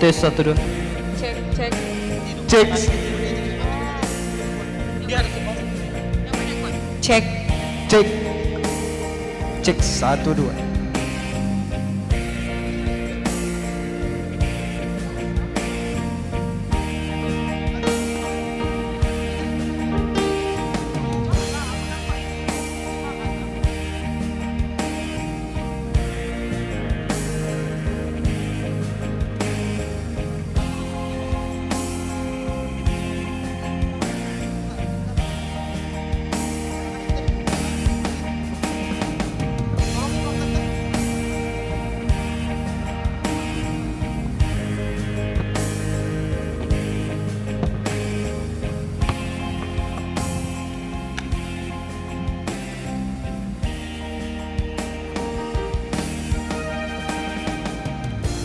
tes satu dua. Cek, cek. Cek. Cek. Cek. Cek satu dua.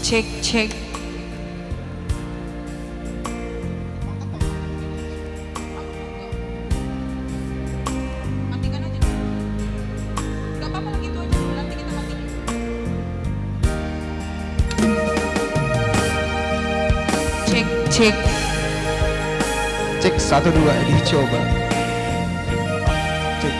Cek, cek. Matikan aja. Gak apa-apa lagi itu aja, nanti kita matiin. Cek, cek. Cek satu dua dicoba. Cek.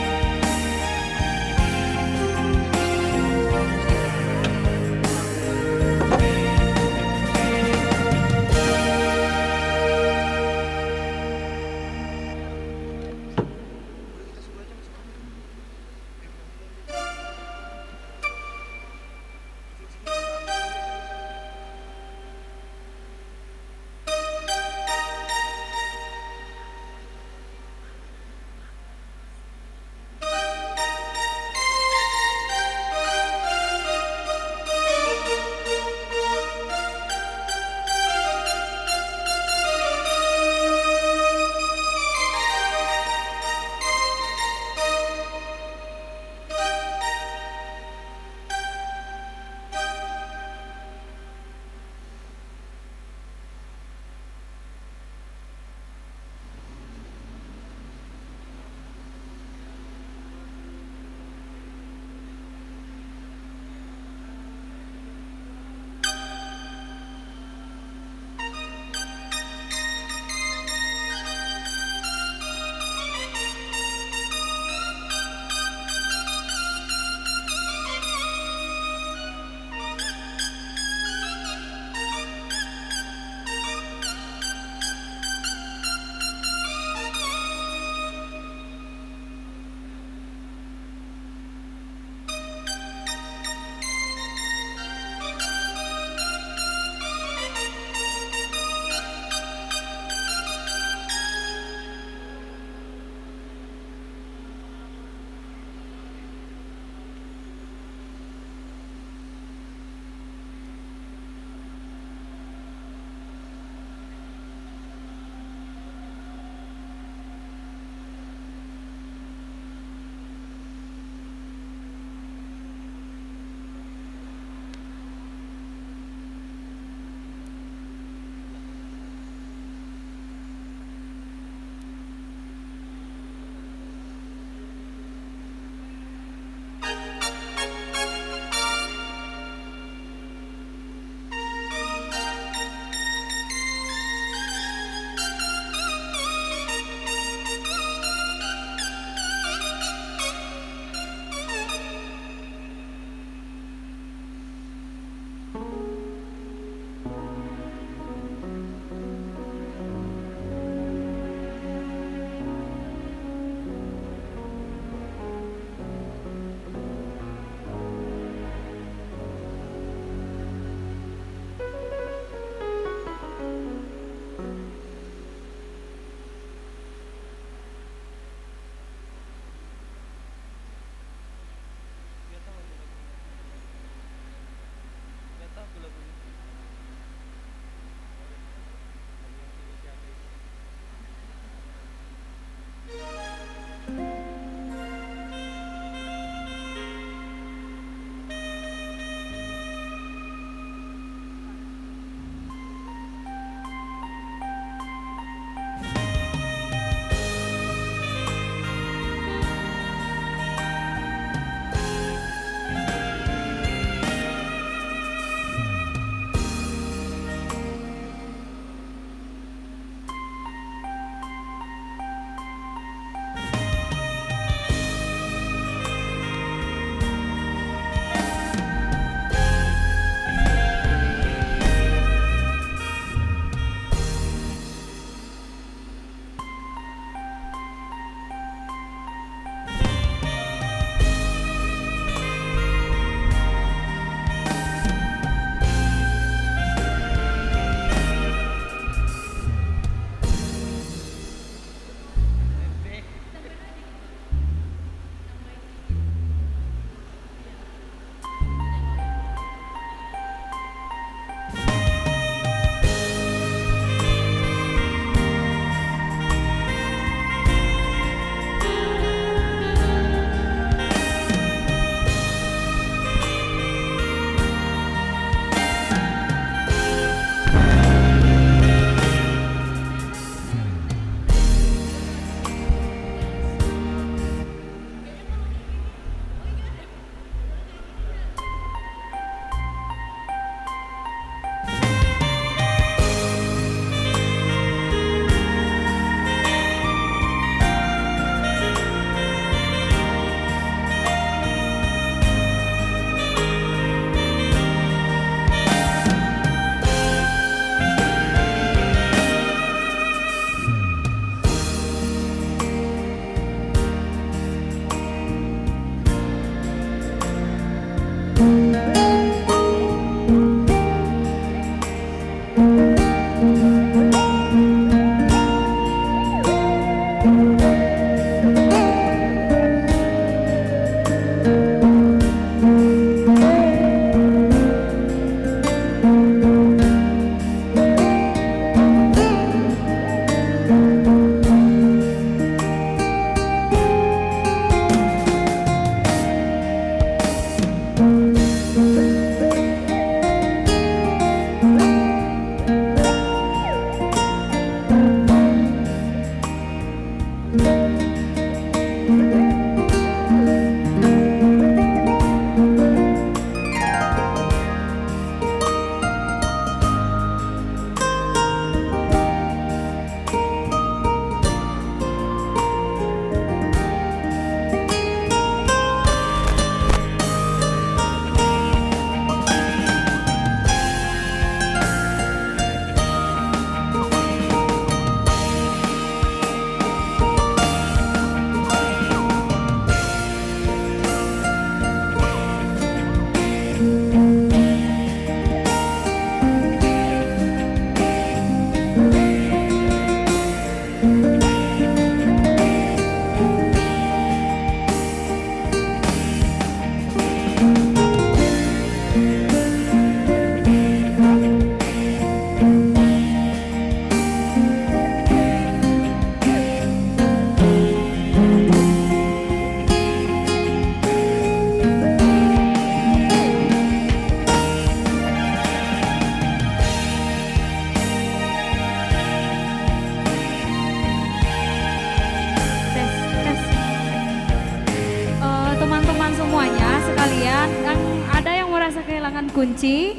teman-teman semuanya sekalian yang ada yang merasa kehilangan kunci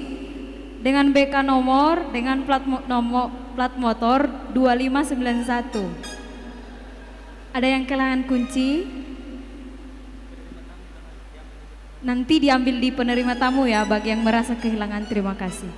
dengan BK nomor dengan plat motor 2591. Ada yang kehilangan kunci? Nanti diambil di penerima tamu ya bagi yang merasa kehilangan. Terima kasih.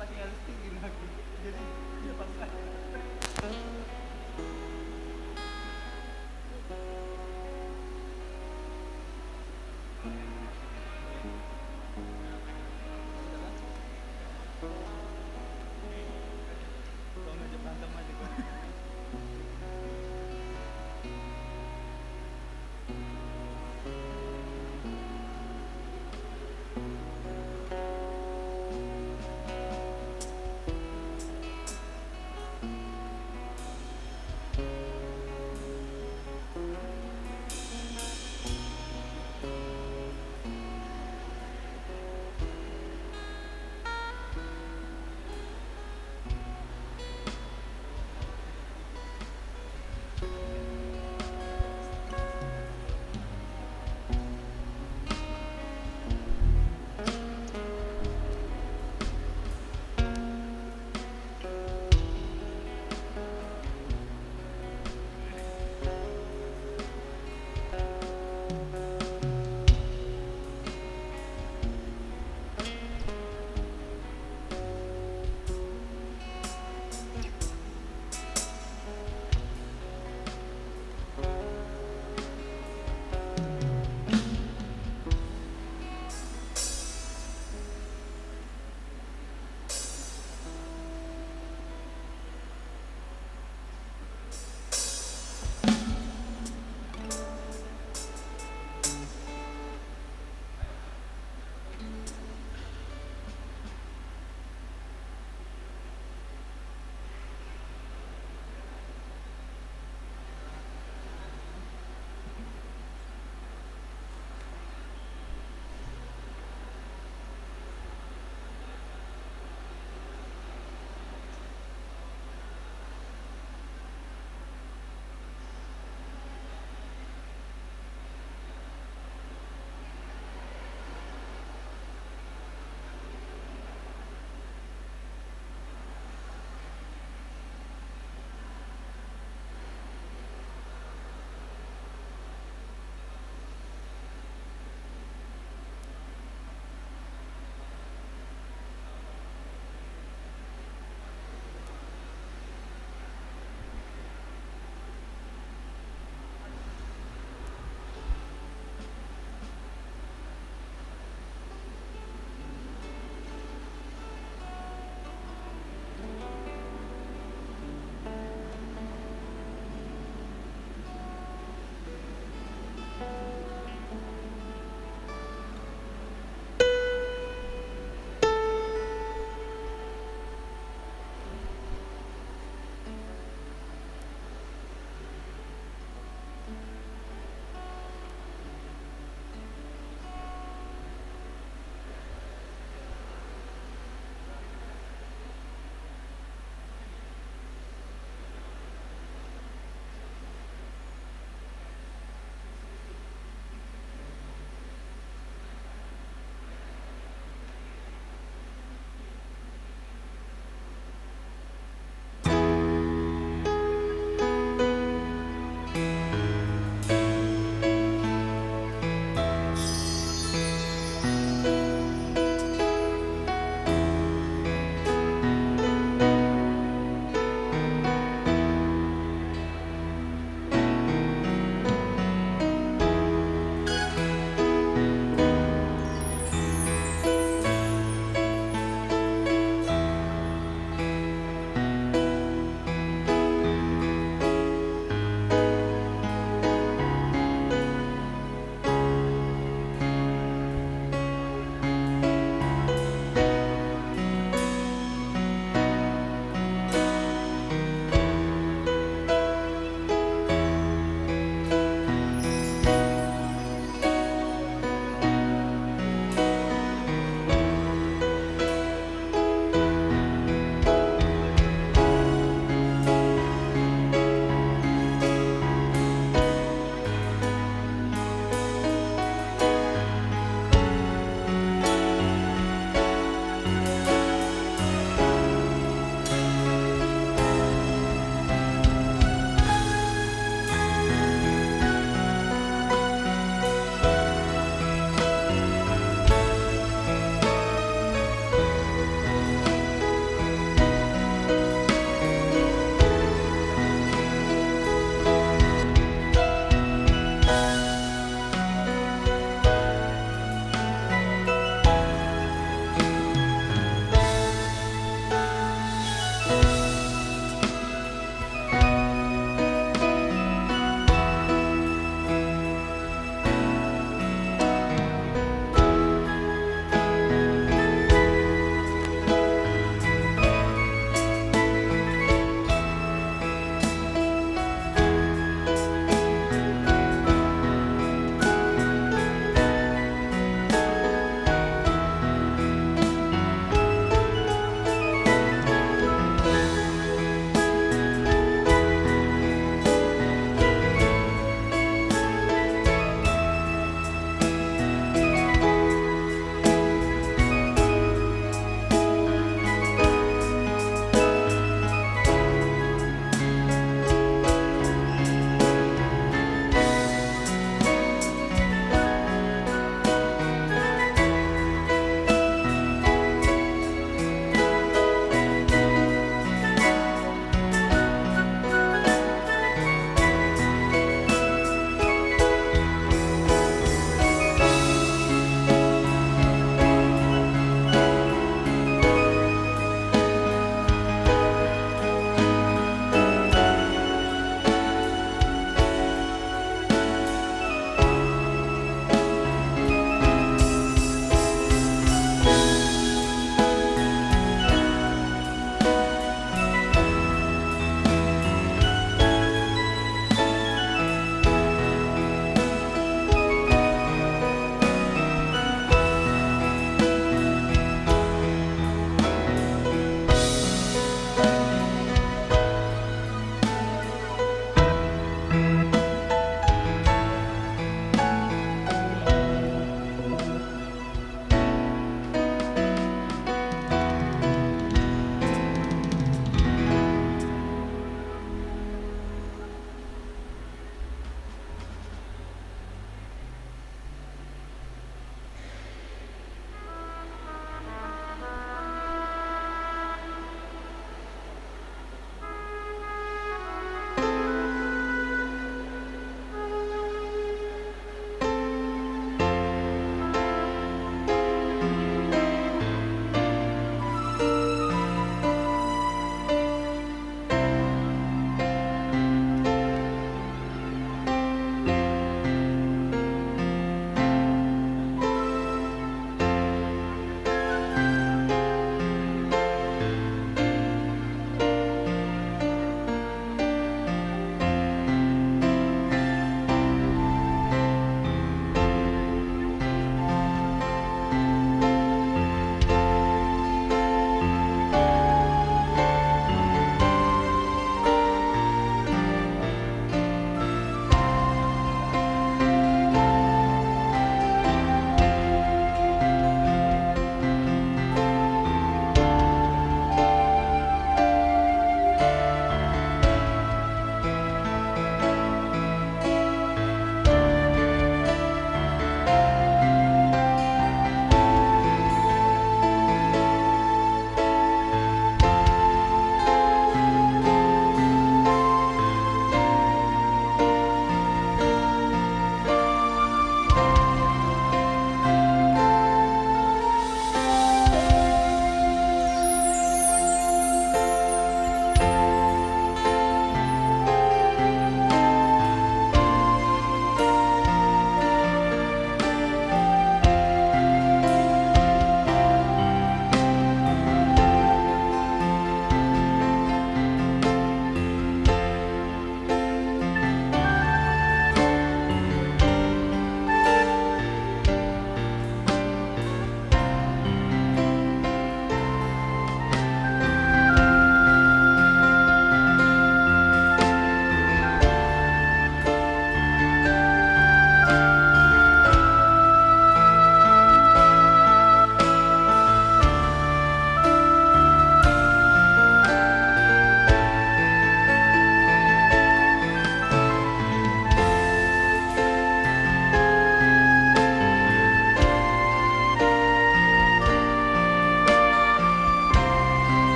lagi harus tinggi lagi. Jadi dia paksa. Kau ngajak berantem aja kau.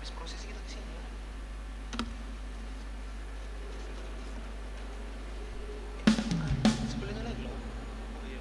Habis prosesi kita ke sini ya. Sebelahnya lagi loh. Oh iya.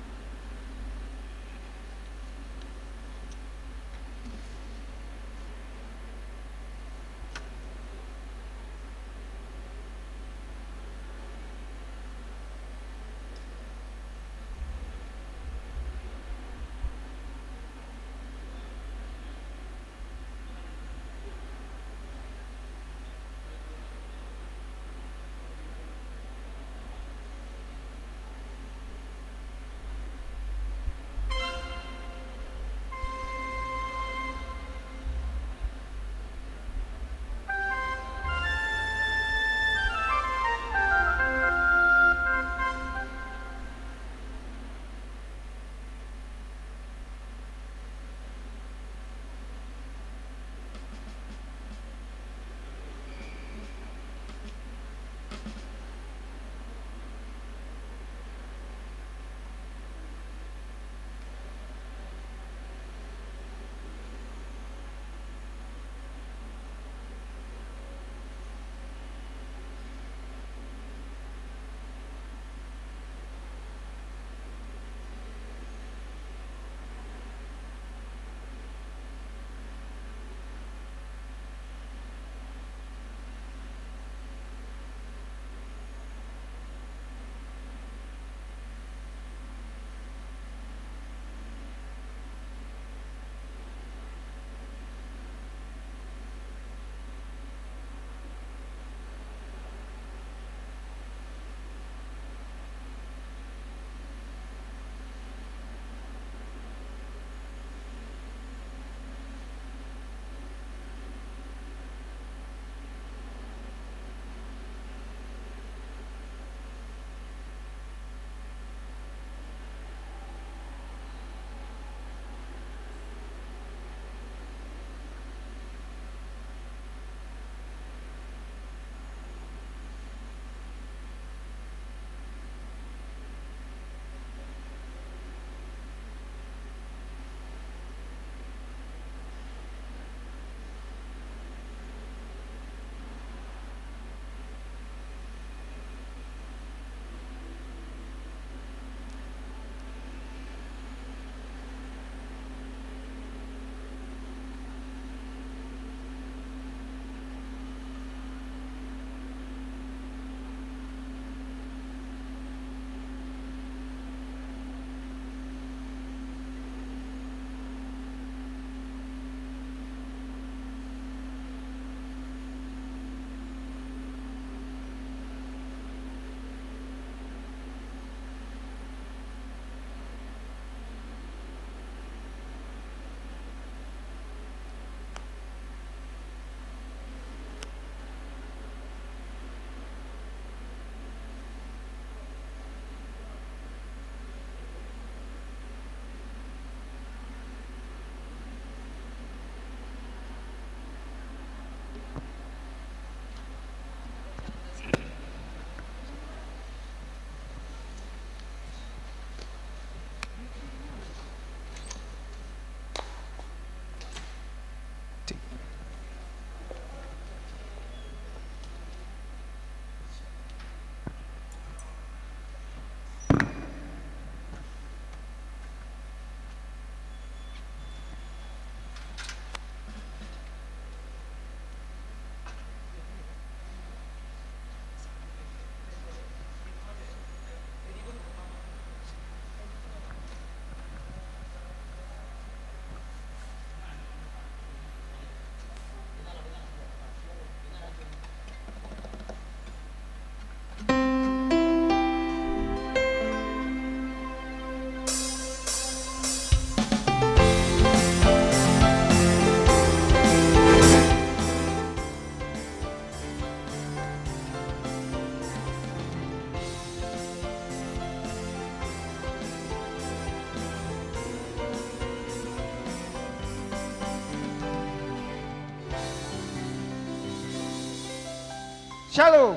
Shalom.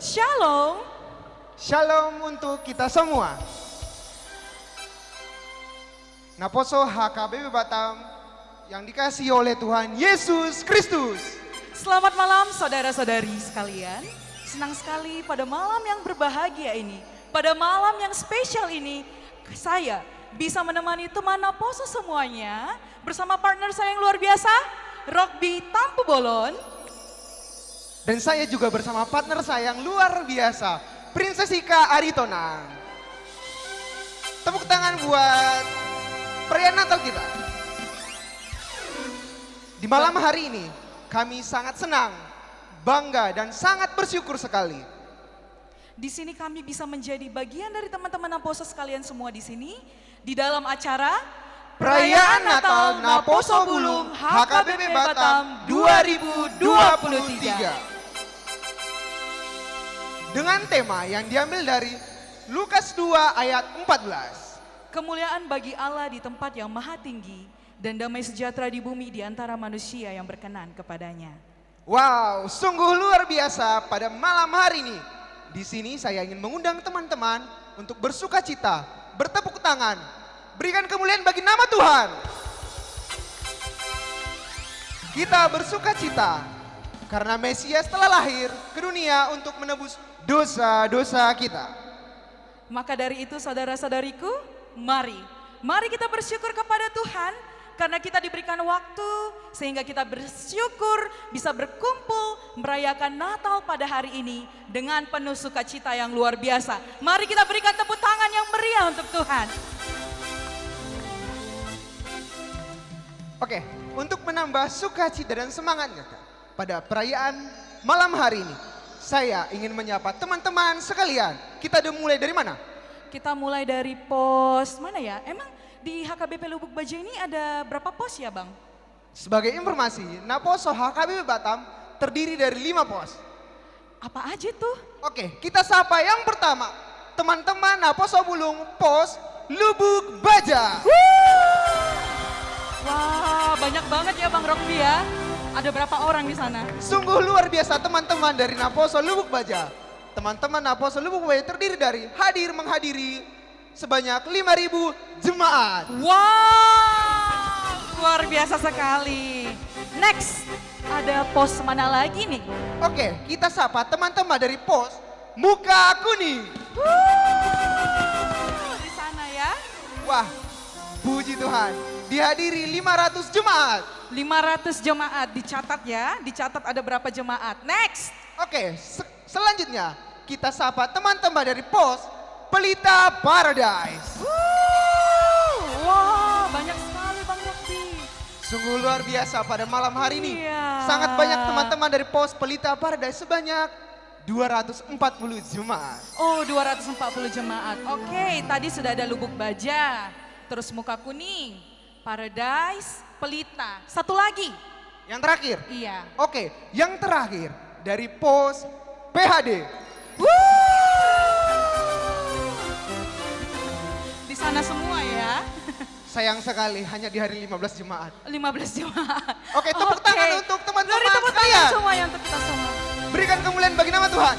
Shalom. Shalom untuk kita semua. Naposo HKBP Batam yang dikasihi oleh Tuhan Yesus Kristus. Selamat malam saudara-saudari sekalian. Senang sekali pada malam yang berbahagia ini, pada malam yang spesial ini, saya bisa menemani teman Naposo semuanya bersama partner saya yang luar biasa, Rockby Tampu Bolon. Dan saya juga bersama partner saya yang luar biasa, Princess Ika Aritonang. Tepuk tangan buat perayaan Natal kita. Di malam hari ini, kami sangat senang, bangga, dan sangat bersyukur sekali. Di sini kami bisa menjadi bagian dari teman-teman Naposo sekalian semua di sini di dalam acara Perayaan Natal Naposo Bulung HKBP Batam 2023. Dengan tema yang diambil dari Lukas 2 ayat 14. Kemuliaan bagi Allah di tempat yang maha tinggi dan damai sejahtera di bumi di antara manusia yang berkenan kepadanya. Wow, sungguh luar biasa pada malam hari ini. Di sini saya ingin mengundang teman-teman untuk bersuka cita, bertepuk tangan, berikan kemuliaan bagi nama Tuhan. Kita bersuka cita karena Mesias telah lahir ke dunia untuk menebus dosa-dosa kita. Maka dari itu saudara-saudariku, mari kita bersyukur kepada Tuhan karena kita diberikan waktu sehingga kita bersyukur bisa berkumpul merayakan Natal pada hari ini dengan penuh sukacita yang luar biasa. Mari kita berikan tepuk tangan yang meriah untuk Tuhan. Oke, untuk menambah sukacita dan semangatnya pada perayaan malam hari ini, saya ingin menyapa teman-teman sekalian. Kita udah mulai dari mana? Kita mulai dari pos mana ya? Emang di HKBP Lubuk Baja ini ada berapa pos ya Bang? Sebagai informasi, Naposo HKBP Batam terdiri dari 5 pos. Apa aja tuh? Oke, kita sapa yang pertama, teman-teman Naposo Bulung pos Lubuk Baja. Wah, banyak banget ya Bang Rockby ya. Ada berapa orang di sana? Sungguh luar biasa teman-teman dari Naposo Lubuk Baja. Teman-teman Naposo Lubuk Baja terdiri dari menghadiri sebanyak 5.000 jemaat. Wow, luar biasa sekali. Next, ada pos mana lagi nih? Oke, kita sapa teman-teman dari pos Muka Kuning. Di sana ya. Wah, puji Tuhan, dihadiri 500 jemaat. 500 jemaat, dicatat ya. Dicatat ada berapa jemaat. Next. Oke, selanjutnya kita sapa teman-teman dari pos Pelita Paradise. Wah, banyak sekali Bang Rockby. Sungguh luar biasa pada malam hari ini. Iya. Sangat banyak teman-teman dari pos Pelita Paradise, sebanyak 240 jemaat. Oh, 240 jemaat. Oke, tadi sudah ada Lubuk Baja, terus Muka Kuning, Paradise, Pelita. Satu lagi. Yang terakhir. Iya. Oke, yang terakhir dari pos PHD. Di sana semua ya. Sayang sekali hanya di hari 15 jemaat. 15 jemaat. Oke, tepuk tangan untuk Beri teman-teman tepuk tangan sekalian. semuanya untuk kita semua. Berikan kemuliaan bagi nama Tuhan.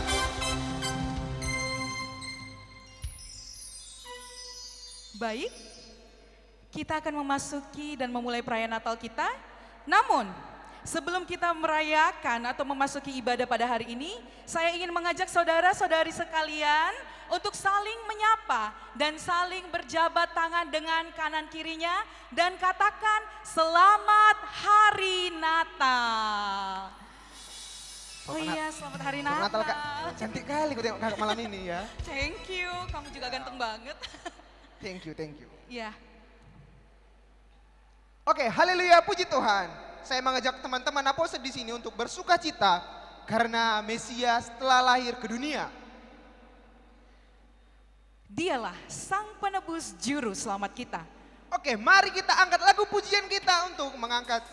Baik, kita akan memasuki dan memulai perayaan Natal kita. Namun, sebelum kita merayakan atau memasuki ibadah pada hari ini, saya ingin mengajak saudara-saudari sekalian untuk saling menyapa dan saling berjabat tangan dengan kanan kirinya dan katakan Selamat Hari Natal. Oh iya, selamat Hari Selamat Natal. Kak. Cantik kali aku tengok kakak malam ini ya. Thank you, kamu juga ganteng banget. Thank you, thank you. Ya. Oke, haleluya, puji Tuhan. Saya mengajak teman-teman Naposo di sini untuk bersuka cita karena Mesias telah lahir ke dunia. Dialah sang penebus juru selamat kita. Oke, mari kita angkat lagu pujian kita untuk mengangkat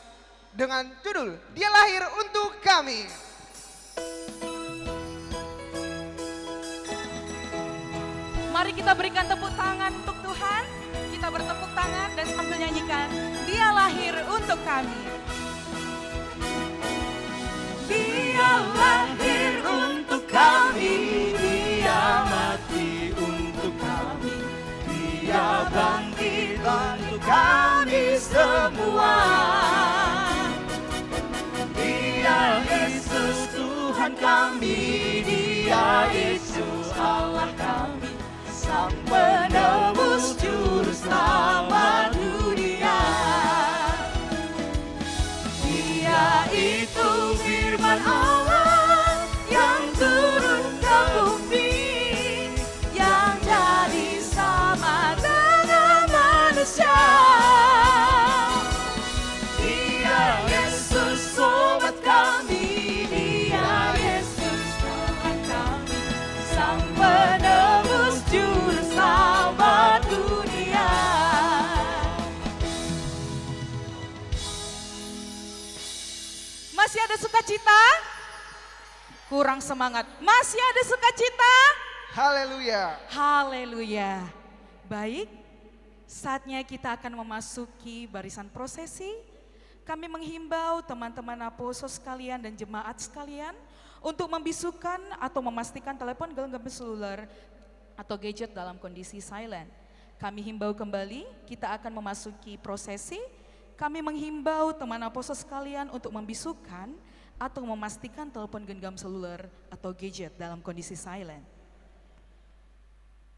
dengan judul Dia Lahir Untuk Kami. Mari kita berikan tepuk tangan untuk Tuhan. Kita bertepuk tangan dan sambil nyanyikan Dia lahir untuk kami. Dia lahir untuk kami, Dia mati untuk kami, Dia bangkit untuk kami semua. Dia Tuhan kami, Dia Yesus Allah kami, Sang Penebus Juru Selamat dunia. Dia itu firman Allah yang turun ke bumi, yang jadi sama dengan manusia. Dia Yesus sobat kami, Dia Yesus Tuhan kami, Sang Penebus Juru Selamat dunia. Masih ada sukacita? Kurang semangat. Masih ada sukacita? Haleluya. Haleluya. Baik, saatnya kita akan memasuki barisan prosesi. Kami menghimbau teman-teman aposos sekalian dan jemaat sekalian untuk membisukan atau memastikan telepon genggam seluler atau gadget dalam kondisi silent. Kami himbau kembali, kita akan memasuki prosesi. Kami menghimbau teman aposos sekalian untuk membisukan atau memastikan telepon genggam seluler atau gadget dalam kondisi silent.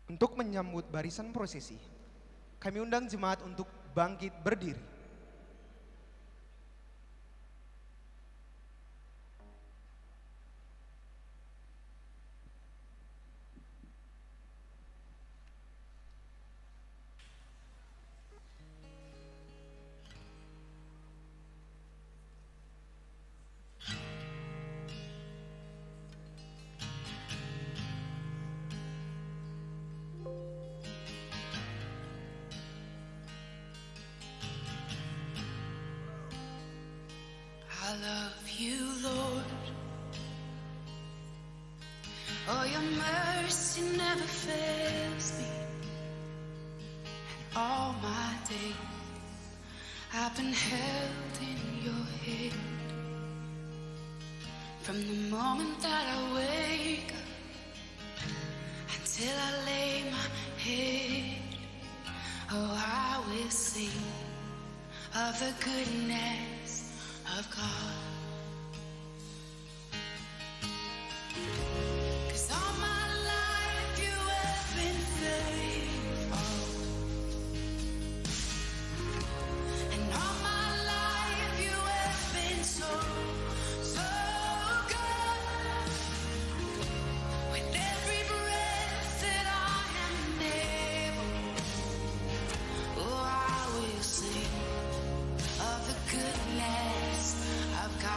Untuk menyambut barisan prosesi, kami undang jemaat untuk bangkit berdiri. I love you, Lord. Oh, your mercy never fails me. And all my days I've been held in your hand. From the moment that I wake up until I lay my head, oh, I will sing of the goodness of God. 'Cause all my life you have been faithful, and all my life you have been so, so good. With every breath that I am able, oh, I will sing of the goodness of God.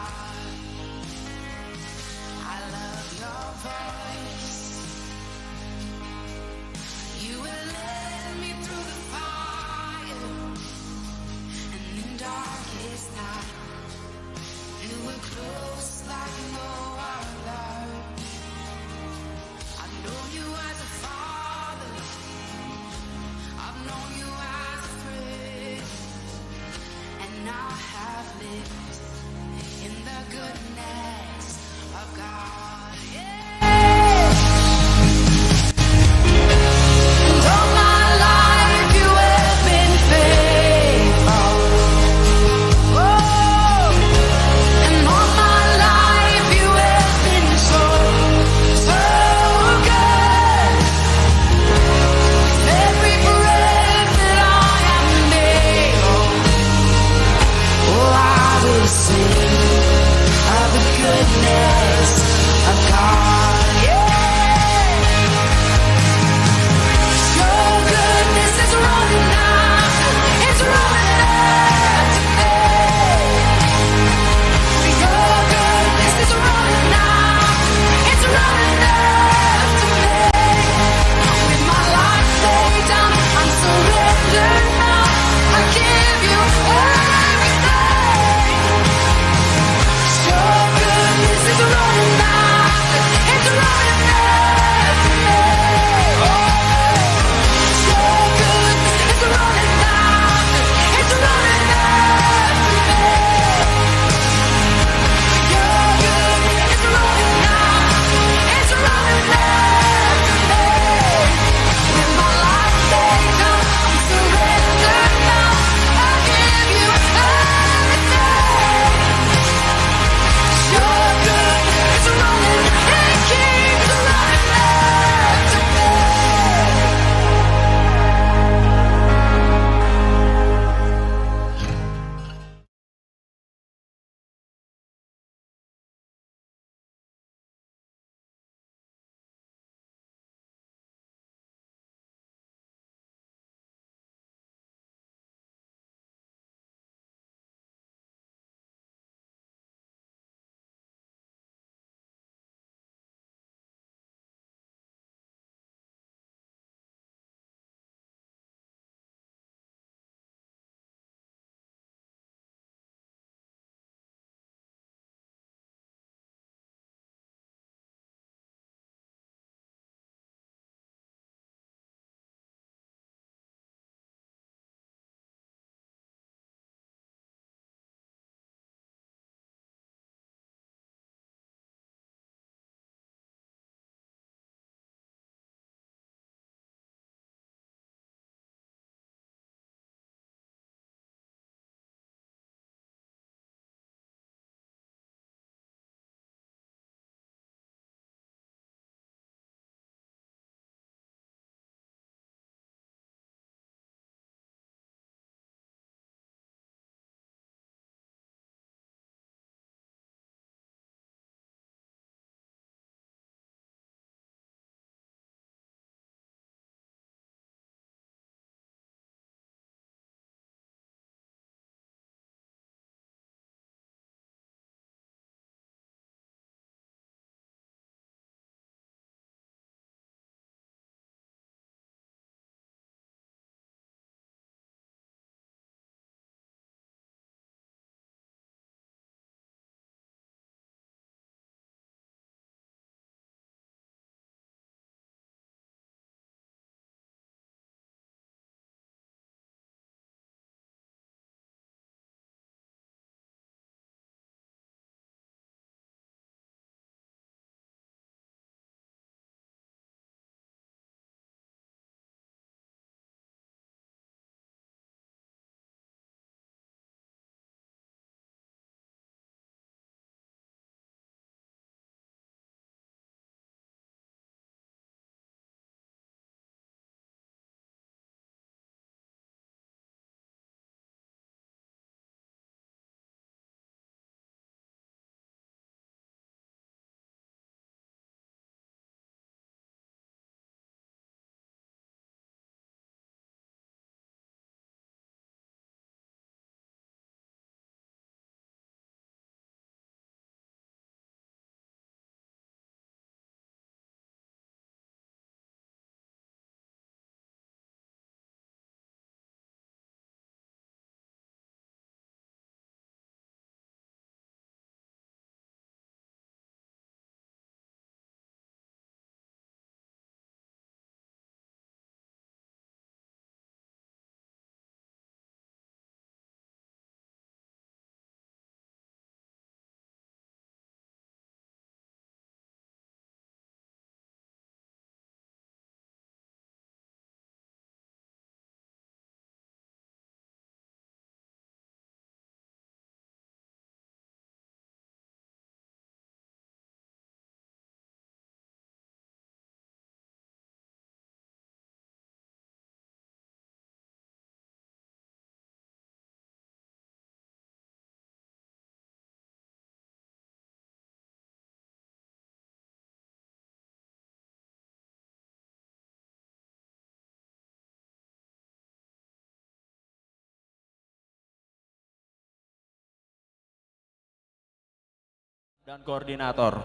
dan koordinator.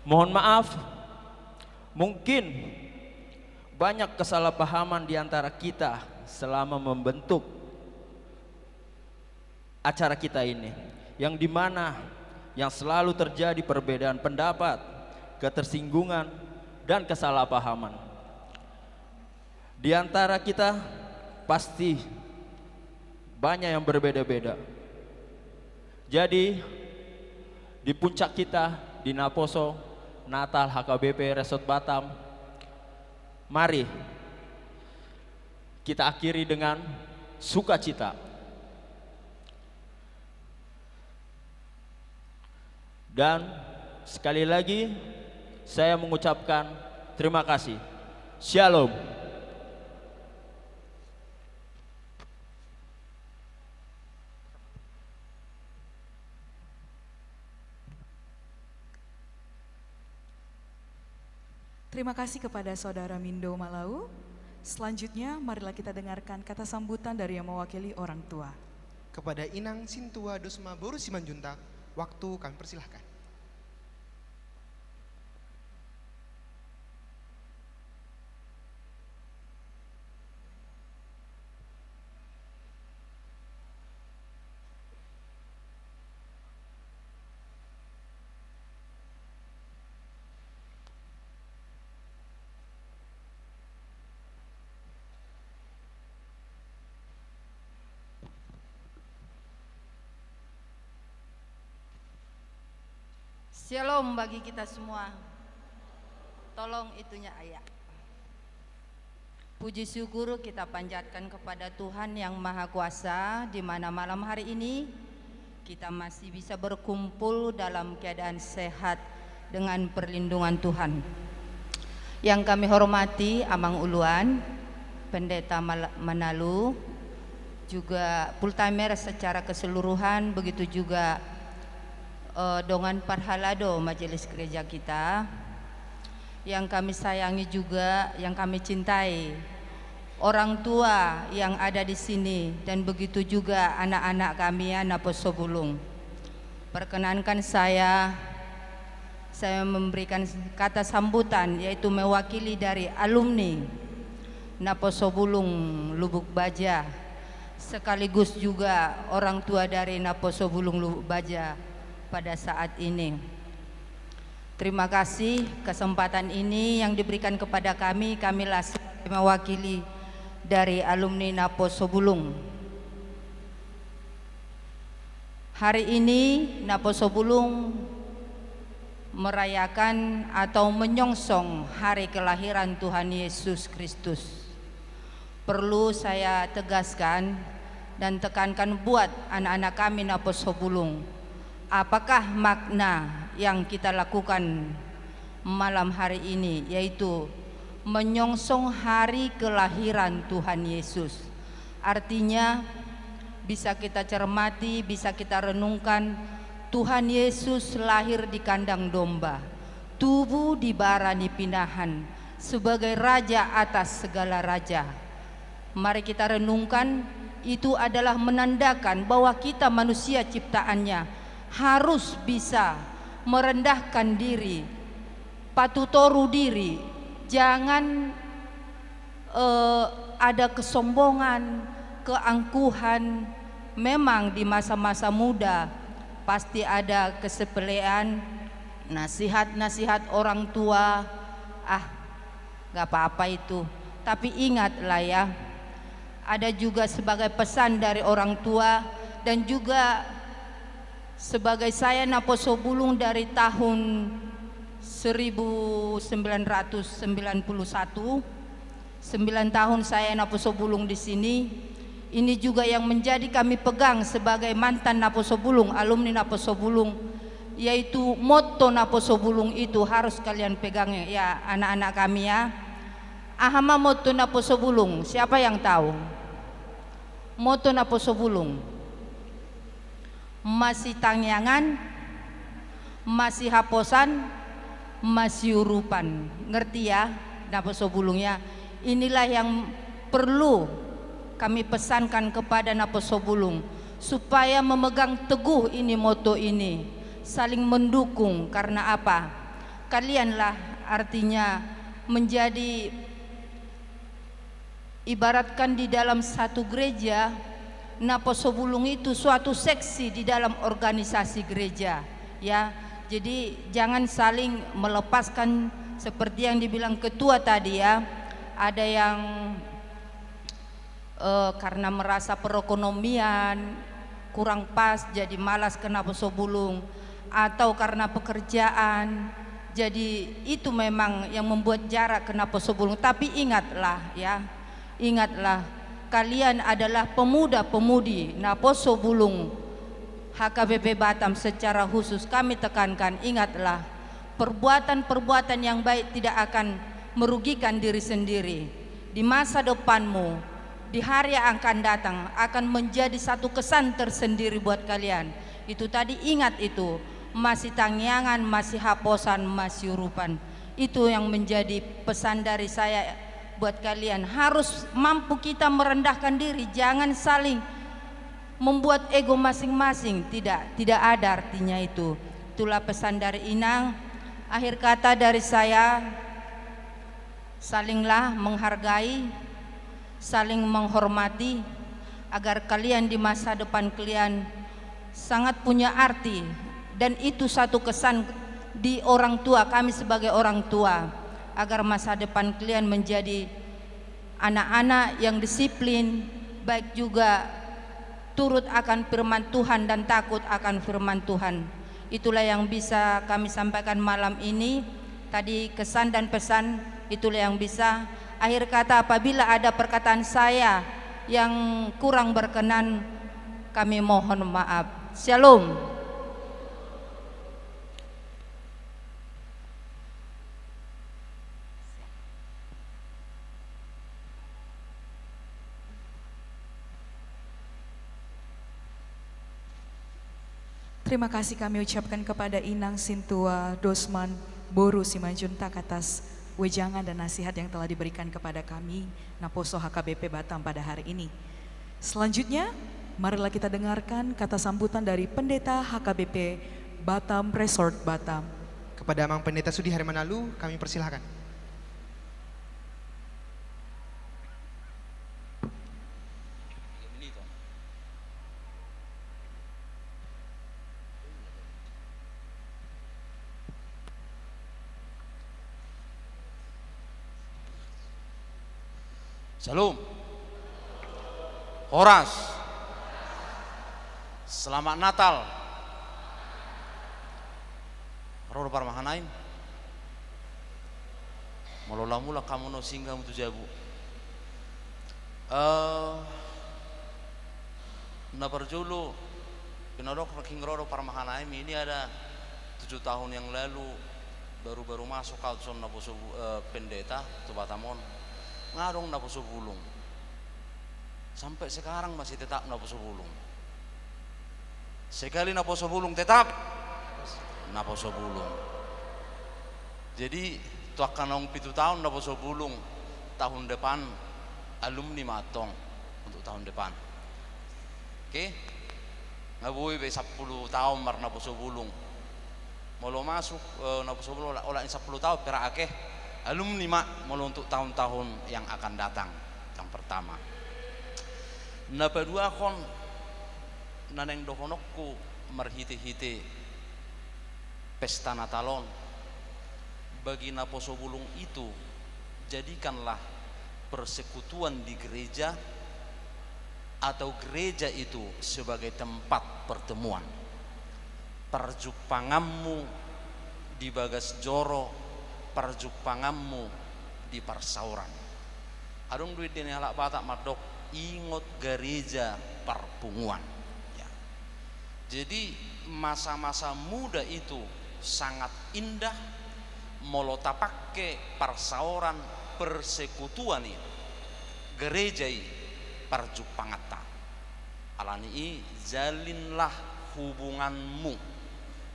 Mohon maaf, mungkin banyak kesalahpahaman di antara kita selama membentuk acara kita ini, yang dimana yang selalu terjadi perbedaan pendapat, ketersinggungan, dan kesalahpahaman. Di antara kita pasti banyak yang berbeda-beda. Jadi di puncak kita di Naposo Natal HKBP Resort Batam, mari kita akhiri dengan sukacita. Dan sekali lagi saya mengucapkan terima kasih. Shalom. Terima kasih kepada Saudara Mindo Malau. Selanjutnya marilah kita dengarkan kata sambutan dari yang mewakili orang tua. Kepada Inang Sintua Dosma Boru Simanjuntak, waktu kami persilahkan. Shalom bagi kita semua. Tolong itunya ayah. Puji syukur kita panjatkan kepada Tuhan yang Maha Kuasa, di mana malam hari ini kita masih bisa berkumpul dalam keadaan sehat dengan perlindungan Tuhan. Yang kami hormati Amang Uluan, Pendeta Manalu, juga full-timer secara keseluruhan, begitu juga Dongan Parhalado Majelis Gereja kita, yang kami sayangi juga, yang kami cintai, orang tua yang ada di sini, dan begitu juga anak-anak kami anak Posobulung. Perkenankan saya memberikan kata sambutan, yaitu mewakili dari alumni Naposobulung Lubuk Baja, sekaligus juga orang tua dari Naposobulung Lubuk Baja pada saat ini. Terima kasih kesempatan ini yang diberikan kepada kami. Kamilah mewakili dari alumni Naposobulung. Hari ini Naposobulung merayakan atau menyongsong hari kelahiran Tuhan Yesus Kristus. Perlu saya tegaskan dan tekankan buat anak-anak kami Naposobulung, apakah makna yang kita lakukan malam hari ini, yaitu menyongsong hari kelahiran Tuhan Yesus. Artinya bisa kita cermati, bisa kita renungkan, Tuhan Yesus lahir di kandang domba, tubuh dibarani pinahan sebagai raja atas segala raja. Mari kita renungkan, itu adalah menandakan bahwa kita manusia ciptaannya harus bisa merendahkan diri, patutoru diri, jangan ada kesombongan, keangkuhan. Memang di masa-masa muda pasti ada kesepelean, nasihat-nasihat orang tua, gak apa-apa itu. Tapi ingatlah ya, ada juga sebagai pesan dari orang tua, dan juga sebagai saya Naposobulung dari tahun 1991, 9 tahun saya Naposobulung di sini. Ini juga yang menjadi kami pegang sebagai mantan Naposobulung, alumni Naposobulung, yaitu motto Naposobulung itu harus kalian pegang ya anak-anak kami ya. Ahama motto Naposobulung, siapa yang tahu? Motto Naposobulung, masih tangyangan, masih haposan, masih urupan. Ngerti ya Naposobulungnya? Inilah yang perlu kami pesankan kepada Naposobulung, supaya memegang teguh ini, moto ini, saling mendukung. Karena apa? Kalianlah artinya menjadi, ibaratkan di dalam satu gereja, Naposobulung itu suatu seksi di dalam organisasi gereja, ya. Jadi jangan saling melepaskan seperti yang dibilang ketua tadi, ya. Ada yang karena merasa perekonomian kurang pas jadi malas ke Naposobulung, atau karena pekerjaan. Jadi itu memang yang membuat jarak ke Naposobulung. Tapi ingatlah, ya, ingatlah, kalian adalah pemuda-pemudi Naposobulung HKBP Batam. Secara khusus kami tekankan, ingatlah, perbuatan-perbuatan yang baik tidak akan merugikan diri sendiri. Di masa depanmu, di hari yang akan datang, akan menjadi satu kesan tersendiri buat kalian. Itu tadi, ingat itu, masih tangyangan, masih haposan, masih urupan. Itu yang menjadi pesan dari saya buat kalian. Harus mampu kita merendahkan diri, jangan saling membuat ego masing-masing. Tidak ada artinya itu. Itulah pesan dari Inang. Akhir kata dari saya, salinglah menghargai, saling menghormati, agar kalian di masa depan kalian sangat punya arti. Dan itu satu kesan di orang tua, kami sebagai orang tua, agar masa depan kalian menjadi anak-anak yang disiplin, baik juga turut akan firman Tuhan dan takut akan firman Tuhan. Itulah yang bisa kami sampaikan malam ini. Tadi kesan dan pesan, itulah yang bisa. Akhir kata, apabila ada perkataan saya yang kurang berkenan, kami mohon maaf. Shalom. Terima kasih kami ucapkan kepada Inang Sintua Dosman Boru Simanjuntak atas wejangan dan nasihat yang telah diberikan kepada kami Naposo HKBP Batam pada hari ini. Selanjutnya, marilah kita dengarkan kata sambutan dari Pendeta HKBP Batam Resort Batam. Kepada Mang Pendeta Sudi Harimanalu, kami persilahkan. Shalom. Horas. Selamat Natal. Roro parmahanain. Malola-mula kamu no singgah mutu jabu. Na perjulu pinodok raking roro parmahanain ini ada 7 tahun yang lalu, baru-baru masuk Kalson Naposo Pendeta tu Batamon. Ngarong Naposobulung. Sampai sekarang masih tetap Naposobulung. Sekali Naposobulung tetap Naposobulung. Jadi tuak kanong 7 tahun Naposobulung, tahun depan alumni matong untuk tahun depan. Oke? Ngabui be 10 tahun mar Naposobulung. Mau masuk Naposobulung olah 10 tahun pera akeh. Alumni mak mau untuk tahun-tahun yang akan datang. Yang pertama, napa dua kon naneng dohonokku merhite-hite pesta Natalon. Bagi Naposobulung itu, jadikanlah persekutuan di gereja atau gereja itu sebagai tempat pertemuan. Perjupanganmu di Bagas Joro, perjupanganmu di Parsauran. Adung duit ini halak Batak madok ingot gereja perpunguan. Ya. Jadi masa-masa muda itu sangat indah, molota pakai Parsauran persekutuan ini. Gereja ini perjupangata. Alani jalinlah hubunganmu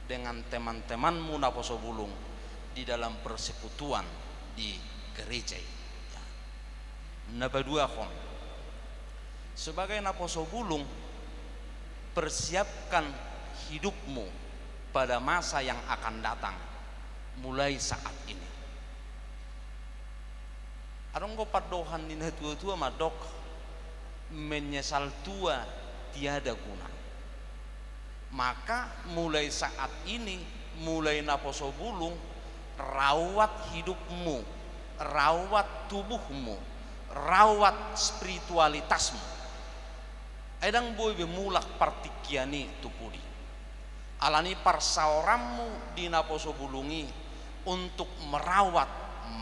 dengan teman-temanmu Naposobulung di dalam persekutuan di gereja. Ya. Napa dua kon. Sebagai Naposobulung, persiapkan hidupmu pada masa yang akan datang mulai saat ini. Arong ko padohan ni tua-tua madok menyesal tua tiada guna. Maka mulai saat ini, mulai naposo bulung, rawat hidupmu, rawat tubuhmu, rawat spiritualitasmu. Edang boy bemulak partikiani tupudi. Alani parsaorammu di naposo bulungi untuk merawat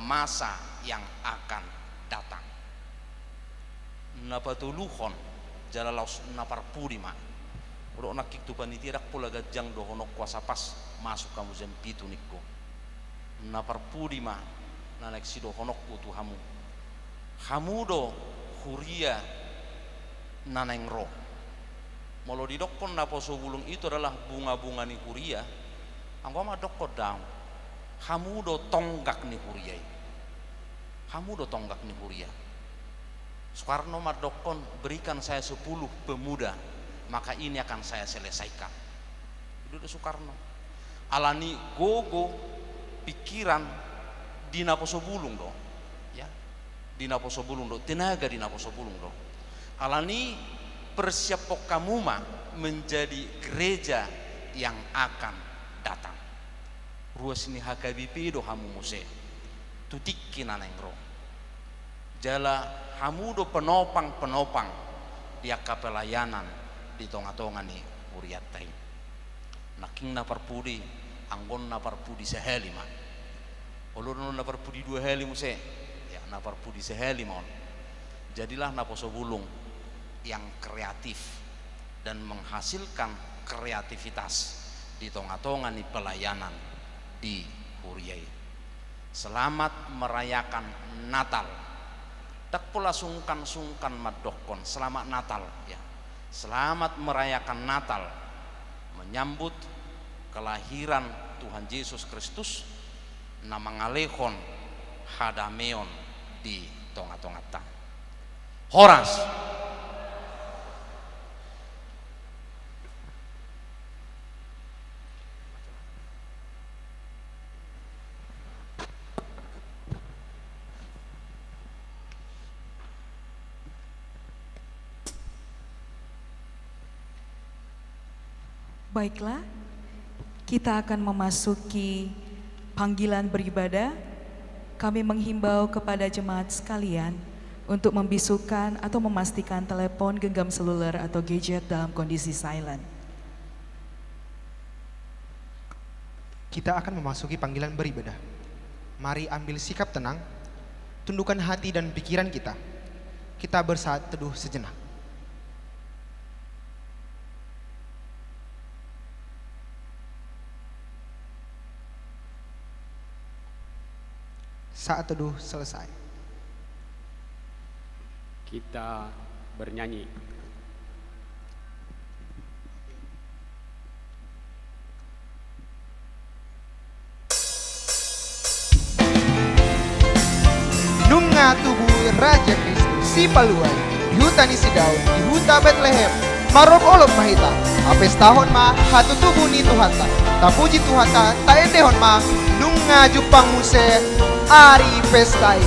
masa yang akan datang. Napatuluhon jalalaus naparpudi ma. Udah nakik tu panitirak pula gajang dohonok kuasa pas masuk kamu zempitu nikko. Naparpudi ma nanek si dohonok utu hamu. Hamudo huria nanengro. Molo di dokon naposo bulung itu adalah bunga-bunga ni huria. Angko ma dokko daun. Hamudo tonggak ni huria. Hamudo tonggak ni huria. Soekarno Mardokon, berikan saya 10 pemuda, maka ini akan saya selesaikan. Itu udah Soekarno. Alani gogo pikiran di naposo bulung do, ya, di naposo bulung do, tenaga di naposo bulung do. Alani persiapok kamuma menjadi gereja yang akan datang. Ruas ini HKBP do hamu muse, tutikin anengro. Jala hamudo penopang-penopang dia kapelayanan di tonga-tonga ni uriatai. Naking na parpudi, anggon na parpudi seheli ma. Ulun na parpudi 2 heli muse, ya na parpudi seheli mon. Jadilah naposo bulung yang kreatif dan menghasilkan kreativitas di tonga-tonga ni pelayanan di Huriai. Selamat merayakan Natal. Tak pula sungkan-sungkan madokon, selamat Natal ya. Selamat merayakan Natal, menyambut kelahiran Tuhan Yesus Kristus, nama ngalehon hadameon di tonga-tonga ta. Horas. Baiklah, kita akan memasuki panggilan beribadah. Kami menghimbau kepada jemaat sekalian untuk membisukan atau memastikan telepon genggam seluler atau gadget dalam kondisi silent. Kita akan memasuki panggilan beribadah. Mari ambil sikap tenang, tundukkan hati dan pikiran kita. Kita bersaat teduh sejenak. Saat teduh selesai, kita bernyanyi. Nunga tubuh Raja Kristus si Paluai di hutan isi daun di huta Bethlehem marok olok mahita apes tahun ma hatu tubuh ni Tuhanta tapuji Tuhanta ta endehon ma nunga jupang muse ari pestai.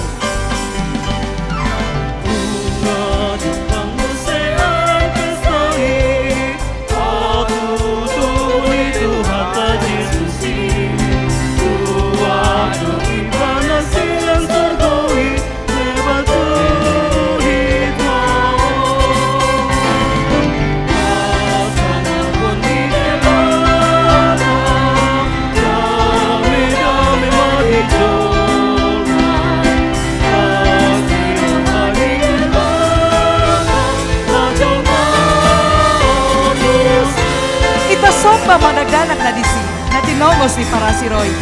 Somba managdanak na disi, na tinongos ni Parasiroi.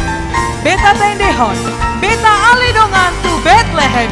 Beta tendehon, beta alidongan tu Bethlehem.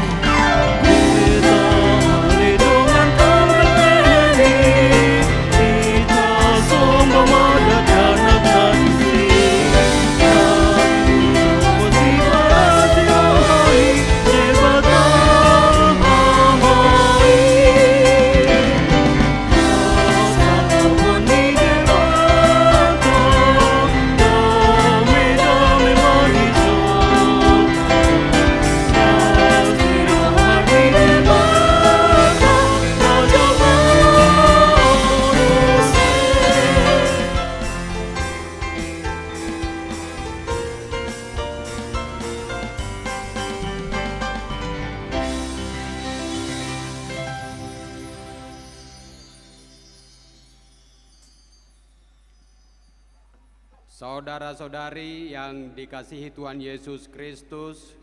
Saudara-saudari yang dikasihi Tuhan Yesus Kristus,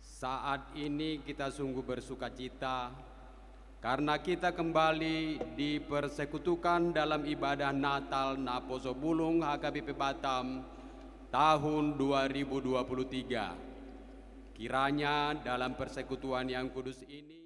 saat ini kita sungguh bersukacita karena kita kembali dipersekutukan dalam ibadah Natal Naposo Bulung HKBP Batam tahun 2023. Kiranya dalam persekutuan yang kudus ini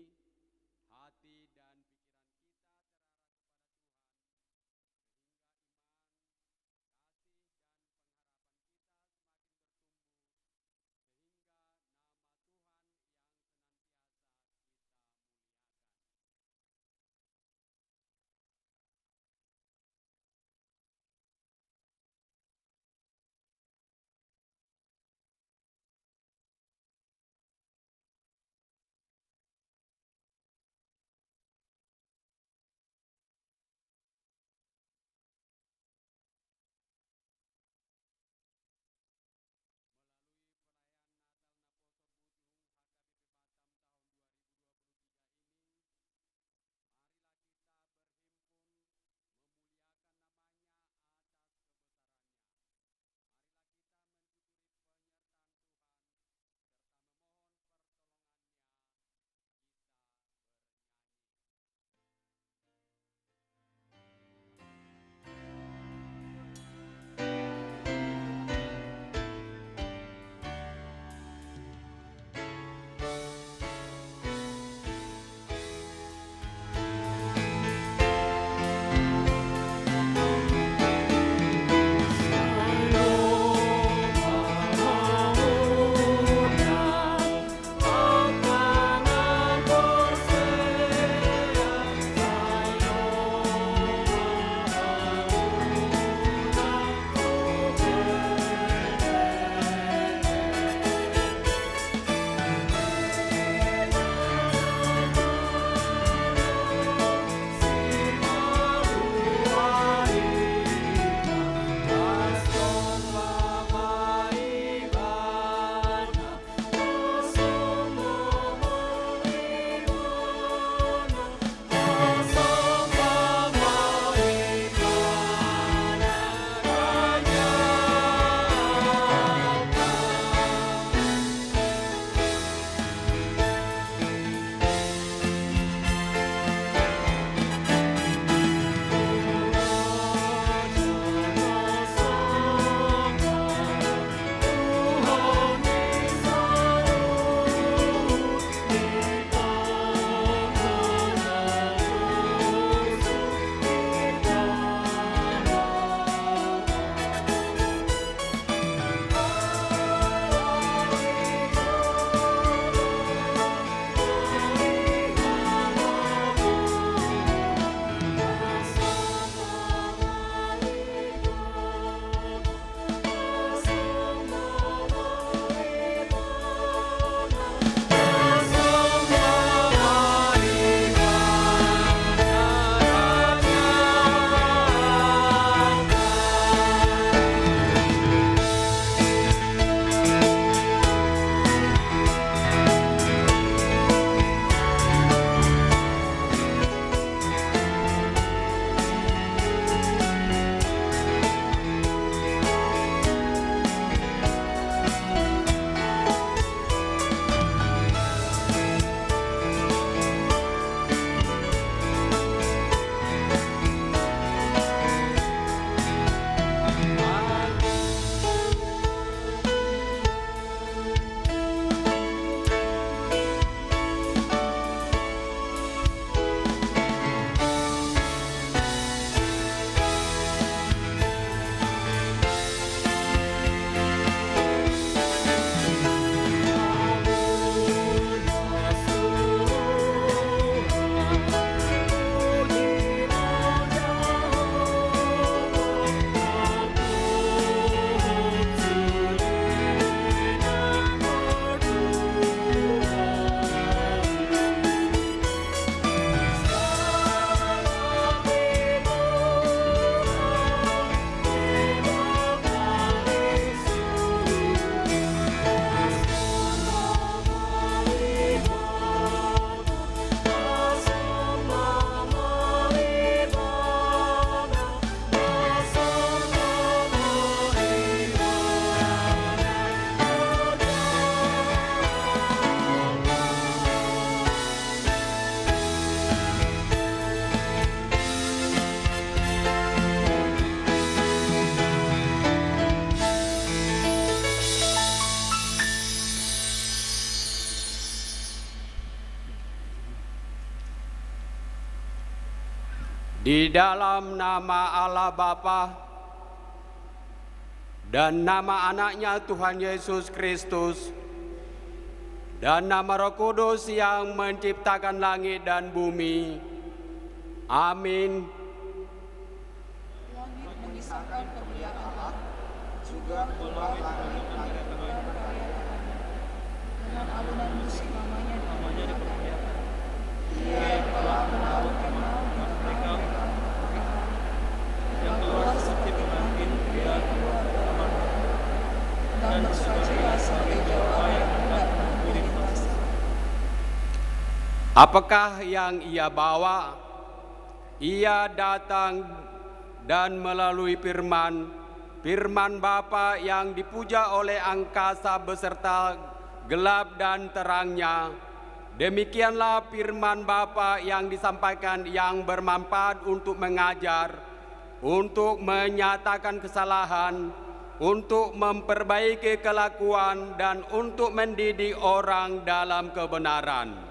Di dalam nama Allah Bapa dan nama anaknya Tuhan Yesus Kristus dan nama Roh Kudus yang menciptakan langit dan bumi. Amin. Apakah yang ia bawa? Ia datang dan melalui firman Bapa yang dipuja oleh angkasa beserta gelap dan terangnya. Demikianlah firman Bapa yang disampaikan yang bermanfaat untuk mengajar, untuk menyatakan kesalahan, untuk memperbaiki kelakuan, dan untuk mendidik orang dalam kebenaran.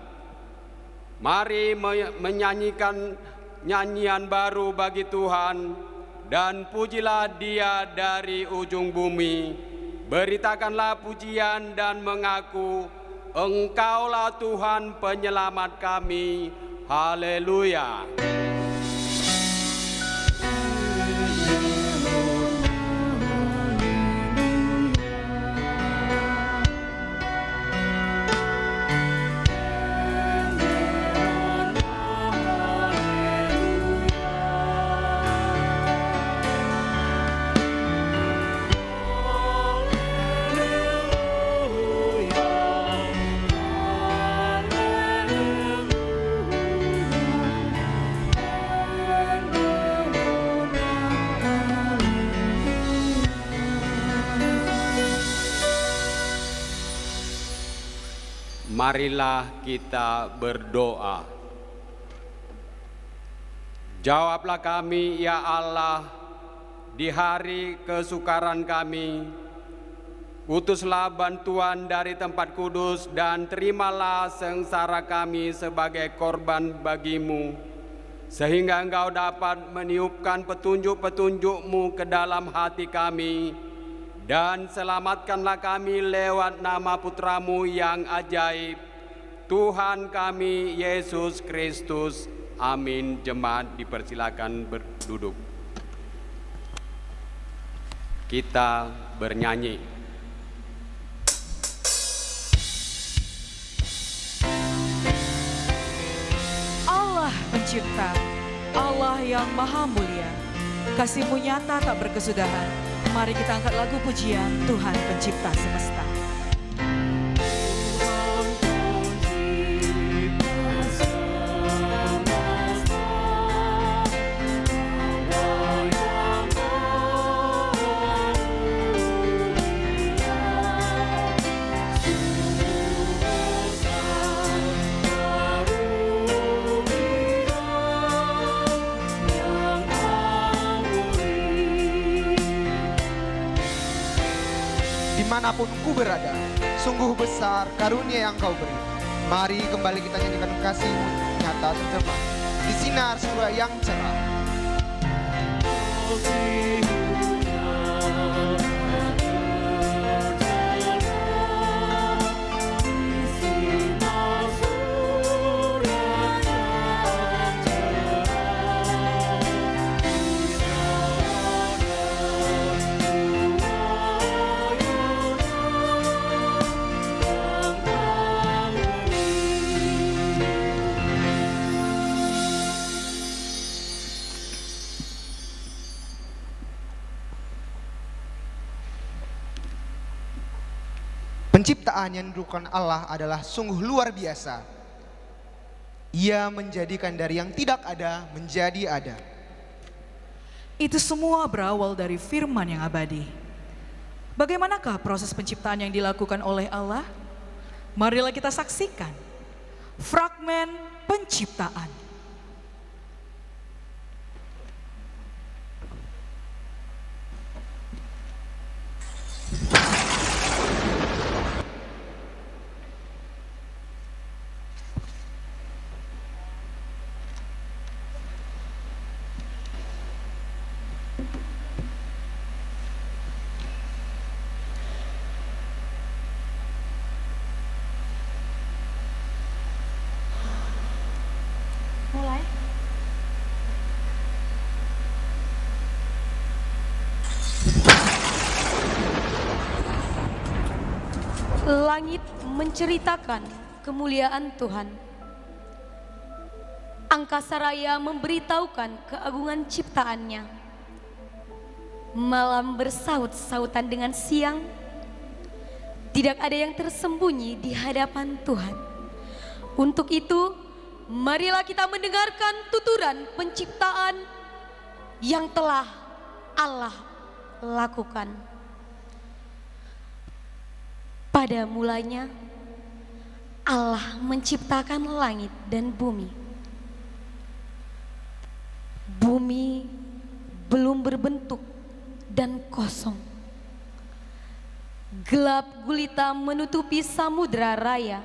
Mari menyanyikan nyanyian baru bagi Tuhan, dan pujilah Dia dari ujung bumi. Beritakanlah pujian dan mengaku, Engkaulah Tuhan penyelamat kami. Haleluya. Marilah kita berdoa. Jawablah kami, ya Allah, di hari kesukaran kami. Utuslah bantuan dari tempat kudus dan terimalah sengsara kami sebagai korban bagimu, sehingga Engkau dapat meniupkan petunjuk-petunjuk-Mu ke dalam hati kami, dan selamatkanlah kami lewat nama Putra-Mu yang ajaib, Tuhan kami Yesus Kristus. Amin. Jemaat dipersilakan berduduk. Kita bernyanyi. Allah Pencipta, Allah yang Maha Mulia, kasih-Mu nyata tak berkesudahan. Mari kita angkat lagu pujian Tuhan Pencipta Semesta. Dimanapun ku berada, sungguh besar karunia yang Kau beri. Mari kembali kita nyanyikan kasih-Mu nyata terjemah di sinar surga yang cerah. Penciptaan yang dilakukan Allah adalah sungguh luar biasa. Ia menjadikan dari yang tidak ada menjadi ada. Itu semua berawal dari firman yang abadi. Bagaimanakah proses penciptaan yang dilakukan oleh Allah? Marilah kita saksikan fragmen penciptaan. Langit menceritakan kemuliaan Tuhan. Angkasa raya memberitahukan keagungan ciptaannya. Malam bersaut-sautan dengan siang. Tidak ada yang tersembunyi di hadapan Tuhan. Untuk itu, marilah kita mendengarkan tuturan penciptaan yang telah Allah lakukan. Pada mulanya, Allah menciptakan langit dan bumi. Bumi belum berbentuk dan kosong. Gelap gulita menutupi samudra raya.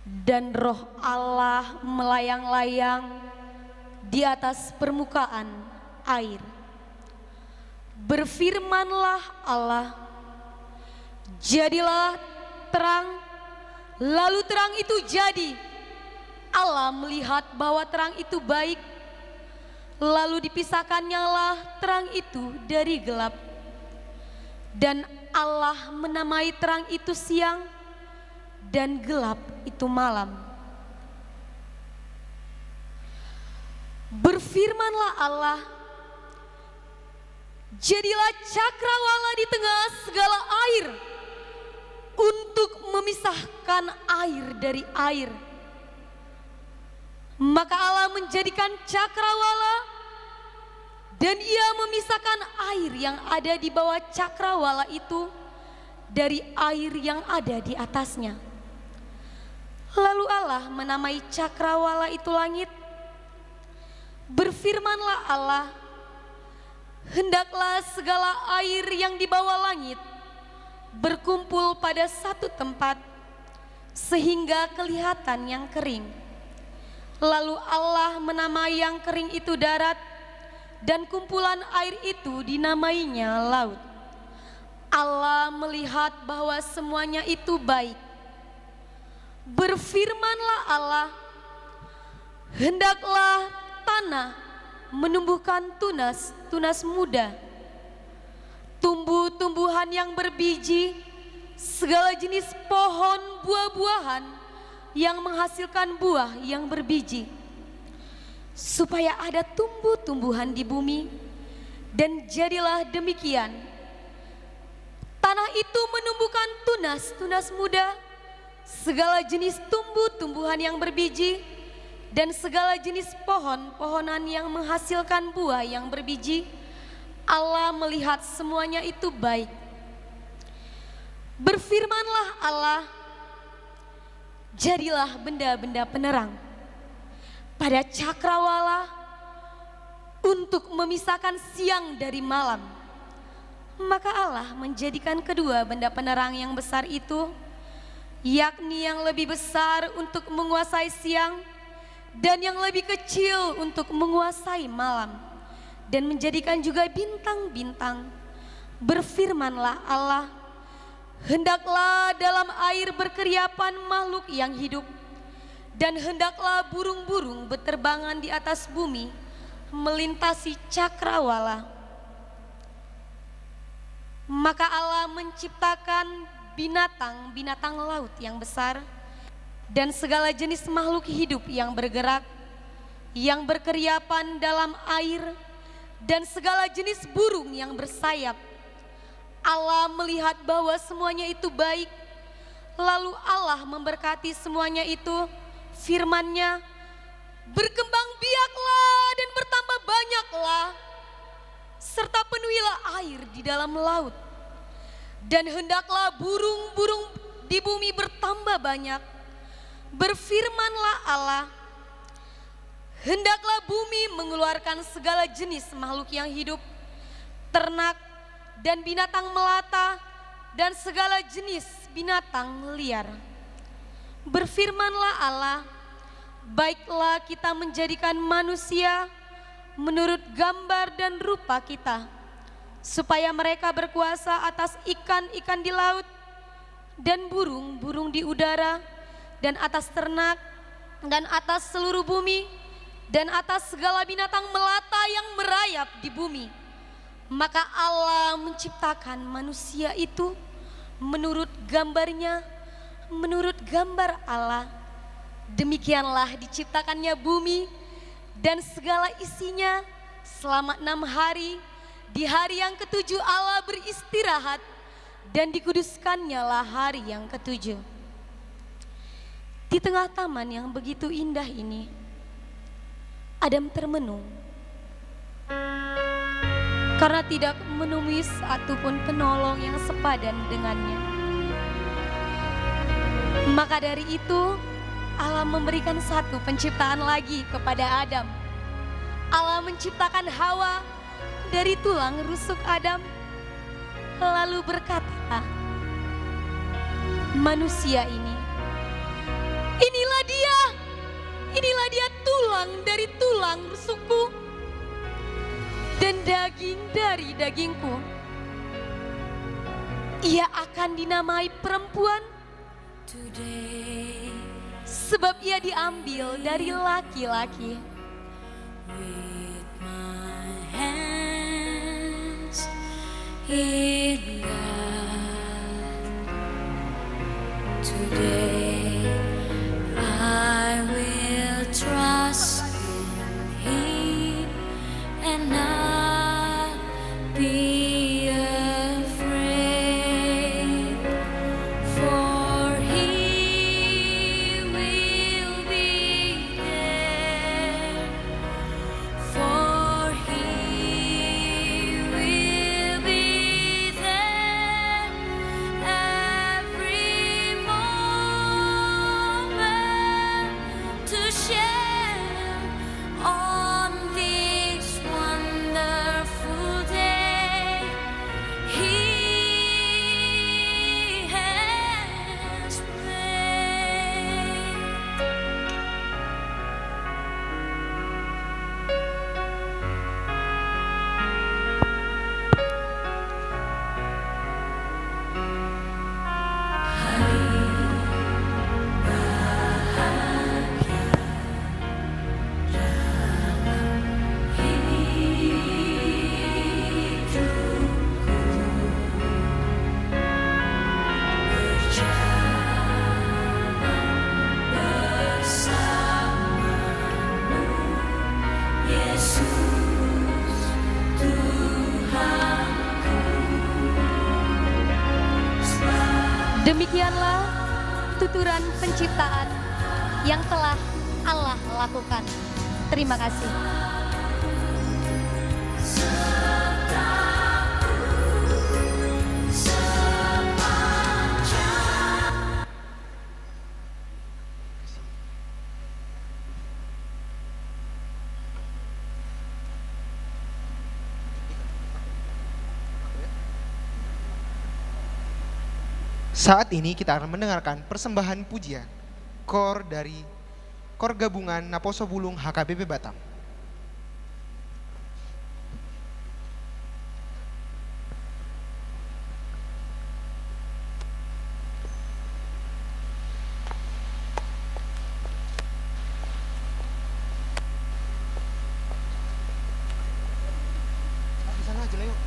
Dan roh Allah melayang-layang di atas permukaan air. Berfirmanlah Allah, jadilah terang, lalu terang itu jadi. Allah melihat bahwa terang itu baik, lalu dipisahkannyalah terang itu dari gelap. Dan Allah menamai terang itu siang, dan gelap itu malam. Berfirmanlah Allah, jadilah cakrawala di tengah segala air, untuk memisahkan air dari air. Maka Allah menjadikan cakrawala, dan ia memisahkan air yang ada di bawah cakrawala itu dari air yang ada di atasnya. Lalu Allah menamai cakrawala itu langit. Berfirmanlah Allah, hendaklah segala air yang di bawah langit berkumpul pada satu tempat, sehingga kelihatan yang kering. Lalu Allah menamai yang kering itu darat, dan kumpulan air itu dinamainya laut. Allah melihat bahwa semuanya itu baik. Berfirmanlah Allah, hendaklah tanah menumbuhkan tunas muda, tumbuh-tumbuhan yang berbiji, segala jenis pohon buah-buahan yang menghasilkan buah yang berbiji, supaya ada tumbuh-tumbuhan di bumi. Dan jadilah demikian. Tanah itu menumbuhkan tunas muda, segala jenis tumbuh-tumbuhan yang berbiji, dan segala jenis pohon-pohonan yang menghasilkan buah yang berbiji. Allah melihat semuanya itu baik. Berfirmanlah Allah, jadilah benda-benda penerang pada cakrawala untuk memisahkan siang dari malam. Maka Allah menjadikan kedua benda penerang yang besar itu, yakni yang lebih besar untuk menguasai siang dan yang lebih kecil untuk menguasai malam, dan menjadikan juga bintang-bintang. Berfirmanlah Allah, hendaklah dalam air berkeriapan makhluk yang hidup, dan hendaklah burung-burung berterbangan di atas bumi melintasi cakrawala. Maka Allah menciptakan binatang-binatang laut yang besar, dan segala jenis makhluk hidup yang bergerak, yang berkeriapan dalam air, dan segala jenis burung yang bersayap. Allah melihat bahwa semuanya itu baik. Lalu Allah memberkati semuanya itu, firman-Nya, berkembang biaklah dan bertambah banyaklah, serta penuhilah air di dalam laut. Dan hendaklah burung-burung di bumi bertambah banyak. Berfirmanlah Allah, hendaklah bumi mengeluarkan segala jenis makhluk yang hidup, ternak dan binatang melata, dan segala jenis binatang liar. Berfirmanlah Allah, baiklah kita menjadikan manusia menurut gambar dan rupa kita, supaya mereka berkuasa atas ikan-ikan di laut, dan burung-burung di udara, dan atas ternak, dan atas seluruh bumi, dan atas segala binatang melata yang merayap di bumi. Maka Allah menciptakan manusia itu menurut gambarnya, menurut gambar Allah. Demikianlah diciptakannya bumi dan segala isinya selama 6 hari. Di hari yang ketujuh Allah beristirahat dan dikuduskannya lah hari yang ketujuh. Di tengah taman yang begitu indah ini, Adam termenung karena tidak menemui satupun penolong yang sepadan dengannya. Maka dari itu Allah memberikan satu penciptaan lagi kepada Adam. Allah menciptakan Hawa dari tulang rusuk Adam, lalu berkata, manusia ini, inilah dia tulang dari tulang rusukku dan daging dari dagingku. Ia akan dinamai perempuan sebab ia diambil dari laki-laki. In God, today I will trust in Him and not be afraid, for He will be there, for He will be there every moment to share on this wonderful day He has made. Demikianlah tuturan penciptaan yang telah Allah lakukan. Terima kasih. Saat ini kita akan mendengarkan persembahan pujian kor dari Kor Gabungan Naposo Bulung HKBP Batam. Di sana aja lah yuk.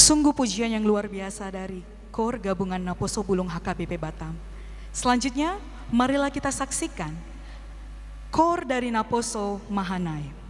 Sungguh pujian yang luar biasa dari KOR Gabungan Naposo Bulung HKBP Batam. Selanjutnya, marilah kita saksikan KOR dari Naposo Mahanai.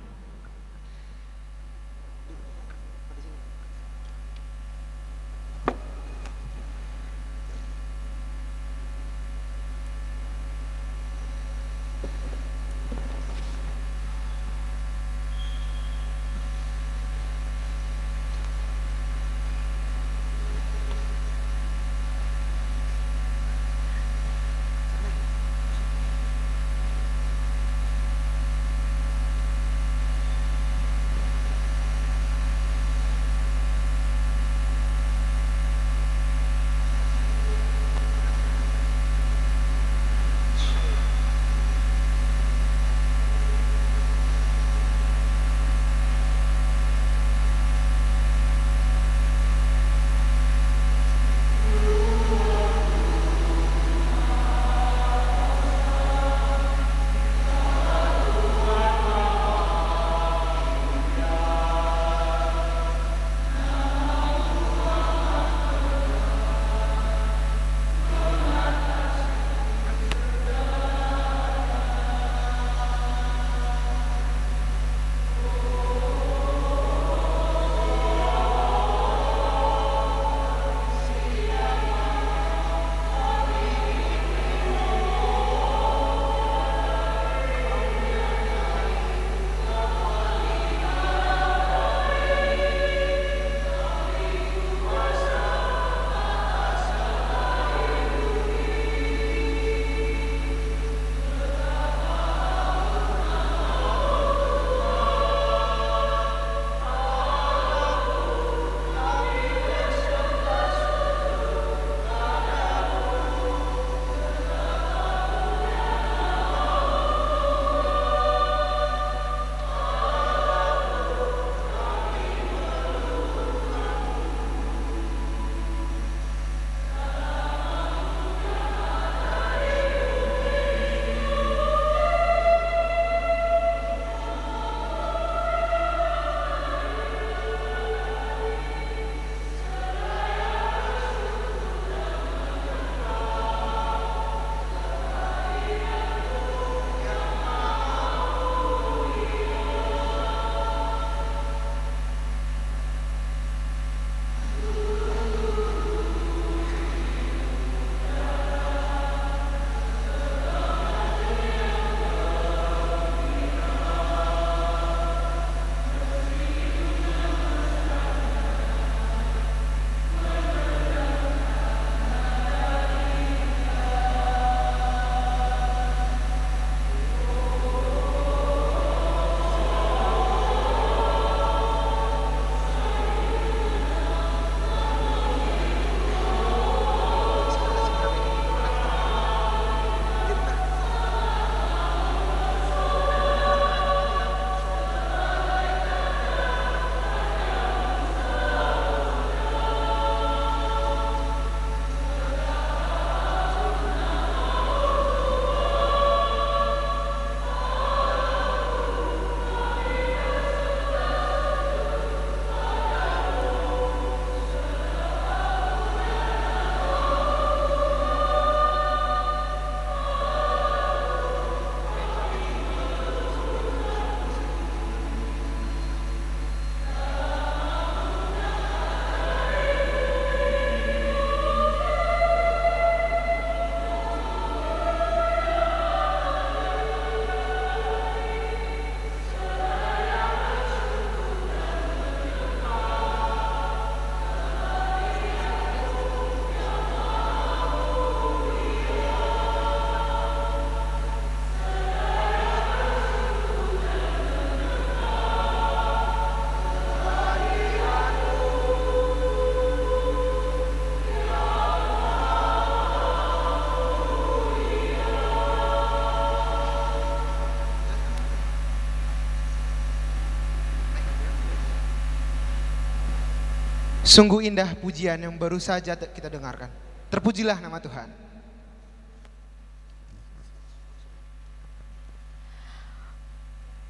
Sungguh indah pujian yang baru saja kita dengarkan. Terpujilah nama Tuhan.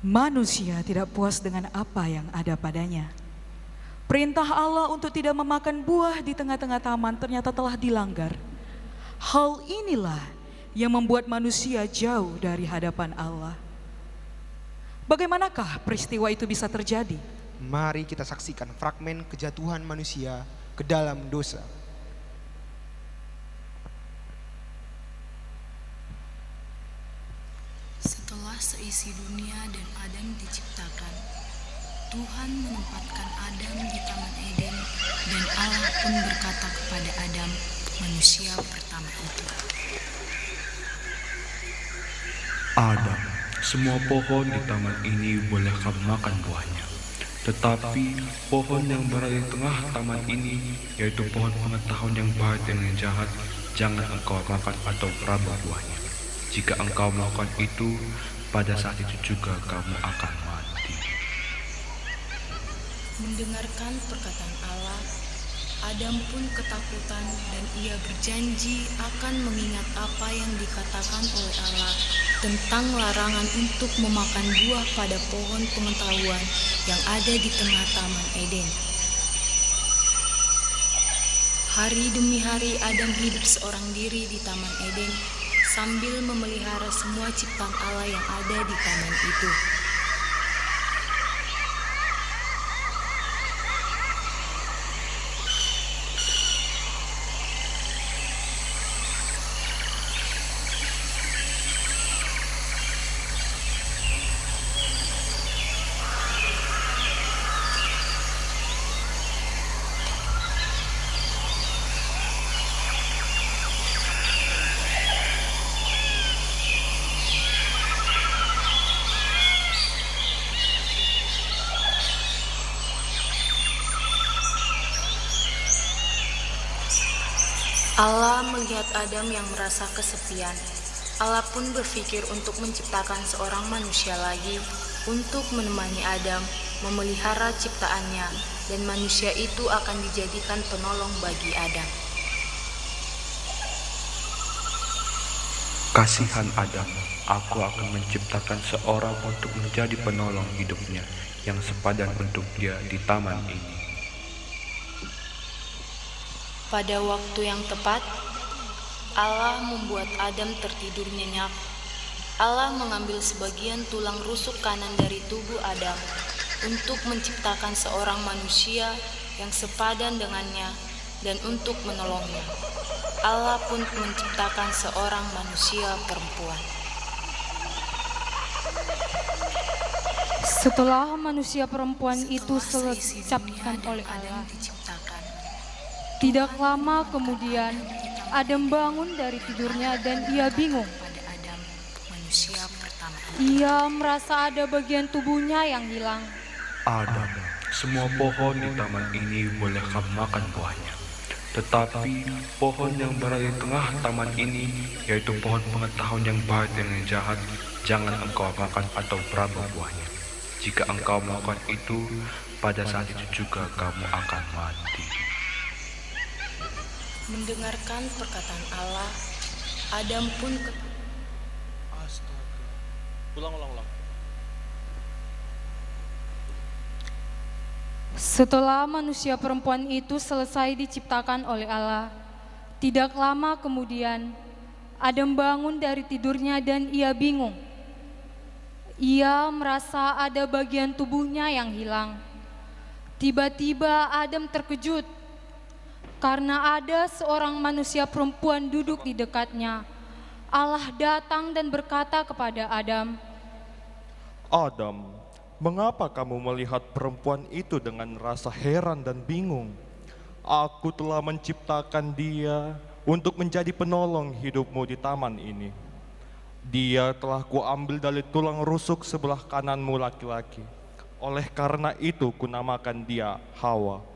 Manusia tidak puas dengan apa yang ada padanya. Perintah Allah untuk tidak memakan buah di tengah-tengah taman ternyata telah dilanggar. Hal inilah yang membuat manusia jauh dari hadapan Allah. Bagaimanakah peristiwa itu bisa terjadi? Mari kita saksikan fragmen kejatuhan manusia ke dalam dosa. Setelah seisi dunia dan Adam diciptakan, Tuhan menempatkan Adam di Taman Eden dan Allah pun berkata kepada Adam, manusia pertama itu. Adam, semua pohon di taman ini boleh kamu makan buahnya. Tetapi pohon yang berada di tengah taman ini, yaitu pohon pengetahuan yang baik dan yang jahat, jangan engkau makan atau meraba buahnya. Jika engkau melakukan itu, pada saat itu juga kamu akan mati. Mendengarkan perkataan Allah, Adam pun ketakutan dan ia berjanji akan mengingat apa yang dikatakan oleh Allah tentang larangan untuk memakan buah pada pohon pengetahuan yang ada di tengah Taman Eden. Hari demi hari Adam hidup seorang diri di Taman Eden sambil memelihara semua ciptaan Allah yang ada di taman itu. Allah melihat Adam yang merasa kesepian. Allah pun berpikir untuk menciptakan seorang manusia lagi untuk menemani Adam, memelihara ciptaannya, dan manusia itu akan dijadikan penolong bagi Adam. Kasihan Adam, aku akan menciptakan seorang untuk menjadi penolong hidupnya yang sepadan untuk dia di taman ini. Pada waktu yang tepat, Allah membuat Adam tertidur nyenyak. Allah mengambil sebagian tulang rusuk kanan dari tubuh Adam untuk menciptakan seorang manusia yang sepadan dengannya dan untuk menolongnya. Allah pun menciptakan seorang manusia perempuan. Setelah manusia perempuan itu diciptakan oleh Allah, tidak lama kemudian Adam bangun dari tidurnya dan ia bingung. Ia merasa ada bagian tubuhnya yang hilang. Adam, semua pohon di taman ini boleh kamu makan buahnya. Tetapi pohon yang berada di tengah taman ini, yaitu pohon pengetahuan yang baik dan yang jahat, jangan engkau makan atau meraba buahnya. Jika engkau melakukan itu, pada saat itu juga kamu akan mati. Mendengarkan perkataan Allah, Adam pun Astaga. Ulang. Setelah manusia perempuan itu selesai diciptakan oleh Allah, tidak lama kemudian Adam bangun dari tidurnya dan ia bingung. Ia merasa ada bagian tubuhnya yang hilang. Tiba-tiba Adam terkejut karena ada seorang manusia perempuan duduk di dekatnya. Allah datang dan berkata kepada Adam, Adam, mengapa kamu melihat perempuan itu dengan rasa heran dan bingung? Aku telah menciptakan dia untuk menjadi penolong hidupmu di taman ini. Dia telah kuambil dari tulang rusuk sebelah kananmu laki-laki. Oleh karena itu kunamakan dia Hawa.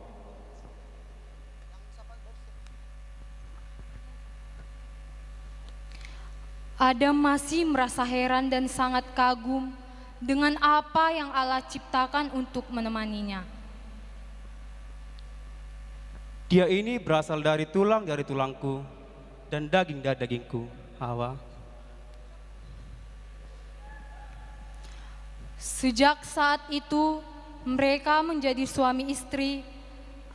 Adam masih merasa heran dan sangat kagum dengan apa yang Allah ciptakan untuk menemaninya. Dia ini berasal dari tulangku dan daging dari dagingku, Hawa. Sejak saat itu mereka menjadi suami istri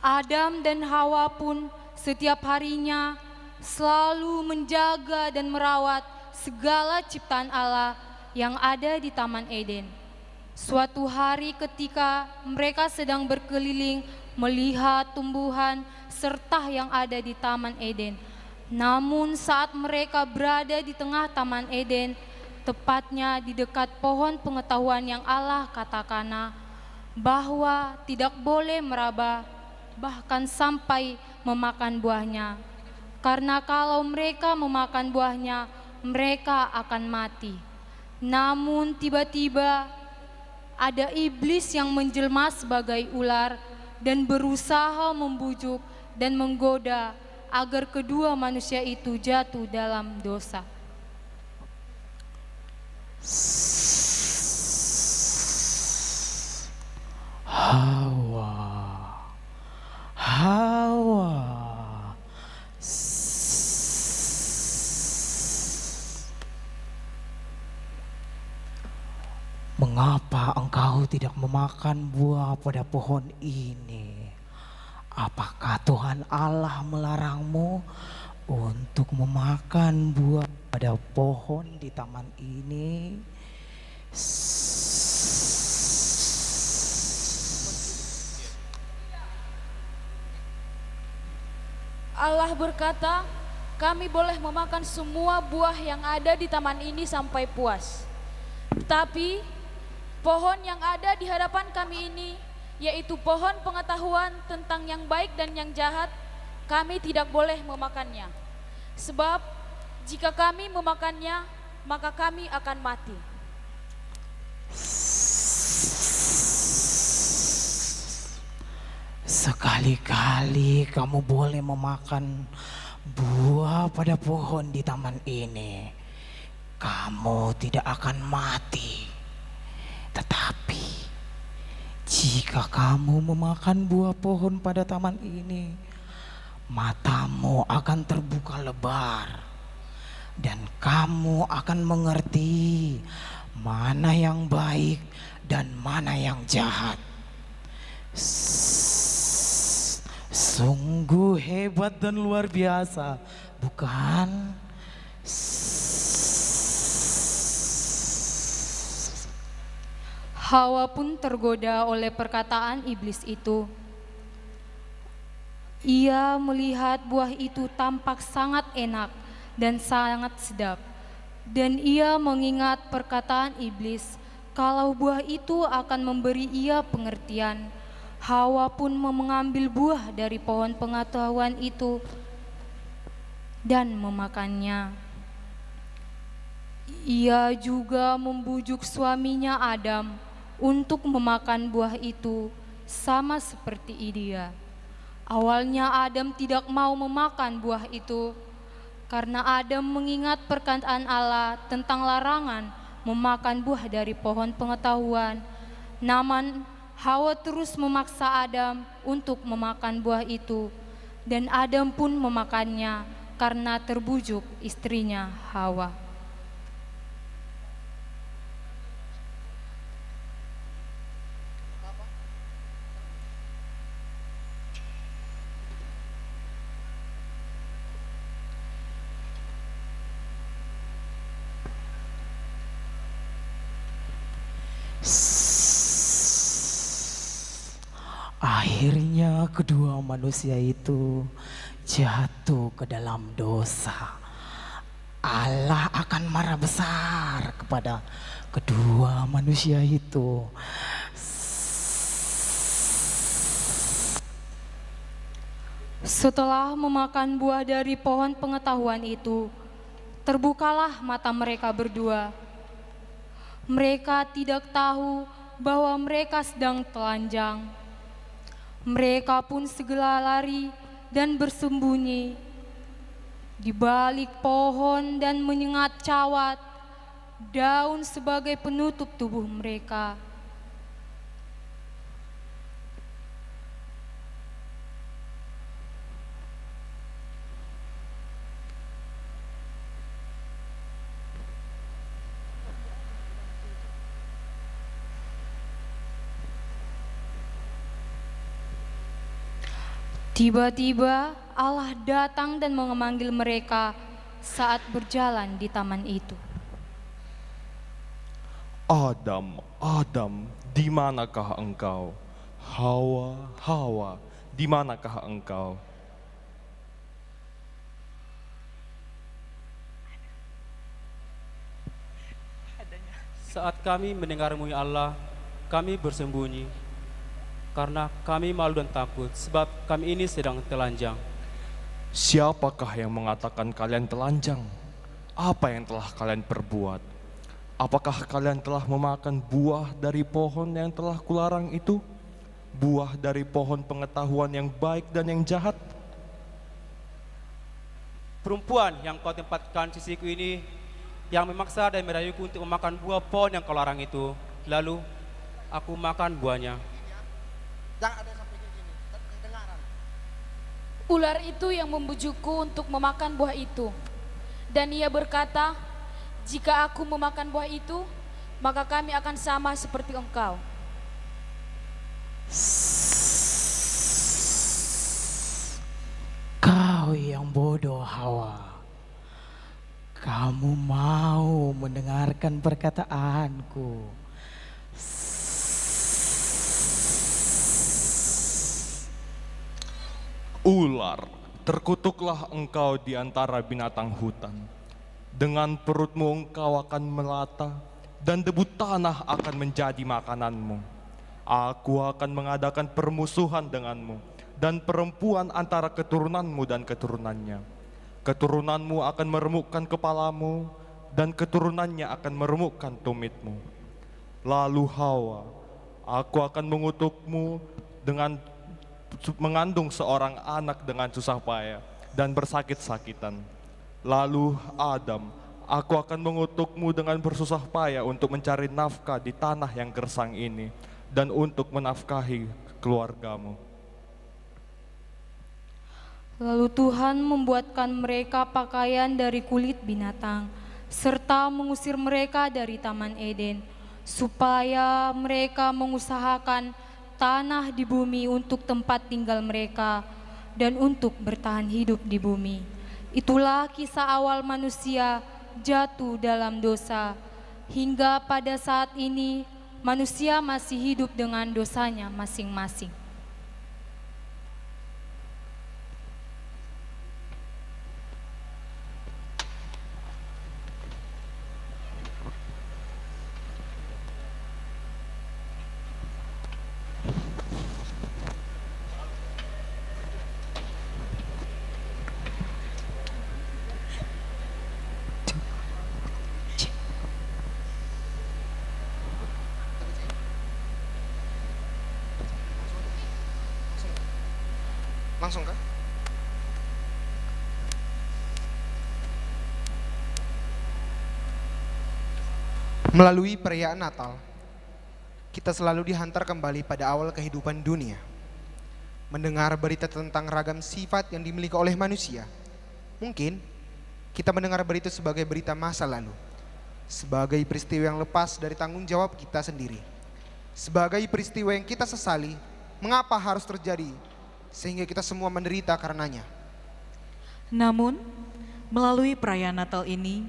Adam dan Hawa pun setiap harinya selalu menjaga dan merawat segala ciptaan Allah yang ada di Taman Eden. Suatu hari ketika mereka sedang berkeliling melihat tumbuhan serta yang ada di Taman Eden. Namun saat mereka berada di tengah Taman Eden, tepatnya di dekat pohon pengetahuan yang Allah katakan bahwa tidak boleh meraba bahkan sampai memakan buahnya. Karena kalau mereka memakan buahnya, mereka akan mati. Namun tiba-tiba ada iblis yang menjelma sebagai ular dan berusaha membujuk dan menggoda agar kedua manusia itu jatuh dalam dosa. Hawa. Mengapa engkau tidak memakan buah pada pohon ini? Apakah Tuhan Allah melarangmu untuk memakan buah pada pohon di taman ini? Allah berkata, kami boleh memakan semua buah yang ada di taman ini sampai puas. Tetapi pohon yang ada di hadapan kami ini, yaitu pohon pengetahuan tentang yang baik dan yang jahat, kami tidak boleh memakannya. Sebab jika kami memakannya, maka kami akan mati. Sekali-kali kamu boleh memakan buah pada pohon di taman ini, kamu tidak akan mati. Tetapi jika kamu memakan buah pohon pada taman ini, matamu akan terbuka lebar dan kamu akan mengerti mana yang baik dan mana yang jahat. Sungguh hebat dan luar biasa, bukan? Hawa pun tergoda oleh perkataan iblis itu. Ia melihat buah itu tampak sangat enak dan sangat sedap. Dan ia mengingat perkataan iblis kalau buah itu akan memberi ia pengertian. Hawa pun mengambil buah dari pohon pengetahuan itu dan memakannya. Ia juga membujuk suaminya Adam untuk memakan buah itu sama seperti dia. Awalnya Adam tidak mau memakan buah itu karena Adam mengingat perkataan Allah tentang larangan memakan buah dari pohon pengetahuan. Namun Hawa terus memaksa Adam untuk memakan buah itu, dan Adam pun memakannya karena terbujuk istrinya Hawa. Akhirnya kedua manusia itu jatuh ke dalam dosa. Allah akan marah besar kepada kedua manusia itu. Setelah memakan buah dari pohon pengetahuan itu, terbukalah mata mereka berdua. Mereka tidak tahu bahwa mereka sedang telanjang. Mereka pun segera lari dan bersembunyi di balik pohon dan menyengat cawat daun sebagai penutup tubuh mereka. Tiba-tiba Allah datang dan memanggil mereka saat berjalan di taman itu. Adam, Adam, di manakah engkau? Hawa, Hawa, di manakah engkau? Saat kami mendengarmu ya Allah, kami bersembunyi karena kami malu dan takut sebab kami ini sedang telanjang. Siapakah yang mengatakan kalian telanjang? Apa yang telah kalian perbuat? Apakah kalian telah memakan buah dari pohon yang telah kularang itu? Buah dari pohon pengetahuan yang baik dan yang jahat? Perempuan yang kau tempatkan sisiku ini, yang memaksa dan merayuku untuk memakan buah pohon yang kau larang itu, lalu aku makan buahnya. Ular itu yang membujukku untuk memakan buah itu. Dan ia berkata, jika aku memakan buah itu, maka kami akan sama seperti engkau. Kau yang bodoh Hawa. Kamu mau mendengarkan perkataanku. Ular, terkutuklah engkau di antara binatang hutan. Dengan perutmu engkau akan melata, dan debu tanah akan menjadi makananmu. Aku akan mengadakan permusuhan denganmu, dan perempuan antara keturunanmu dan keturunannya. Keturunanmu akan meremukkan kepalamu, dan keturunannya akan meremukkan tumitmu. Lalu Hawa, aku akan mengutukmu dengan mengandung seorang anak dengan susah payah dan bersakit-sakitan. Lalu Adam, aku akan mengutukmu dengan bersusah payah untuk mencari nafkah di tanah yang gersang ini dan untuk menafkahi keluargamu. Lalu Tuhan membuatkan mereka pakaian dari kulit binatang, serta mengusir mereka dari Taman Eden, supaya mereka mengusahakan tanah di bumi untuk tempat tinggal mereka dan untuk bertahan hidup di bumi. Itulah kisah awal manusia jatuh dalam dosa. Hingga pada saat ini manusia masih hidup dengan dosanya masing-masing. Langsung kah? Melalui perayaan Natal, kita selalu dihantar kembali pada awal kehidupan dunia. Mendengar berita tentang ragam sifat yang dimiliki oleh manusia. Mungkin kita mendengar berita sebagai berita masa lalu, sebagai peristiwa yang lepas dari tanggung jawab kita sendiri, sebagai peristiwa yang kita sesali, mengapa harus terjadi, sehingga kita semua menderita karenanya. Namun, melalui perayaan Natal ini,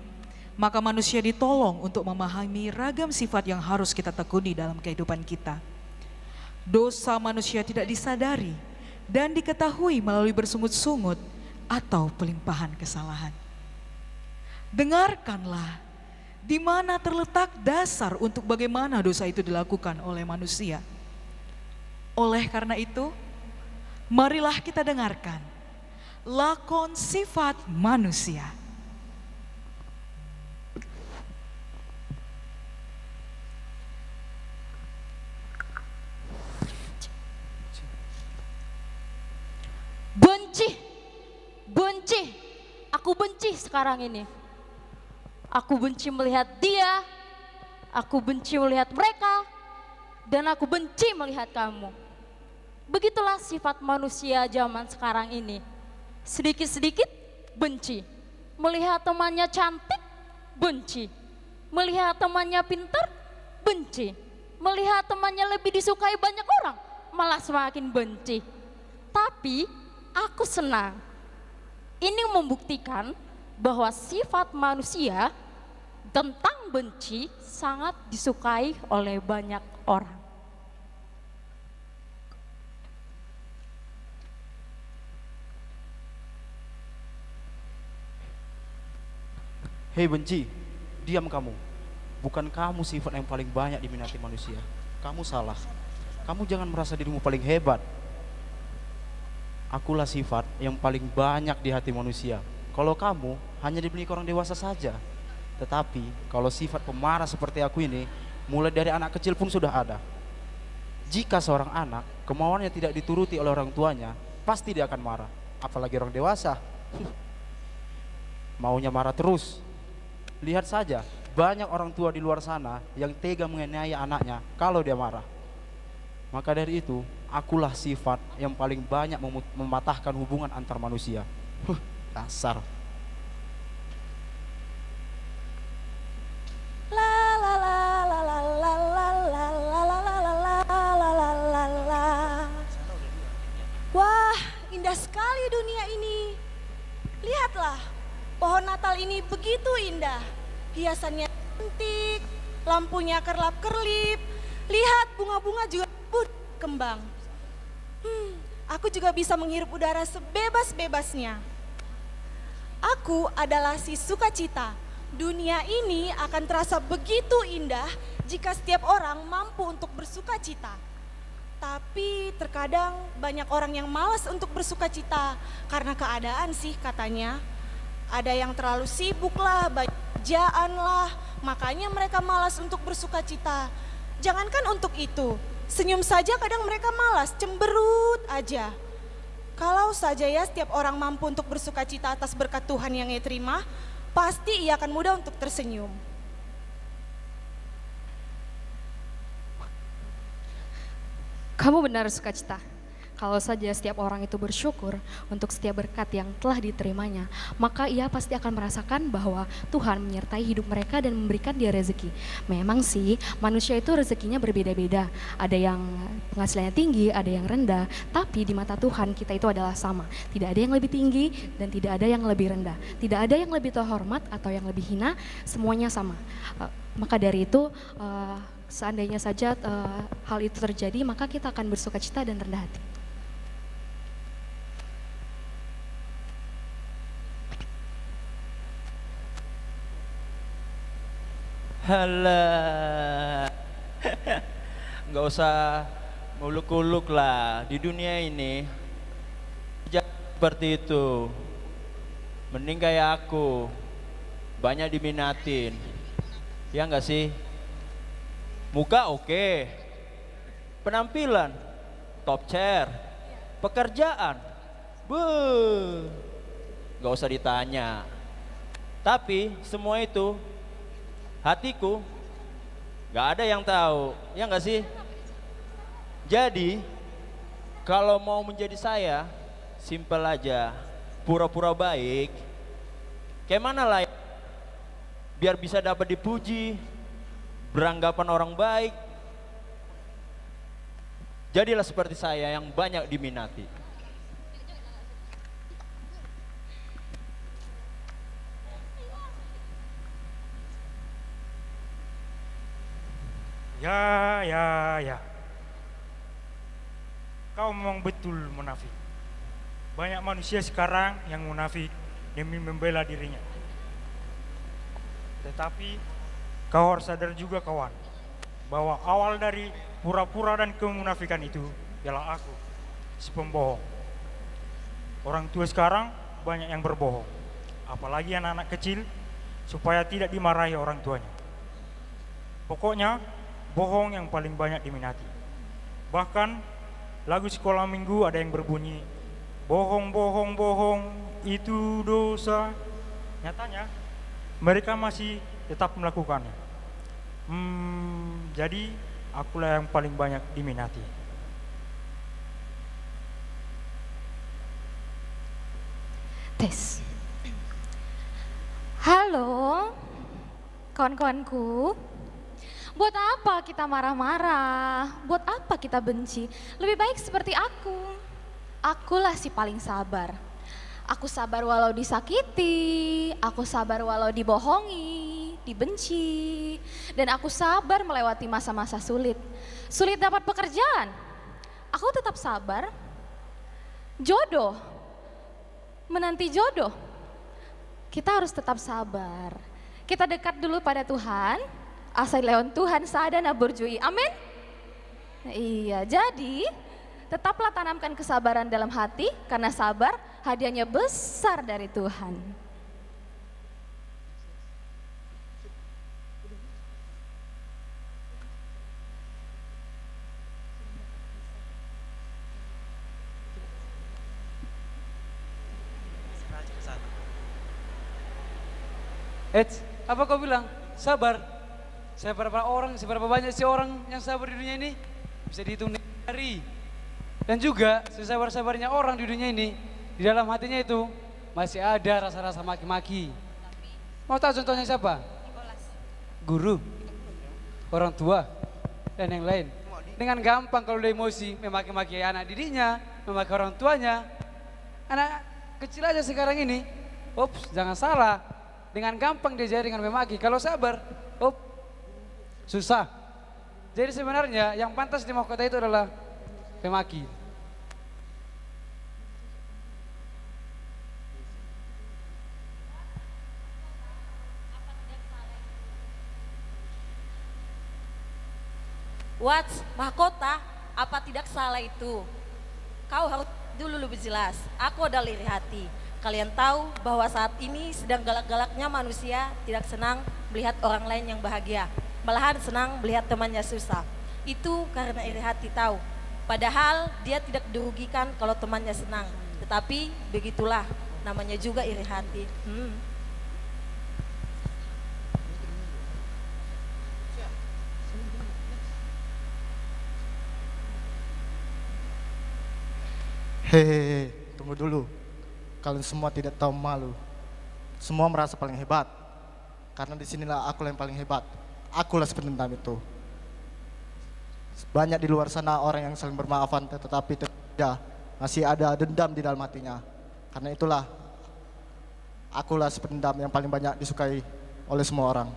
maka manusia ditolong untuk memahami ragam sifat yang harus kita tekuni dalam kehidupan kita. Dosa manusia tidak disadari dan diketahui melalui bersungut-sungut atau pelimpahan kesalahan. Dengarkanlah di mana terletak dasar untuk bagaimana dosa itu dilakukan oleh manusia. Oleh karena itu, marilah kita dengarkan lakon sifat manusia. Benci, benci, aku benci sekarang ini. Aku benci melihat dia, aku benci melihat mereka, dan aku benci melihat kamu. Begitulah sifat manusia zaman sekarang ini. Sedikit-sedikit benci. Melihat temannya cantik, benci. Melihat temannya pintar, benci. Melihat temannya lebih disukai banyak orang, malah semakin benci. Tapi aku senang. Ini membuktikan bahwa sifat manusia tentang benci sangat disukai oleh banyak orang. Hei benci, diam kamu. Bukan kamu sifat yang paling banyak diminati manusia. Kamu salah. Kamu jangan merasa dirimu paling hebat. Akulah sifat yang paling banyak di hati manusia. Kalau kamu hanya dimiliki orang dewasa saja. Tetapi kalau sifat pemarah seperti aku ini, mulai dari anak kecil pun sudah ada. Jika seorang anak kemauannya tidak dituruti oleh orang tuanya, pasti dia akan marah. Apalagi orang dewasa, maunya marah terus. Lihat saja, banyak orang tua di luar sana yang tega menganiaya anaknya kalau dia marah. Maka dari itu, akulah sifat yang paling banyak mematahkan hubungan antar manusia. Dasar. Wah, indah sekali dunia ini. Lihatlah, pohon Natal ini begitu indah. Hiasannya cantik, lampunya kerlap-kerlip. Lihat bunga-bunga juga berkembang. Aku juga bisa menghirup udara sebebas-bebasnya. Aku adalah si sukacita. Dunia ini akan terasa begitu indah jika setiap orang mampu untuk bersukacita. Tapi terkadang banyak orang yang malas untuk bersukacita karena keadaan sih katanya. Ada yang terlalu sibuk lah, banyak kerjaan lah, makanya mereka malas untuk bersukacita. Jangankan untuk itu, senyum saja kadang mereka malas, cemberut aja. Kalau saja ya setiap orang mampu untuk bersukacita atas berkat Tuhan yang ia terima, pasti ia akan mudah untuk tersenyum. Kamu benar sukacita. Kalau saja setiap orang itu bersyukur untuk setiap berkat yang telah diterimanya, maka ia pasti akan merasakan bahwa Tuhan menyertai hidup mereka dan memberikan dia rezeki. Memang sih manusia itu rezekinya berbeda-beda. Ada yang penghasilannya tinggi, ada yang rendah. Tapi di mata Tuhan kita itu adalah sama. Tidak ada yang lebih tinggi dan tidak ada yang lebih rendah. Tidak ada yang lebih terhormat atau yang lebih hina, semuanya sama. Maka dari itu seandainya saja hal itu terjadi, maka kita akan bersukacita dan rendah hati. Halah, nggak usah muluk-muluk lah. Di dunia ini jangan seperti itu. Mending kayak aku, banyak diminatin. Ya nggak sih? Muka oke, penampilan top chair, pekerjaan, nggak usah ditanya. Tapi semua itu hatiku nggak ada yang tahu, ya nggak sih? Jadi kalau mau menjadi saya, simpel aja, pura-pura baik. Kayak mana lah, biar bisa dapat dipuji, beranggapan orang baik. Jadilah seperti saya yang banyak diminati. Ya. Kau memang betul munafik. Banyak manusia sekarang yang munafik demi membela dirinya. Tetapi kau harus sadar juga kawan, bahwa awal dari pura-pura dan kemunafikan itu ialah aku, si pembohong. Orang tua sekarang banyak yang berbohong, apalagi anak-anak kecil, supaya tidak dimarahi orang tuanya. Pokoknya bohong yang paling banyak diminati. Bahkan lagu sekolah minggu ada yang berbunyi, bohong, bohong, bohong, itu dosa. Nyatanya mereka masih tetap melakukannya. Jadi akulah yang paling banyak diminati. Tes. Halo, kawan-kawanku. Buat apa kita marah-marah? Buat apa kita benci? Lebih baik seperti aku. akulah si paling sabar. Aku sabar walau disakiti, aku sabar walau dibohongi, dibenci, dan aku sabar melewati masa-masa sulit. Sulit dapat pekerjaan, aku tetap sabar. Jodoh, menanti jodoh, kita harus tetap sabar. Kita dekat dulu pada Tuhan, asal leon Tuhan sadana burjui, amin. Iya, jadi tetaplah tanamkan kesabaran dalam hati, karena sabar hadiahnya besar dari Tuhan. Apa kau bilang? Sabar. Seberapa orang, seberapa banyak sih orang yang sabar di dunia ini? Bisa dihitung dari. Dan juga sesabar-sabarnya orang di dunia ini, di dalam hatinya itu masih ada rasa-rasa maki-maki. Mau tahu contohnya siapa? Guru, orang tua, dan yang lain. Dengan gampang kalau udah emosi memaki-maki anak didiknya, memaki orang tuanya. Anak kecil aja sekarang ini, ups, jangan salah. Dengan gampang diajari dengan memaki. Kalau sabar, susah. Jadi sebenarnya yang pantas di mahkota itu adalah memaki. What? Mahkota? Apa tidak salah itu? Kau harus dulu lebih jelas. Aku adalah iri hati. Kalian tahu bahwa saat ini sedang galak-galaknya manusia tidak senang melihat orang lain yang bahagia. Malahan senang melihat temannya susah. Itu karena iri hati tahu. Padahal dia tidak dirugikan kalau temannya senang. Tetapi begitulah, namanya juga iri hati. Hehehe, tunggu dulu. Kalian semua tidak tahu malu. Semua merasa paling hebat. Karena disinilah aku yang paling hebat. Akulah si pendendam itu. Banyak di luar sana orang yang saling bermaafan, tetapi tidak, masih ada dendam di dalam hatinya. Karena itulah, akulah si pendendam yang paling banyak disukai oleh semua orang.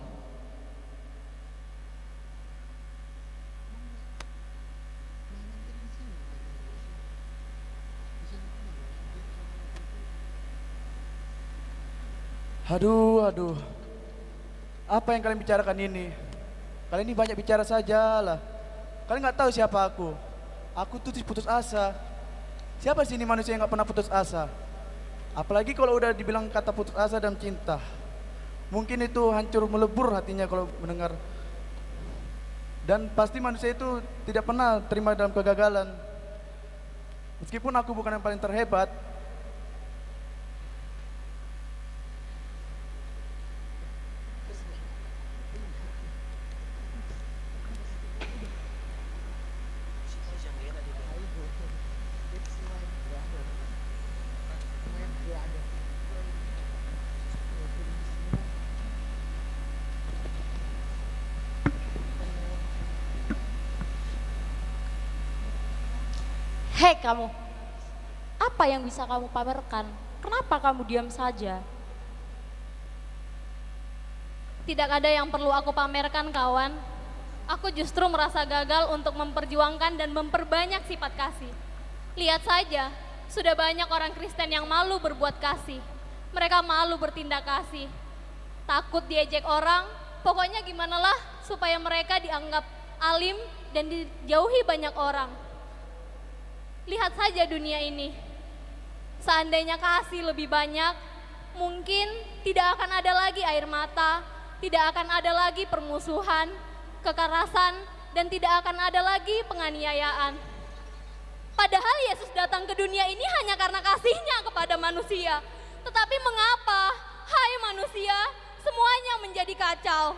Aduh. Apa yang kalian bicarakan ini? Kalian ini banyak bicara saja lah. Kalian nggak tahu siapa aku. Aku tuh putus asa. Siapa sih ini manusia yang nggak pernah putus asa? Apalagi kalau udah dibilang kata putus asa dan cinta. Mungkin itu hancur melebur hatinya kalau mendengar. Dan pasti manusia itu tidak pernah terima dalam kegagalan. Meskipun aku bukan yang paling terhebat, Hei kamu, apa yang bisa kamu pamerkan? Kenapa kamu diam saja? Tidak ada yang perlu aku pamerkan, kawan. Aku justru merasa gagal untuk memperjuangkan dan memperbanyak sifat kasih. Lihat saja, sudah banyak orang Kristen yang malu berbuat kasih. Mereka malu bertindak kasih. Takut diejek orang, pokoknya gimanalah supaya mereka dianggap alim dan dijauhi banyak orang. Lihat saja dunia ini. Seandainya kasih lebih banyak, mungkin tidak akan ada lagi air mata, tidak akan ada lagi permusuhan, kekerasan, dan tidak akan ada lagi penganiayaan. Padahal Yesus datang ke dunia ini hanya karena kasihnya kepada manusia. Tetapi mengapa, hai manusia, semuanya menjadi kacau?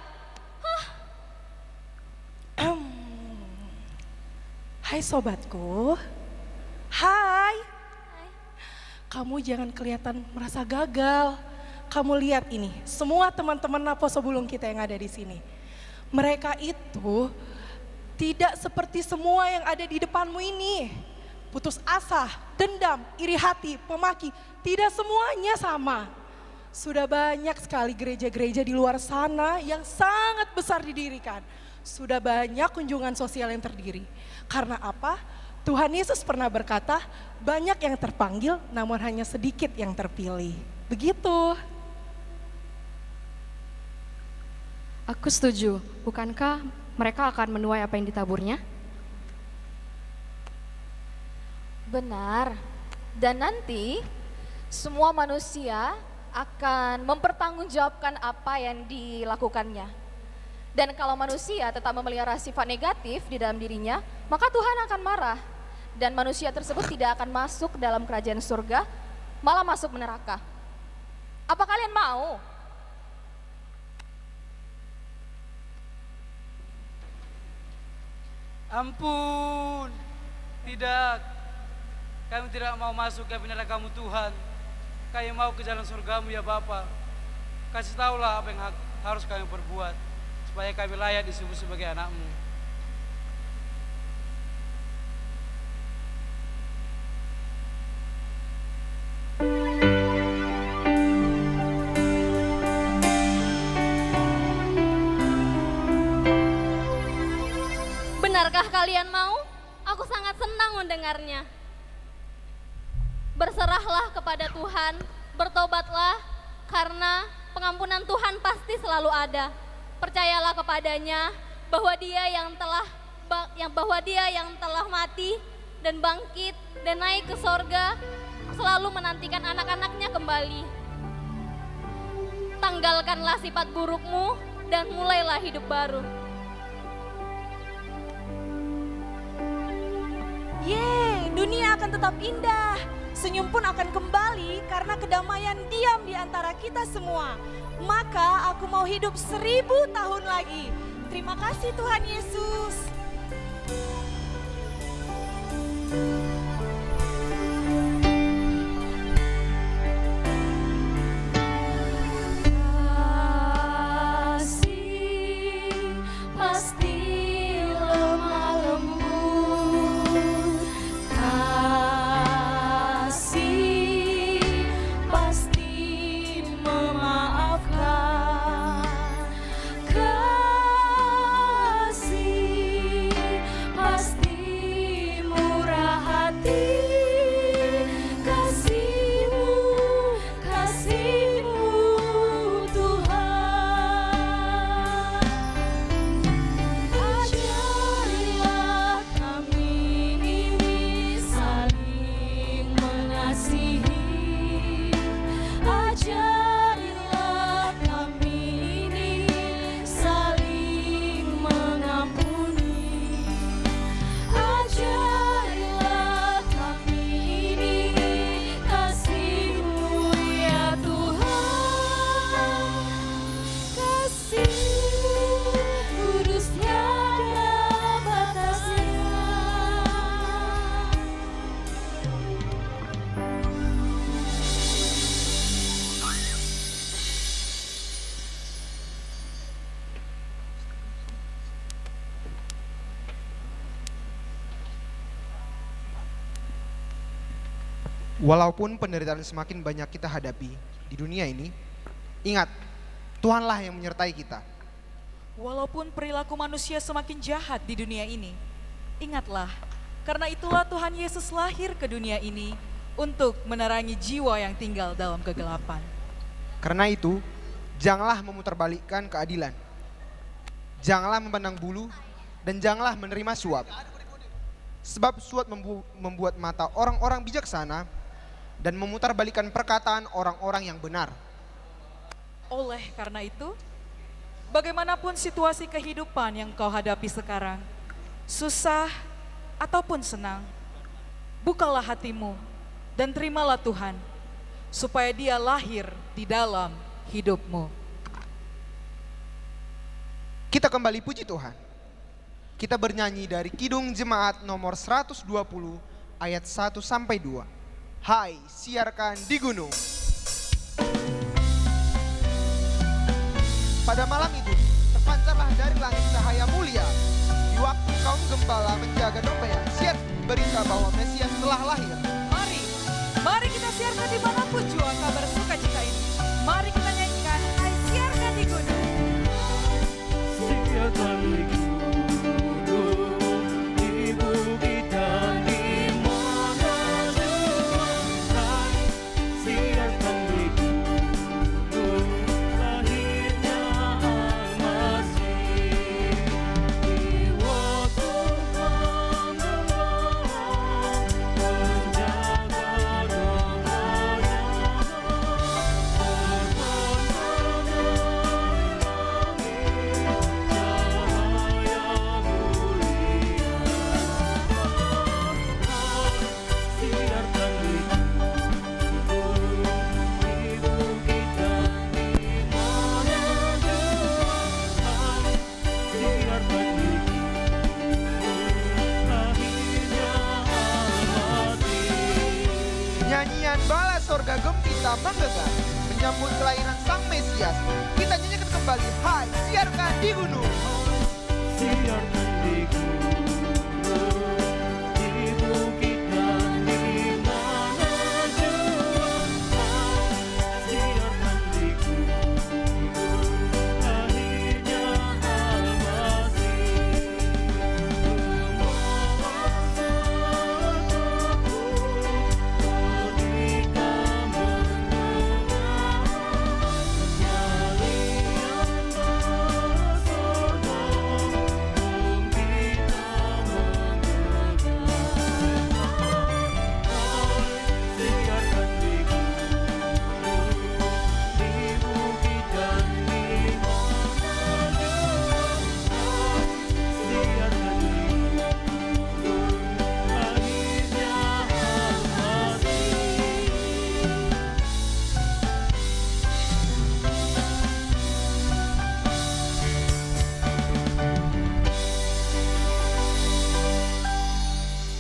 Hai sobatku. Hai. Kamu jangan kelihatan merasa gagal. Kamu lihat ini, semua teman-teman Napo Sebulung kita yang ada di sini. Mereka itu tidak seperti semua yang ada di depanmu ini. putus asa, dendam, iri hati, pemaki, tidak semuanya sama. Sudah banyak sekali gereja-gereja di luar sana yang sangat besar didirikan. Sudah banyak kunjungan sosial yang terdiri. Karena apa? Tuhan Yesus pernah berkata, banyak yang terpanggil namun hanya sedikit yang terpilih. Begitu. Aku setuju. Bukankah mereka akan menuai apa yang ditaburnya? Benar. Dan nanti semua manusia akan mempertanggungjawabkan apa yang dilakukannya. Dan kalau manusia tetap memelihara sifat negatif di dalam dirinya, maka Tuhan akan marah. Dan manusia tersebut tidak akan masuk dalam kerajaan surga, malah masuk neraka. Apa kalian mau? Ampun, tidak. Kami tidak mau masuk ke neraka-Mu Tuhan. Kami mau ke jalan surga-Mu ya Bapa. Kasih tahulah apa yang harus kami perbuat supaya kami layak disebut sebagai anak-Mu. Benarkah kalian mau? Aku sangat senang mendengarnya. Berserahlah kepada Tuhan, bertobatlah, karena pengampunan Tuhan pasti selalu ada. Percayalah kepadanya bahwa Dia yang telah mati dan bangkit dan naik ke sorga, selalu menantikan anak-anaknya kembali. Tanggalkanlah sifat burukmu dan mulailah hidup baru. Yeay, dunia akan tetap indah. Senyum pun akan kembali karena kedamaian diam di antara kita semua. Maka aku mau hidup 1000 tahun lagi. Terima kasih Tuhan Yesus. Kasih pasti lemah lembut. Kasih pasti memaafkan. Kasih pasti murah hati. Kasih-Mu, kasih-Mu Tuhan. Ajarilah kami ini saling mengasihi. Ajarilah kami ini saling mengampuni. Ajarilah kami ini kasih-Mu ya Tuhan. Kasih-Mu kudus tiada batasnya. Walaupun penderitaan semakin banyak kita hadapi di dunia ini, ingat, Tuhanlah yang menyertai kita. Walaupun perilaku manusia semakin jahat di dunia ini, ingatlah, karena itulah Tuhan Yesus lahir ke dunia ini untuk menerangi jiwa yang tinggal dalam kegelapan. Karena itu, janganlah memutarbalikkan keadilan. Janganlah memandang bulu dan janganlah menerima suap. Sebab suap membuat mata orang-orang bijaksana dan memutarbalikkan perkataan orang-orang yang benar. Oleh karena itu, bagaimanapun situasi kehidupan yang kau hadapi sekarang, susah ataupun senang, bukalah hatimu dan terimalah Tuhan, supaya Dia lahir di dalam hidupmu. Kita kembali puji Tuhan. Kita bernyanyi dari Kidung Jemaat nomor 120 ayat 1 sampai 2. Hai, siarkan di gunung. Pada malam itu, terpancarlah dari langit cahaya mulia. Di waktu kaum gembala menjaga domba yang siap berita bahwa Mesias telah lahir. Mari kita siarkan dimanapun jua kabar sukacita ini. Mari kita nyanyikan, hai siarkan di gunung. Siarkan di gunung, di bukit dan di mana jua. Hai siarkan di gunung, lahirnya Al-Masih. Di waktu Nyanyian bala sorga gembira menggegah menyambut kelahiran Sang Mesias. Kita nyanyikan kembali, hai siarkan di gunung. Siarkan di gunung, di bukit dan di mana jua. Siarkan di gunung, lahirnya Al-Masih.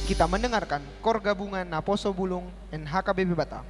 Kita mendengarkan kor gabungan Naposo Bulung NHKBP Batam.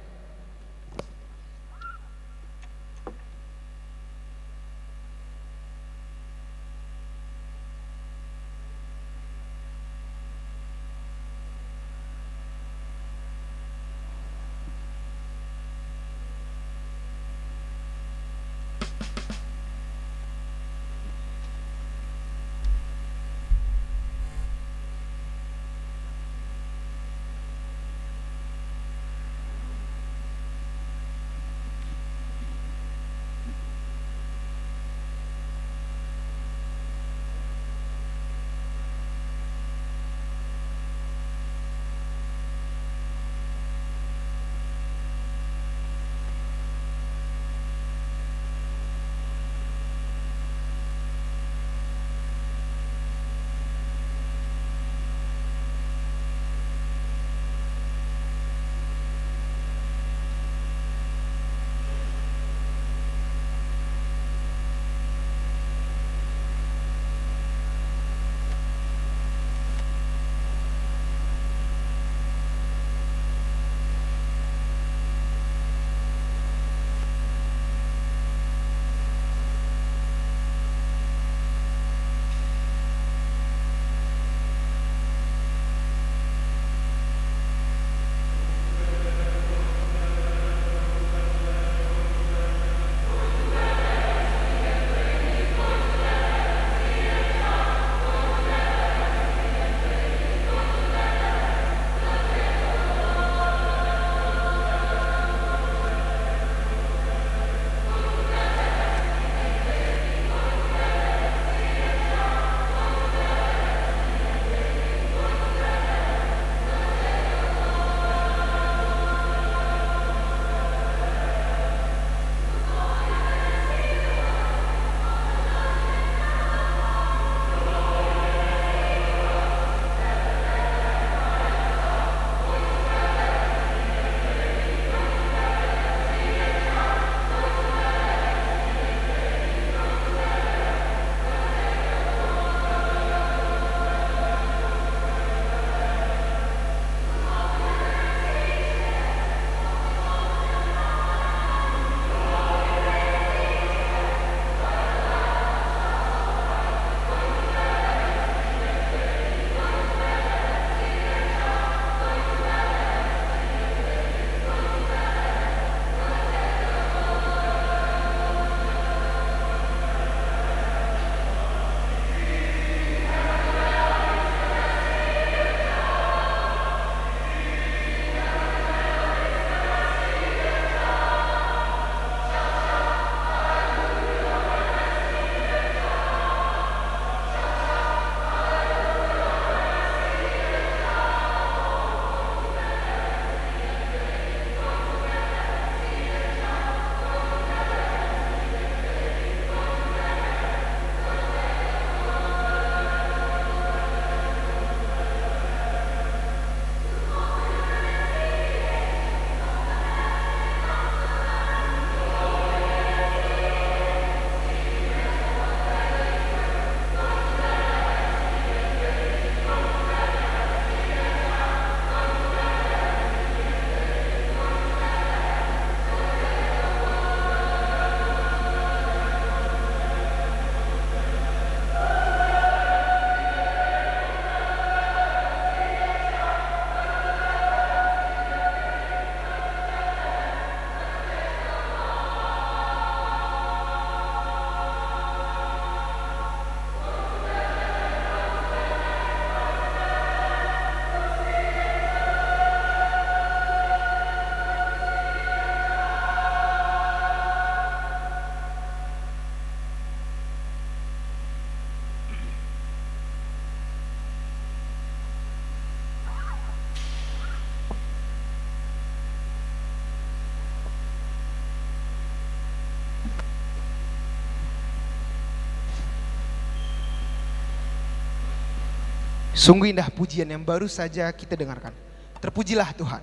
Sungguh indah pujian yang baru saja kita dengarkan. Terpujilah Tuhan.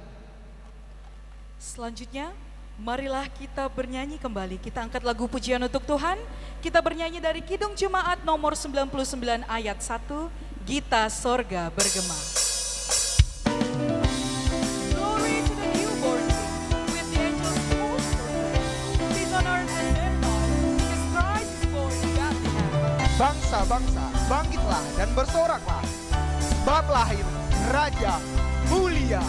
Selanjutnya, marilah kita bernyanyi kembali. Kita angkat lagu pujian untuk Tuhan. Kita bernyanyi dari Kidung Jemaat nomor 99 ayat 1, Gita Sorga Bergema. Glory to the newborn King, with the angels host proclaim, peace on earth and mercy, because Christ is born in Bethlehem. Bangsa-bangsa, bangkitlah dan bersoraklah, sebab lahir Raja mulia.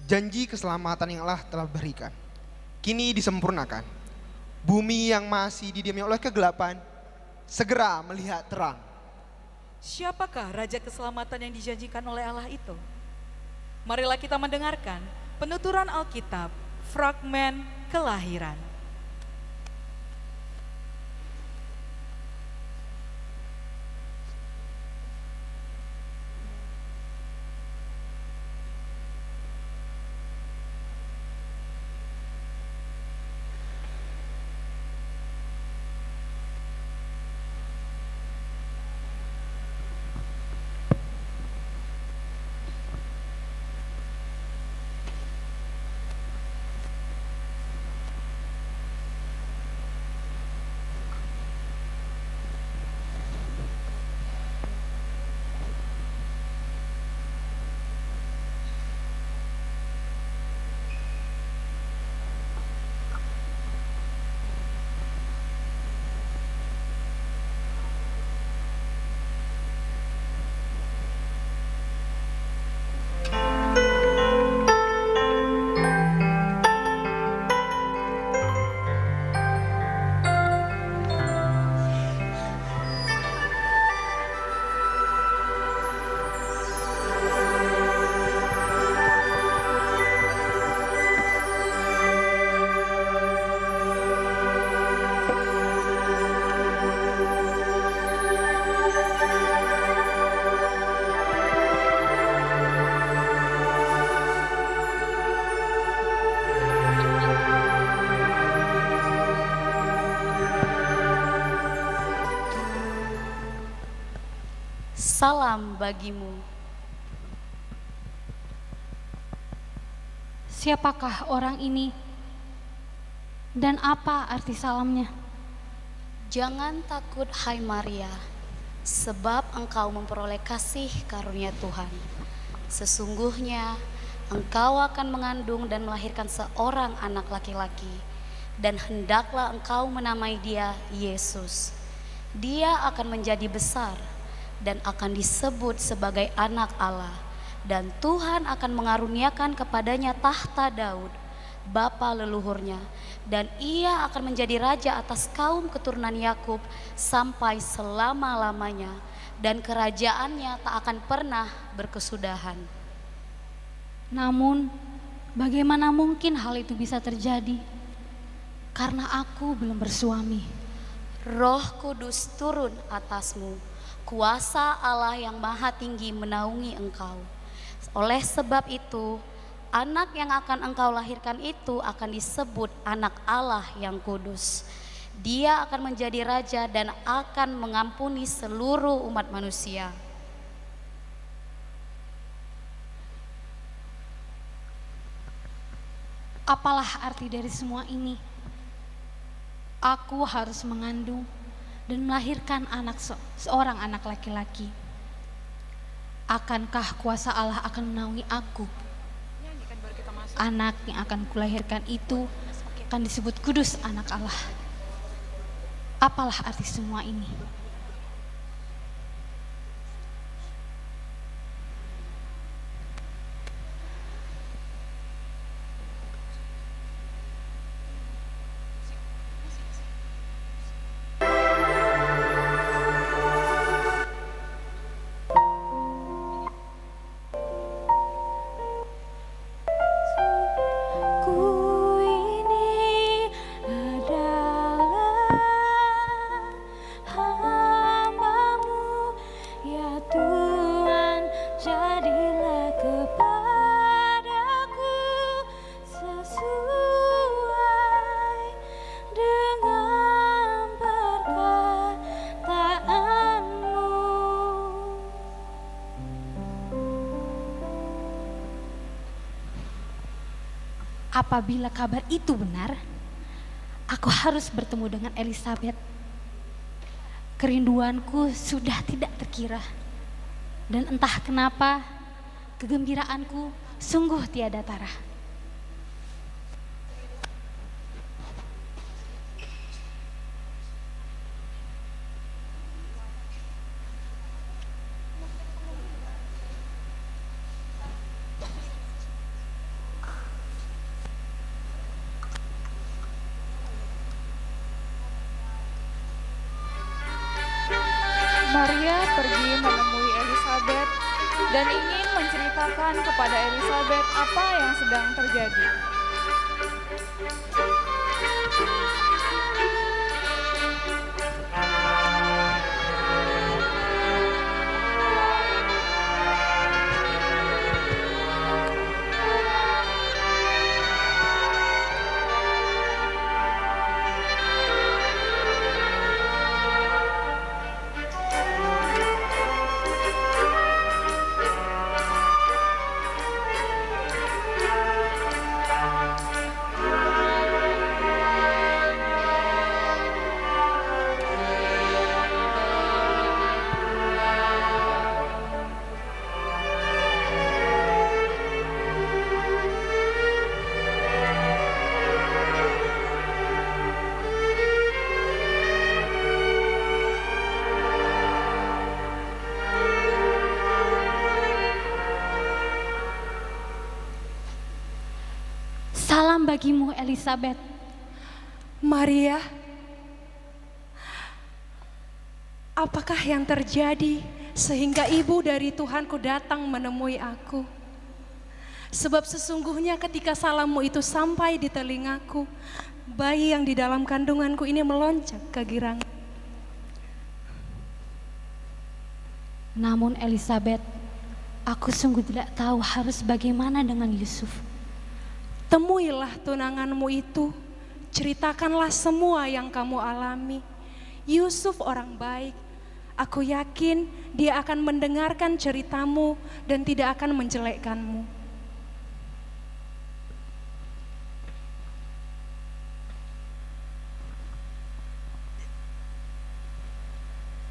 Janji keselamatan yang Allah telah berikan kini disempurnakan. Bumi yang masih didiami oleh kegelapan segera melihat terang. Siapakah Raja Keselamatan yang dijanjikan oleh Allah itu? Marilah kita mendengarkan penuturan Alkitab, fragmen Kelahiran. Salam bagimu. Siapakah orang ini? Dan apa arti salamnya? Jangan takut hai Maria, sebab engkau memperoleh kasih karunia Tuhan. Sesungguhnya engkau akan mengandung dan melahirkan seorang anak laki-laki, dan hendaklah engkau menamai dia Yesus. Dia akan menjadi besar dan akan disebut sebagai anak Allah, dan Tuhan akan mengaruniakan kepadanya tahta Daud, bapa leluhurnya, dan ia akan menjadi raja atas kaum keturunan Yakub sampai selama-lamanya, dan kerajaannya tak akan pernah berkesudahan. Namun, bagaimana mungkin hal itu bisa terjadi? Karena aku belum bersuami. Roh Kudus turun atasmu, kuasa Allah yang Maha Tinggi menaungi engkau. Oleh sebab itu, anak yang akan engkau lahirkan itu akan disebut anak Allah yang kudus. Dia akan menjadi raja dan akan mengampuni seluruh umat manusia. Apalah arti dari semua ini? Aku harus mengandung dan melahirkan seorang anak laki-laki. Akankah kuasa Allah akan menaungi aku? Anak yang akan kulahirkan itu akan disebut kudus anak Allah. Apalah arti semua ini? Apabila kabar itu benar, aku harus bertemu dengan Elizabeth. Kerinduanku sudah tidak terkira. Dan entah kenapa, kegembiraanku sungguh tiada tara. Maria pergi menemui Elizabeth dan ingin menceritakan kepada Elizabeth apa yang sedang terjadi. Salam bagimu, Elizabeth. Maria, apakah yang terjadi sehingga ibu dari Tuhanku datang menemui aku? Sebab sesungguhnya ketika salammu itu sampai di telingaku, bayi yang di dalam kandunganku ini melonjak kegirangan. Namun Elizabeth, aku sungguh tidak tahu harus bagaimana dengan Yusuf. Temuilah tunanganmu itu, ceritakanlah semua yang kamu alami. Yusuf orang baik, aku yakin dia akan mendengarkan ceritamu dan tidak akan menjelekkanmu.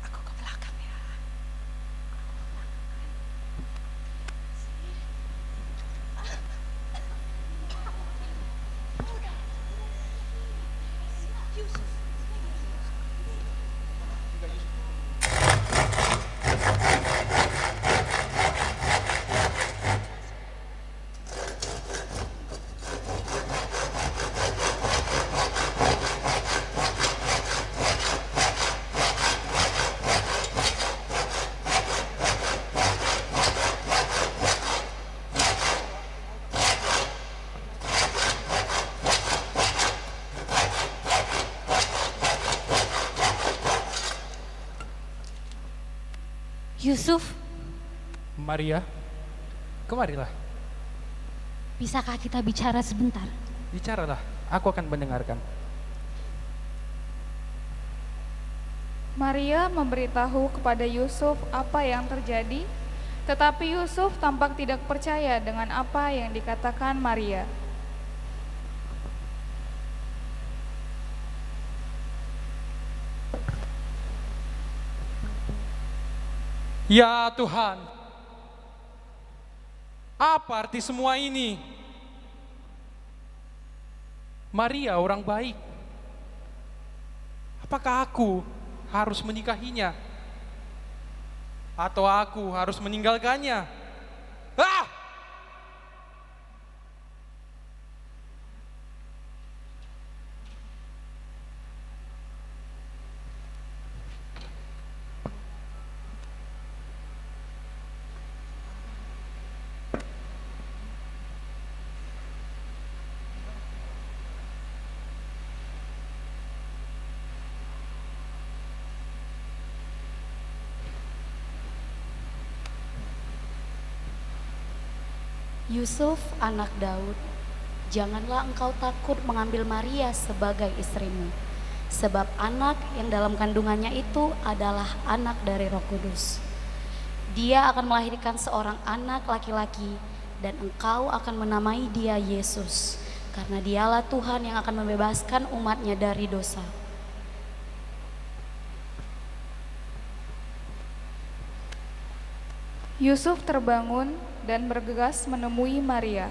Aku ke belakang ya. Yusuf, Maria, kemarilah. bisakah kita bicara sebentar? Bicaralah, aku akan mendengarkan. Maria memberitahu kepada Yusuf apa yang terjadi, tetapi Yusuf tampak tidak percaya dengan apa yang dikatakan Maria. Ya Tuhan, apa arti semua ini? Maria orang baik. Apakah aku harus menikahinya? Atau aku harus meninggalkannya? Ah! Yusuf, anak Daud, janganlah engkau takut mengambil Maria sebagai istrimu, sebab anak yang dalam kandungannya itu adalah anak dari Roh Kudus. Dia akan melahirkan seorang anak laki-laki, dan engkau akan menamai dia Yesus, karena dialah Tuhan yang akan membebaskan umatnya dari dosa. Yusuf terbangun dan bergegas menemui Maria.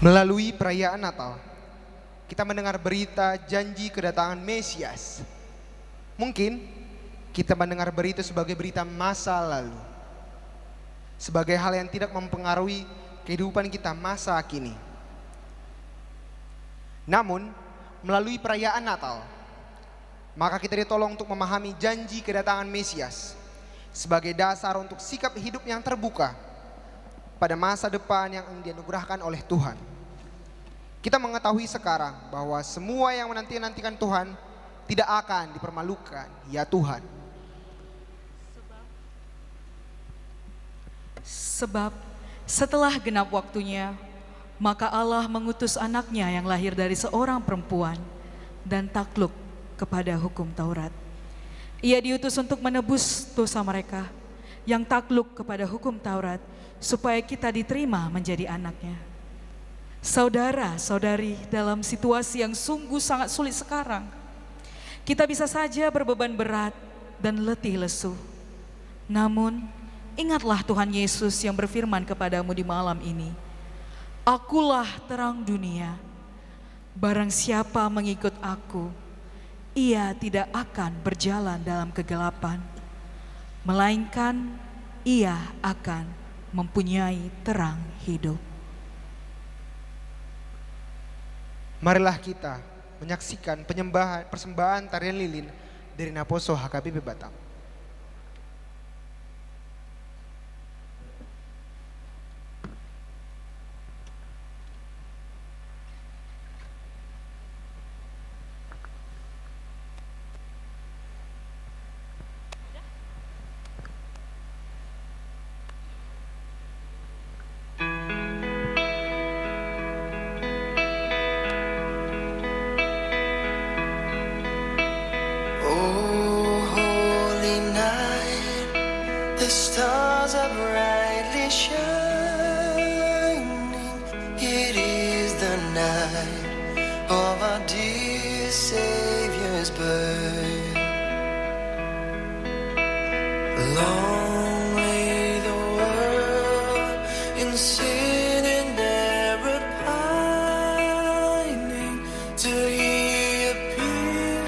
Melalui perayaan Natal, kita mendengar berita janji kedatangan Mesias. Mungkin kita mendengar berita sebagai berita masa lalu, sebagai hal yang tidak mempengaruhi kehidupan kita masa kini. Namun, melalui perayaan Natal, maka kita ditolong untuk memahami janji kedatangan Mesias sebagai dasar untuk sikap hidup yang terbuka pada masa depan yang dianugerahkan oleh Tuhan. Kita mengetahui sekarang bahwa semua yang menanti-nantikan Tuhan tidak akan dipermalukan, ya Tuhan. Sebab setelah genap waktunya, maka Allah mengutus anaknya yang lahir dari seorang perempuan dan takluk kepada hukum Taurat. Ia diutus untuk menebus dosa mereka yang takluk kepada hukum Taurat, supaya kita diterima menjadi anaknya. Saudara-saudari, dalam situasi yang sungguh sangat sulit sekarang, kita bisa saja berbeban berat dan letih lesu. Namun, ingatlah Tuhan Yesus yang berfirman kepadamu di malam ini, "Akulah terang dunia. Barang siapa mengikut aku, ia tidak akan berjalan dalam kegelapan, melainkan ia akan mempunyai terang hidup." Marilah kita menyaksikan persembahan tarian lilin dari Naposo HKBP Batam. Oh, holy night, the stars are brightly shining. It is the night of our dear Savior's birth. Long lay the world in sin and error pining, till He appeared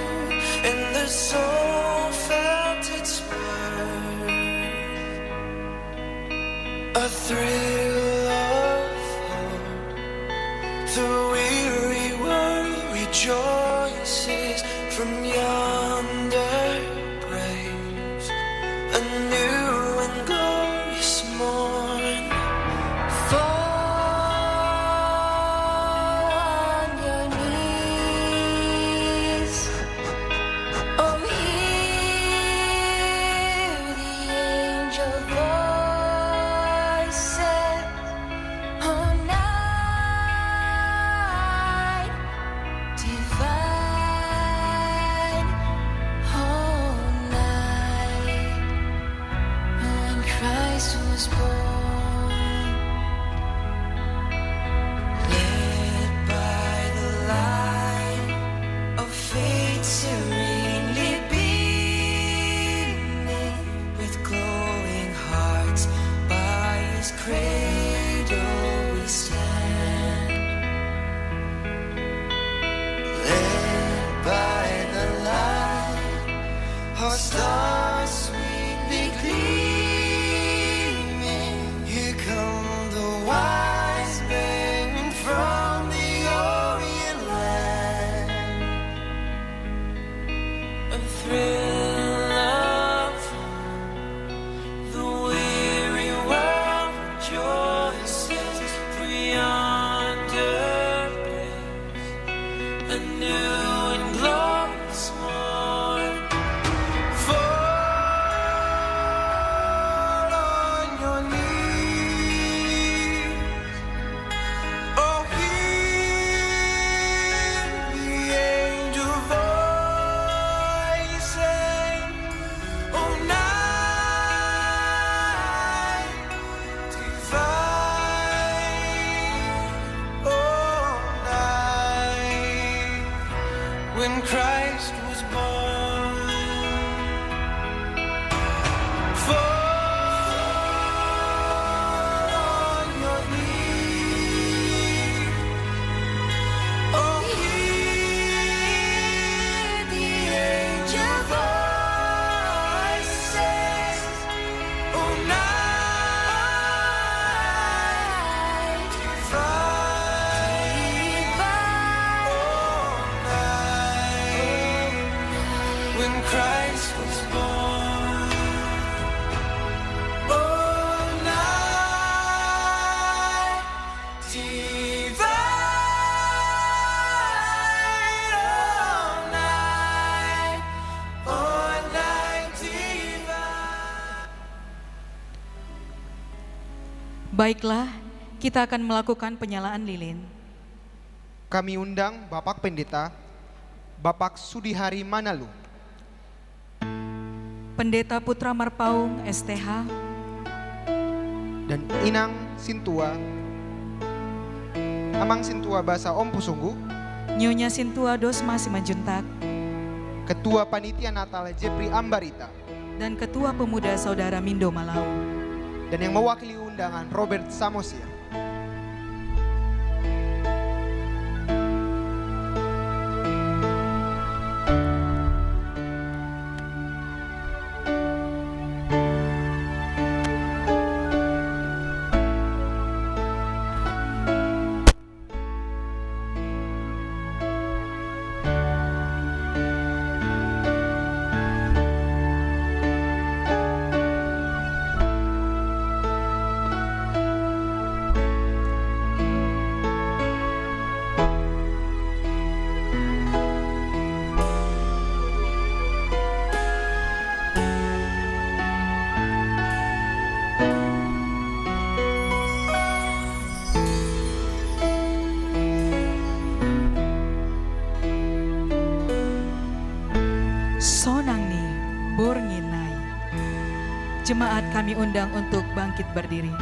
and the soul felt its worth. A thrill of hope, the weary world rejoices from yonder praise. A new and glorious morn. Fall on your knees. Oh, hear the angel voices. Oh, night divine. Oh, night when Christ was born. Led by the light of faith serenely beaming, with glowing hearts by His cradle we stand. Led by the light, our stars sweetly gleaming. Here come the wise men from the Orient land. A thrill of hope, the weary world rejoices, for yonder place a new and glorious morn. Fall on your knees. Oh, hear the angel voices. Oh, night divine. Oh, night when Christ was born. Fall on your knees. when Christ was born. Oh, night divine, oh, night divine. Baiklah, kita akan melakukan penyalaan lilin. Kami undang Bapak Pendeta, Bapak Sudihari Manalu, Pendeta Putra Marpaung STH, dan Inang Sintua, Amang Sintua Basa Om Pusunggu, Nyonya Sintua Dosma Simanjuntak, Ketua Panitia Natal Jepri Ambarita, dan Ketua Pemuda Saudara Mindo Malau. dan yang mewakili undangan Robert Samosir. Sonangni Bornginai. Jemaat kami undang untuk bangkit berdiri.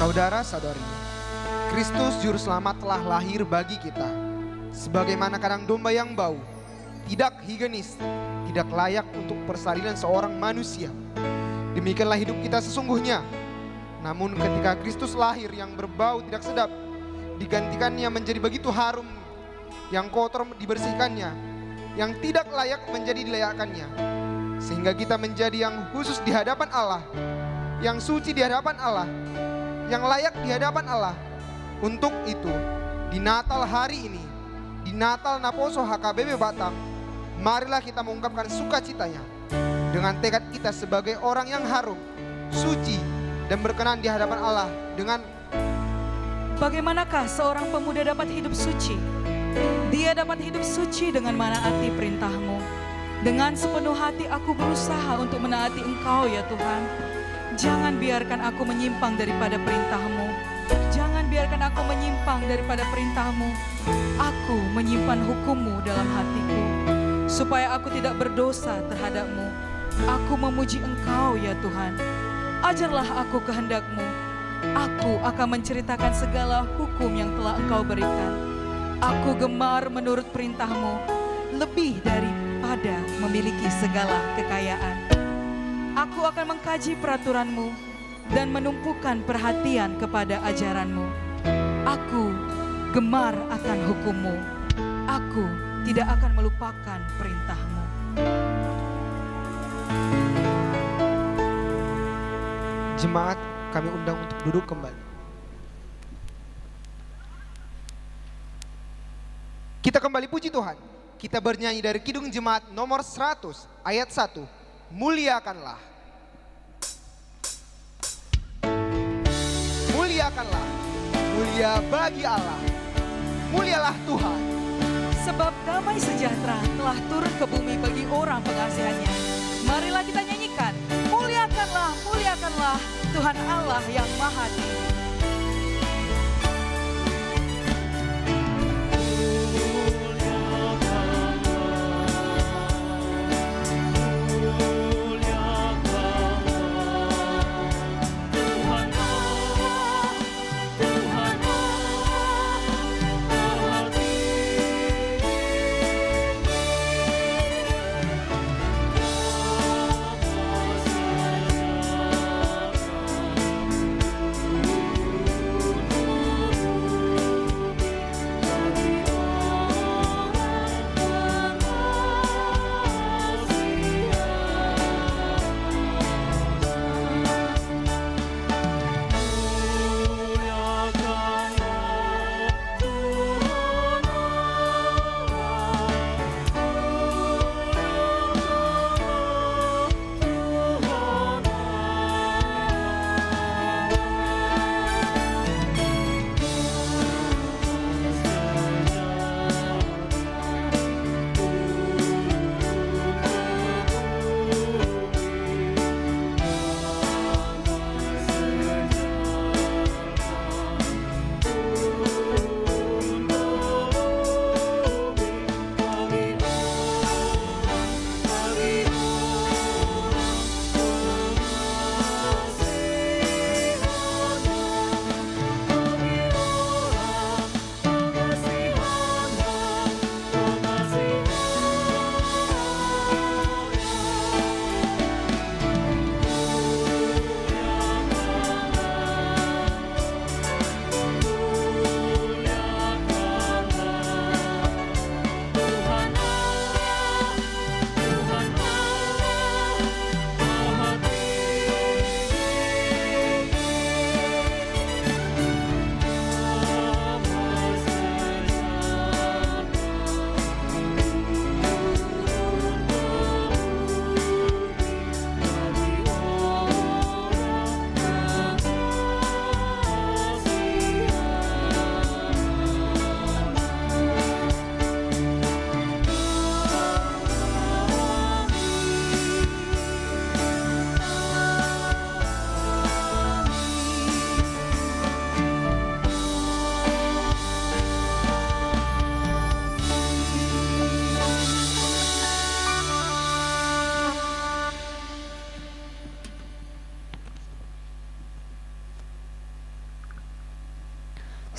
Saudara-saudari, Kristus Juru Selamat telah lahir bagi kita. Sebagaimana kandang domba yang bau, tidak higienis, tidak layak untuk persalinan seorang manusia. Demikianlah hidup kita sesungguhnya. Namun ketika Kristus lahir yang berbau tidak sedap, digantikannya menjadi begitu harum, yang kotor dibersihkannya, yang tidak layak menjadi dilayakkannya. Sehingga kita menjadi yang khusus di hadapan Allah, yang suci di hadapan Allah, yang layak di hadapan Allah. Untuk itu, di Natal hari ini, di Natal Naposo HKBP Batam, marilah kita mengungkapkan sukacitanya dengan tekad kita sebagai orang yang harum, suci, dan berkenan di hadapan Allah dengan bagaimanakah seorang pemuda dapat hidup suci? Dia dapat hidup suci dengan menaati perintah-Mu. Dengan sepenuh hati aku berusaha untuk menaati Engkau ya Tuhan. Jangan biarkan aku menyimpang daripada perintah-Mu. Jangan biarkan aku menyimpang daripada perintah-Mu. Aku menyimpan hukum-Mu dalam hatiku, supaya aku tidak berdosa terhadap-Mu. Aku memuji Engkau ya Tuhan. Ajarlah aku kehendak-Mu. Aku akan menceritakan segala hukum yang telah Engkau berikan. Aku gemar menurut perintah-Mu, lebih daripada memiliki segala kekayaan. Aku akan mengkaji peraturan-Mu dan menumpukan perhatian kepada ajaran-Mu. Aku gemar akan hukum-Mu. Aku tidak akan melupakan perintah-Mu. Jemaat, kami undang untuk duduk kembali. Kita kembali puji Tuhan. Kita bernyanyi dari Kidung Jemaat nomor 100 ayat 1. Muliakanlah. Muliakanlah. Mulia bagi Allah. Mulialah Tuhan. Sebab damai sejahtera telah turun ke bumi bagi orang pengasihannya. Marilah kita nyanyikan. Muliakanlah, muliakanlah Tuhan Allah yang maha tinggi.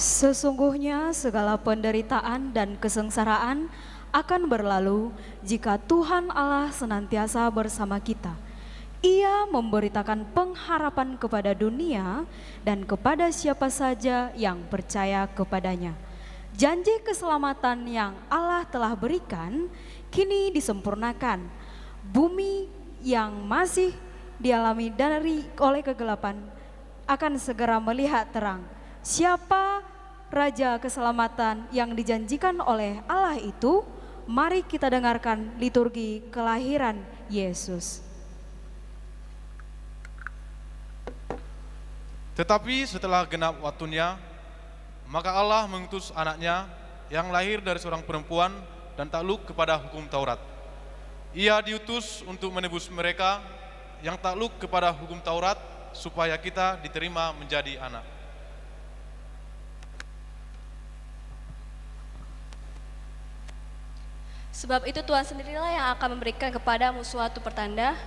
Sesungguhnya segala penderitaan dan kesengsaraan akan berlalu jika Tuhan Allah senantiasa bersama kita. Ia memberitakan pengharapan kepada dunia dan kepada siapa saja yang percaya kepadanya. Janji keselamatan yang Allah telah berikan kini disempurnakan. Bumi yang masih dialami oleh kegelapan akan segera melihat terang. Siapa Raja keselamatan yang dijanjikan oleh Allah itu? Mari kita dengarkan liturgi kelahiran Yesus. Tetapi setelah genap waktunya, maka Allah mengutus anaknya yang lahir dari seorang perempuan dan takluk kepada hukum Taurat. Ia diutus untuk menebus mereka yang takluk kepada hukum Taurat, supaya kita diterima menjadi anak. Sebab itu Tuhan sendirilah yang akan memberikan kepadamu suatu pertanda.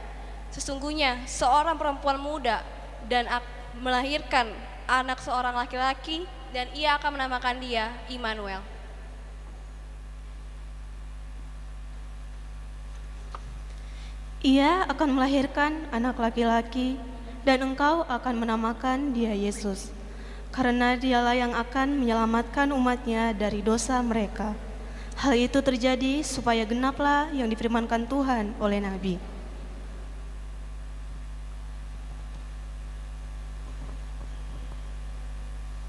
Sesungguhnya seorang perempuan muda dan melahirkan anak seorang laki-laki, dan ia akan menamakan dia Immanuel. Ia akan melahirkan anak laki-laki, dan engkau akan menamakan dia Yesus, karena dialah yang akan menyelamatkan umatnya dari dosa mereka. Hal itu terjadi supaya genaplah yang difirmankan Tuhan oleh Nabi.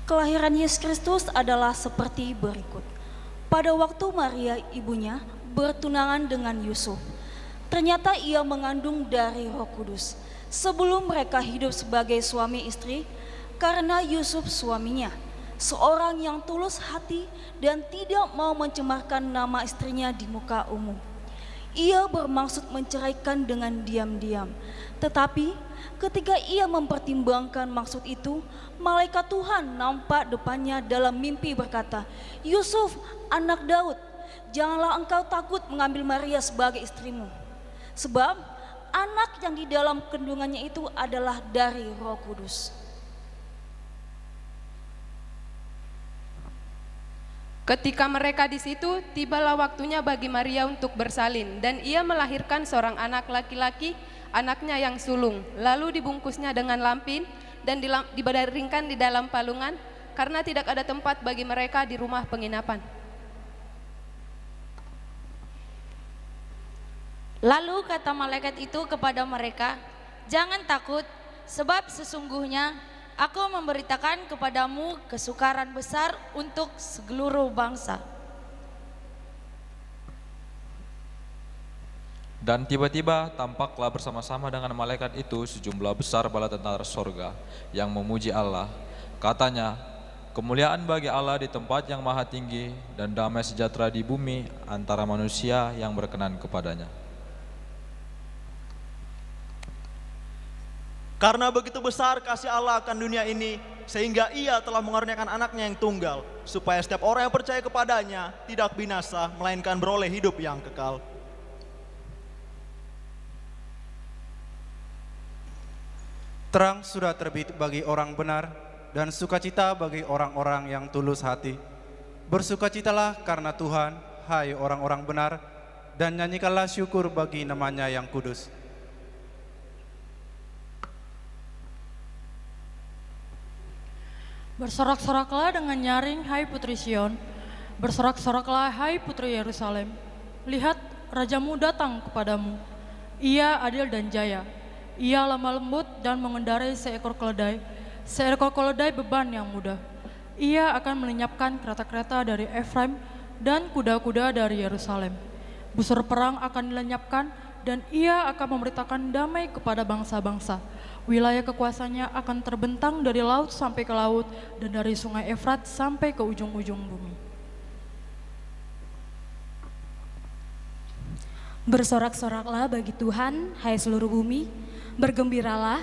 Kelahiran Yesus Kristus adalah seperti berikut. Pada waktu Maria ibunya bertunangan dengan Yusuf, ternyata ia mengandung dari Roh Kudus. Sebelum mereka hidup sebagai suami istri, karena Yusuf suaminya, seorang yang tulus hati dan tidak mau mencemarkan nama istrinya di muka umum. Ia bermaksud menceraikan dengan diam-diam. Tetapi ketika ia mempertimbangkan maksud itu, malaikat Tuhan nampak depannya dalam mimpi berkata, "Yusuf, anak Daud, janganlah engkau takut mengambil Maria sebagai istrimu. Sebab anak yang di dalam kandungannya itu adalah dari Roh Kudus." Ketika mereka di situ, tibalah waktunya bagi Maria untuk bersalin, dan ia melahirkan seorang anak laki-laki, anaknya yang sulung. Lalu dibungkusnya dengan lampin dan dibaringkan di dalam palungan, karena tidak ada tempat bagi mereka di rumah penginapan. Lalu kata malaikat itu kepada mereka, "Jangan takut, sebab sesungguhnya aku memberitakan kepadamu kesukaran besar untuk seluruh bangsa." Dan tiba-tiba tampaklah bersama-sama dengan malaikat itu sejumlah besar bala tentara sorga yang memuji Allah. Katanya, "Kemuliaan bagi Allah di tempat yang maha tinggi, dan damai sejahtera di bumi antara manusia yang berkenan kepadanya." Karena begitu besar kasih Allah akan dunia ini, sehingga ia telah mengaruniakan anaknya yang tunggal, supaya setiap orang yang percaya kepadanya tidak binasa, melainkan beroleh hidup yang kekal. Terang sudah terbit bagi orang benar, dan sukacita bagi orang-orang yang tulus hati. Bersukacitalah karena Tuhan, hai orang-orang benar, dan nyanyikanlah syukur bagi namanya yang kudus. Bersorak-soraklah dengan nyaring, hai putri Sion. Bersorak-soraklah, hai putri Yerusalem. Lihat, rajamu datang kepadamu. Ia adil dan jaya. Ia lemah lembut dan mengendarai seekor keledai beban yang mudah. Ia akan melenyapkan kereta-kereta dari Efraim dan kuda-kuda dari Yerusalem. Busur perang akan dilenyapkan, dan ia akan memberitakan damai kepada bangsa-bangsa. Wilayah kekuasaannya akan terbentang dari laut sampai ke laut, dan dari sungai Efrat sampai ke ujung-ujung bumi. Bersorak-soraklah bagi Tuhan, hai seluruh bumi. Bergembiralah,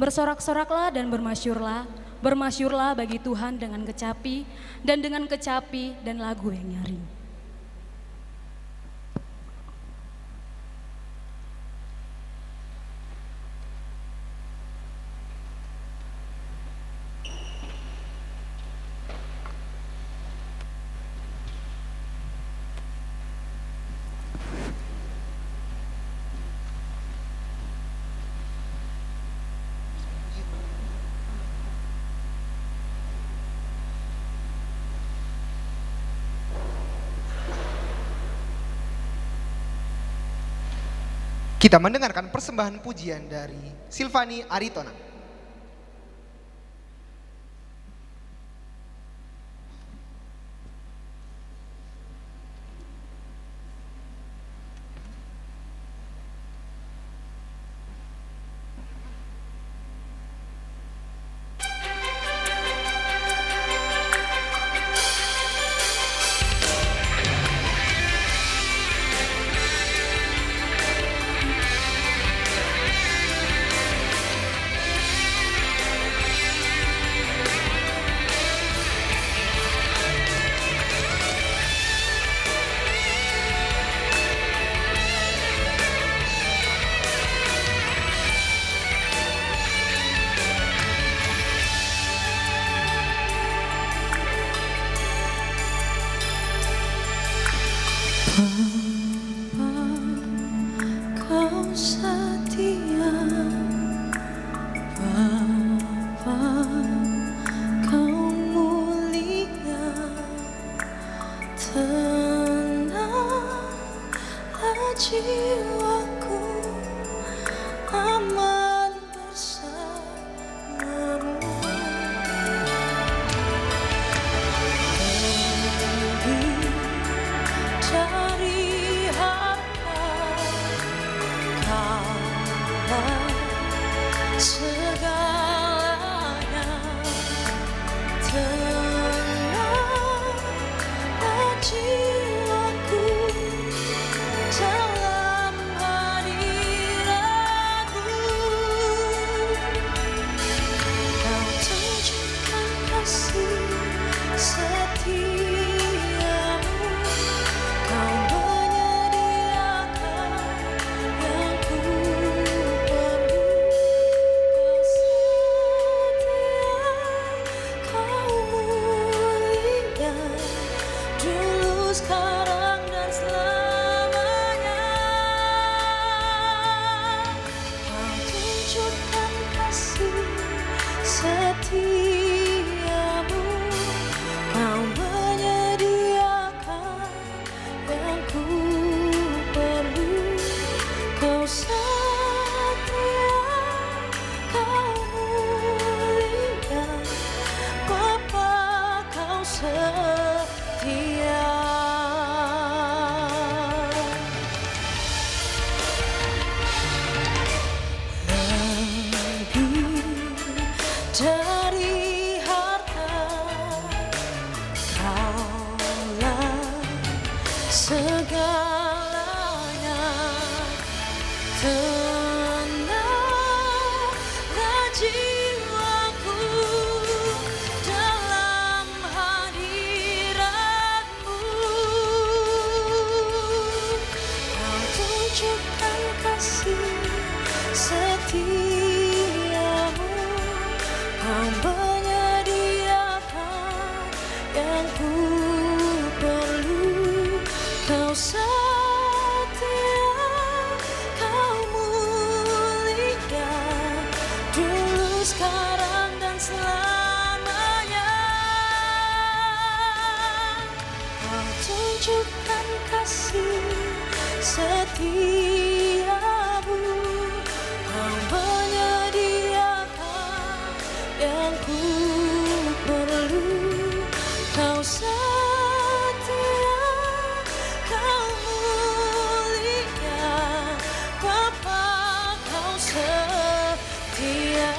bersorak-soraklah dan bermasyurlah. Bermasyurlah bagi Tuhan dengan kecapi dan lagu yang nyaring. Kita mendengarkan persembahan pujian dari Silvani Aritona. Kau setia, Bapa, Kau mulia, tenanglah jiwaku, aman bersamamu. Lebih dari harta, Kaulah segalanya, tenanglah jiwaku dalam hadiratmu. Kau tunjukkan kasih setiamu, Kau menyediakan yang ku perlu. Kau setia, Kau mulia, dulu, sekarang, dan selamanya. Kau tunjukkan kasih setiamu, Kau menyediakan yang ku perlu. Kau setia, Kau mulia, Bapa, Kau setia. Lebih dari harta, Kaulah segalanya, tenanglah jiwaku dalam hadiratmu. Kau tunjukkan kasih setiamu, Kau menyediakan yang ku perlu. Kau setia, Kau mulia, dulu, sekarang, dan selamanya. Kau tunjukkan kasih setiamu, Kau menyediakan yang ku perlu. Kau setia, Kau mulia, Bapa, Kau setia.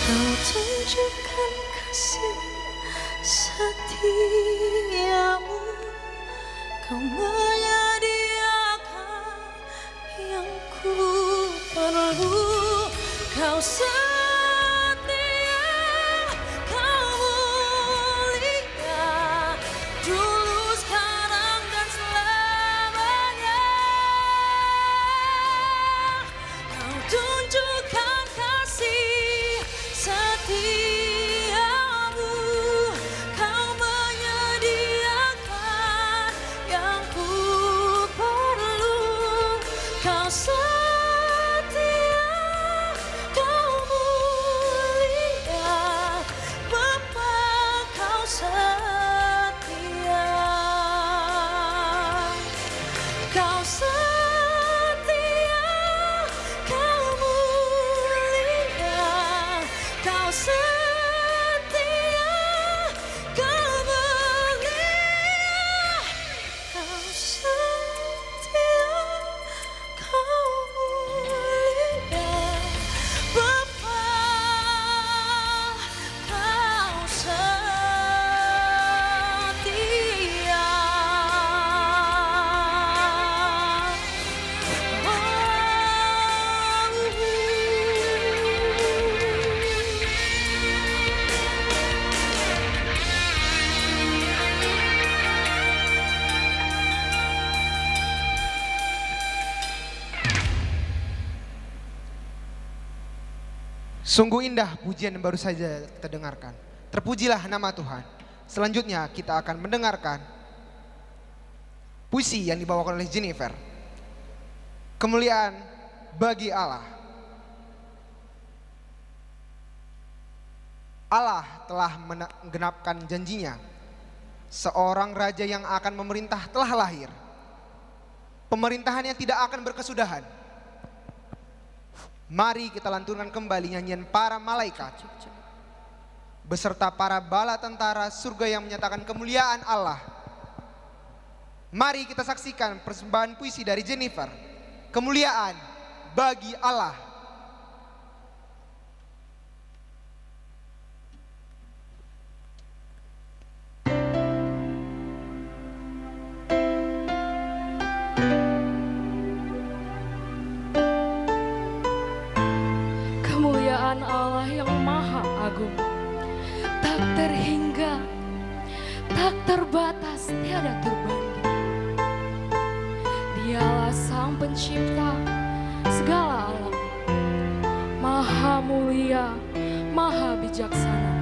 Kau tunjukkan kasih setiamu, Kau menyediakan yang ku perlu. Kau setia, Kau mulia, dulu, sekarang, dan selamanya. Kau setia, kau mulia, Bapa kau setia. Kau setia, kau mulia, kau setia, kau mulia, kau setia, kau mulia, Bapa kau setia. Sungguh indah pujian yang baru saja kita dengarkan. Terpujilah nama Tuhan. Selanjutnya kita akan mendengarkan puisi yang dibawakan oleh Jennifer. Kemuliaan bagi Allah. Allah telah menggenapkan janjinya. Seorang raja yang akan memerintah telah lahir. Pemerintahannya tidak akan berkesudahan. Mari kita lantunkan kembali nyanyian para malaikat beserta para bala tentara surga yang menyatakan kemuliaan Allah. Mari kita saksikan persembahan puisi dari Jennifer. Kemuliaan bagi Allah. Kemuliaan Allah yang maha agung, tak terhingga, tak terbatas, tiada terbanding. Dialah sang pencipta segala alam, maha mulia, maha bijaksana.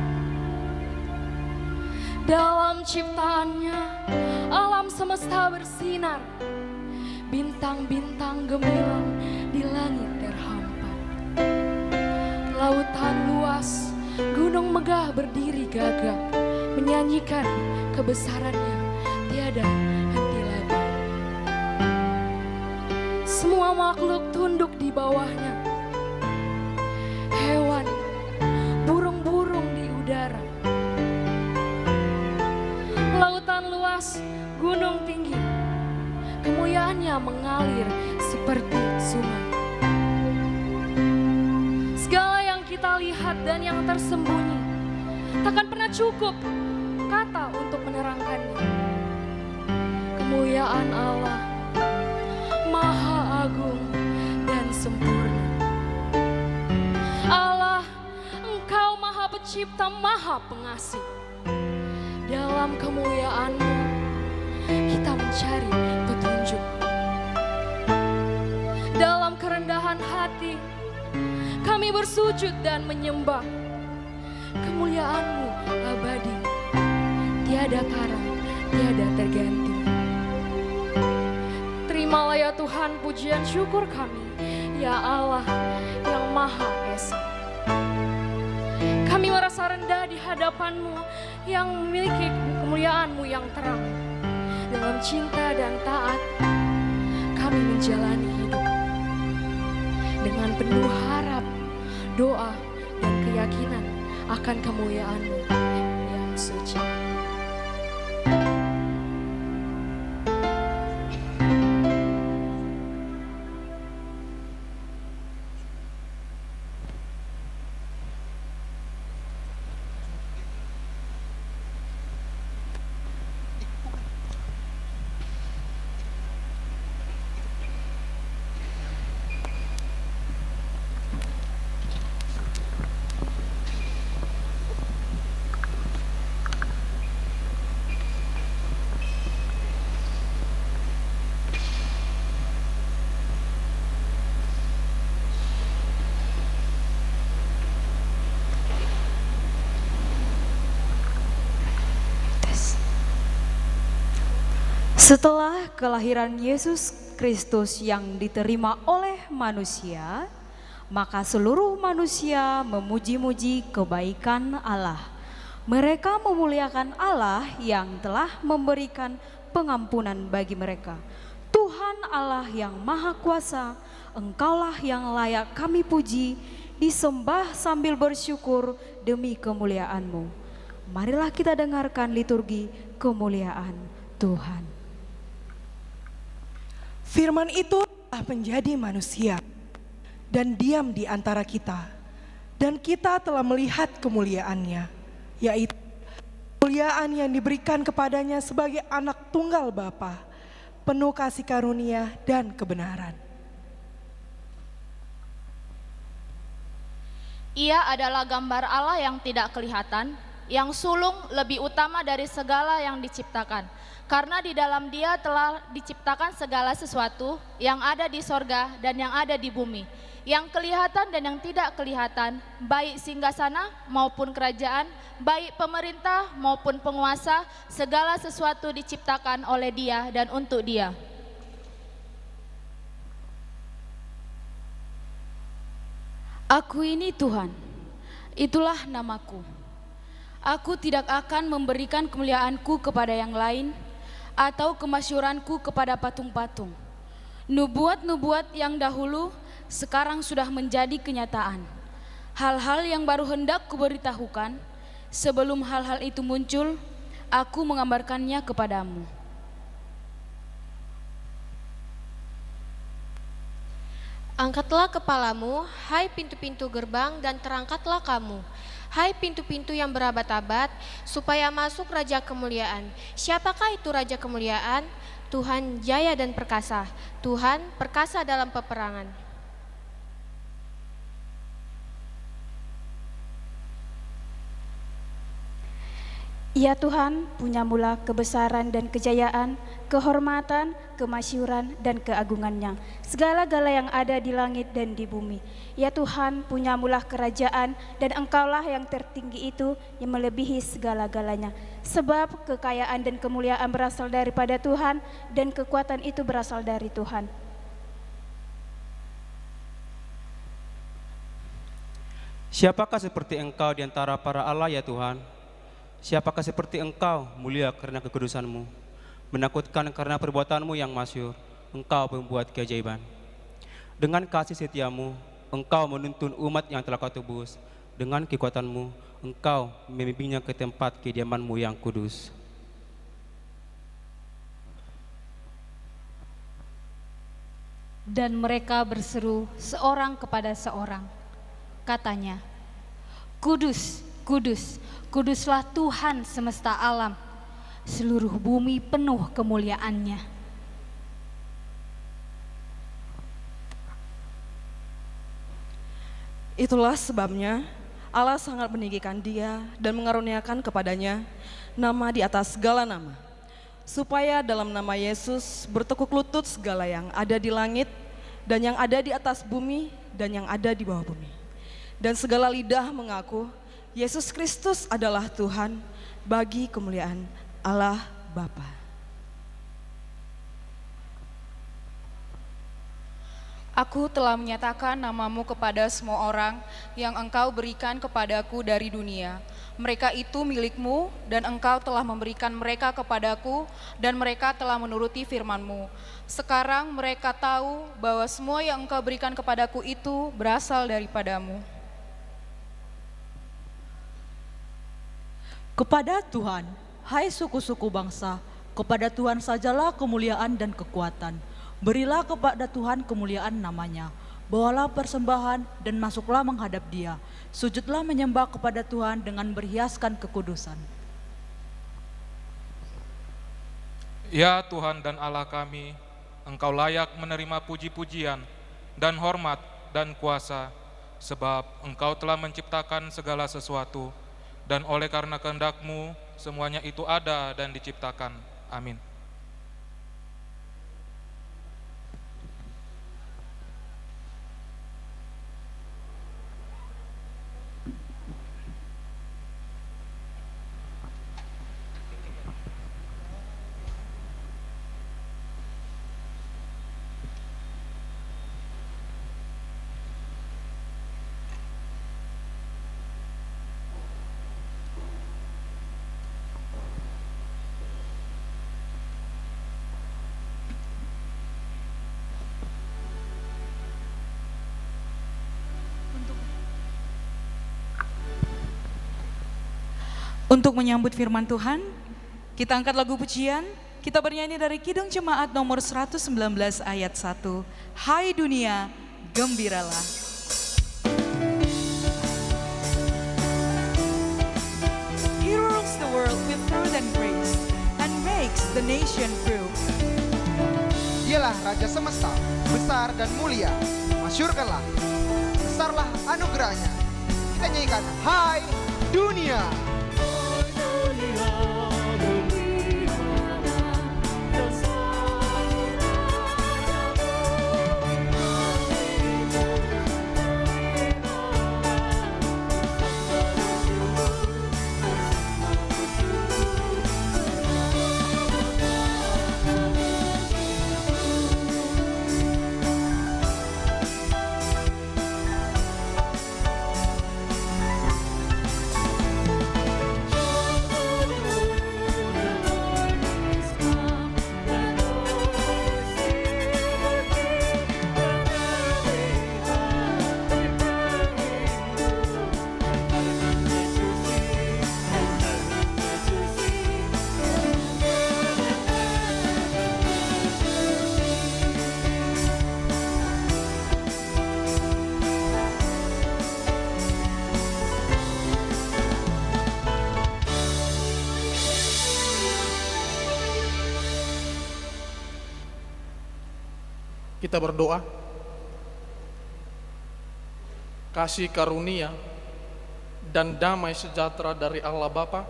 Dalam ciptaannya alam semesta bersinar, bintang-bintang gemilang di langit terhampar. Lautan luas, gunung megah berdiri gagah, menyanyikan kebesarannya tiada henti lagi. Semua makhluk tunduk di bawahnya, hewan, burung-burung di udara. Lautan luas, gunung tinggi, kemuliaannya mengalir seperti sungai. Segala yang kita lihat dan yang tersembunyi takkan pernah cukup kata untuk menerangkannya. Kemuliaan Allah maha agung dan sempurna. Allah, Engkau maha pencipta, maha pengasih. Dalam kemuliaan-Mu kita mencari petunjuk. Dalam kerendahan hati kami bersujud dan menyembah. Kemuliaan-Mu abadi, tiada tara, tiada terganti. Terimalah ya Tuhan pujian syukur kami, ya Allah yang Maha Esa. Kami merasa rendah di hadapan-Mu yang memiliki kemuliaan-Mu yang terang. Dalam cinta dan taat kami menjalani hidup dengan penuh harap, doa, dan keyakinan akan kemuliaan-Mu yang suci. Setelah kelahiran Yesus Kristus yang diterima oleh manusia, maka seluruh manusia memuji-muji kebaikan Allah. Mereka memuliakan Allah yang telah memberikan pengampunan bagi mereka. Tuhan Allah yang Maha Kuasa, Engkaulah yang layak kami puji, disembah sambil bersyukur demi kemuliaan-Mu. Marilah kita dengarkan liturgi kemuliaan Tuhan. Firman itu telah menjadi manusia dan diam di antara kita. Dan kita telah melihat kemuliaannya, yaitu kemuliaan yang diberikan kepadanya sebagai anak tunggal Bapa, penuh kasih karunia dan kebenaran. Ia adalah gambar Allah yang tidak kelihatan, yang sulung lebih utama dari segala yang diciptakan. Karena di dalam Dia telah diciptakan segala sesuatu yang ada di sorga dan yang ada di bumi, yang kelihatan dan yang tidak kelihatan, baik singgasana maupun kerajaan, baik pemerintah maupun penguasa, segala sesuatu diciptakan oleh Dia dan untuk Dia. Aku ini Tuhan, itulah namaku. Aku tidak akan memberikan kemuliaanku kepada yang lain atau kemasyuranku kepada patung-patung. Nubuat-nubuat yang dahulu sekarang sudah menjadi kenyataan. Hal-hal yang baru hendak kuberitahukan, sebelum hal-hal itu muncul, aku mengabarkannya kepadamu. Angkatlah kepalamu, hai pintu-pintu gerbang, dan terangkatlah kamu, hai pintu-pintu yang berabad-abad, supaya masuk Raja Kemuliaan. Siapakah itu Raja Kemuliaan? Tuhan jaya dan perkasa, Tuhan perkasa dalam peperangan. Ya Tuhan, punya mula kebesaran dan kejayaan, kehormatan, kemasyuran, dan keagungannya. Segala-gala yang ada di langit dan di bumi. Ya Tuhan, punya mula kerajaan, dan Engkaulah yang tertinggi itu yang melebihi segala-galanya. Sebab kekayaan dan kemuliaan berasal daripada Tuhan, dan kekuatan itu berasal dari Tuhan. Siapakah seperti Engkau di antara para Allah ya Tuhan? Siapakah seperti Engkau, mulia karena kekudusan-Mu, menakutkan karena perbuatan-Mu yang masyhur. Engkau pembuat keajaiban. Dengan kasih setia-Mu, Engkau menuntun umat yang telah Kau tebus. Dengan kekuatan-Mu, Engkau membimbingnya ke tempat kediaman-Mu yang kudus. Dan mereka berseru seorang kepada seorang. Katanya, Kudus, Kudus, Kuduslah Tuhan semesta alam, seluruh bumi penuh kemuliaan-Nya. Itulah sebabnya Allah sangat meninggikan Dia dan mengaruniakan kepadanya nama di atas segala nama, supaya dalam nama Yesus bertekuk lutut segala yang ada di langit dan yang ada di atas bumi dan yang ada di bawah bumi. Dan segala lidah mengaku Yesus Kristus adalah Tuhan bagi kemuliaan Allah Bapa. Aku telah menyatakan namamu kepada semua orang yang Engkau berikan kepadaku dari dunia. Mereka itu milikmu dan Engkau telah memberikan mereka kepadaku dan mereka telah menuruti firman-Mu. Sekarang mereka tahu bahwa semua yang Engkau berikan kepadaku itu berasal daripadamu. Kepada Tuhan, hai suku-suku bangsa, kepada Tuhan sajalah kemuliaan dan kekuatan. Berilah kepada Tuhan kemuliaan namanya. Bawalah persembahan dan masuklah menghadap Dia. Sujudlah menyembah kepada Tuhan dengan berhiaskan kekudusan. Ya Tuhan dan Allah kami, Engkau layak menerima puji-pujian dan hormat dan kuasa, sebab Engkau telah menciptakan segala sesuatu, dan oleh karena kehendak-Mu semuanya itu ada dan diciptakan. Amin. Untuk menyambut firman Tuhan, kita angkat lagu pujian, kita bernyanyi dari Kidung Jemaat nomor 119 ayat 1. Hai dunia, gembiralah. He rules the world with truth and grace and makes the nation prove. Dialah Raja semesta, besar dan mulia. Masyurkanlah, besarlah anugerahnya. Kita nyanyikan, hai dunia. Kita berdoa, kasih karunia dan damai sejahtera dari Allah Bapa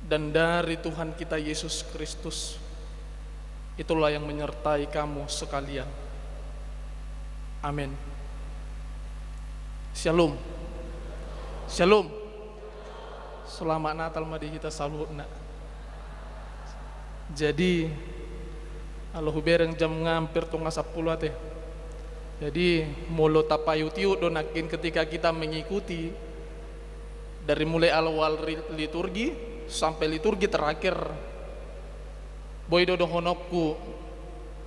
dan dari Tuhan kita Yesus Kristus, itulah yang menyertai kamu sekalian. Amin. Shalom. Shalom. Selamat Natal mari kita salutna. Jadi alo hubereng jam ngampir tunga 10 teh. Jadi mulu tapayu tiu donakin ketika kita mengikuti dari mulai awal liturgi sampai liturgi terakhir. Boy dodo honokku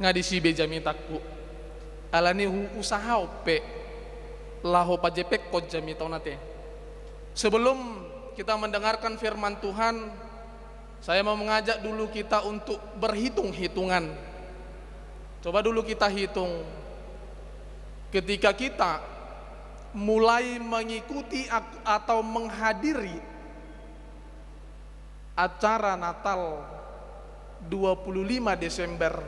ngadisi beja mintaku. Alani usaha ope laho pajepek ko jami tau nate. Sebelum kita mendengarkan firman Tuhan, saya mau mengajak dulu kita untuk berhitung-hitungan. Coba dulu kita hitung, ketika kita mulai mengikuti atau menghadiri acara Natal 25 Desember,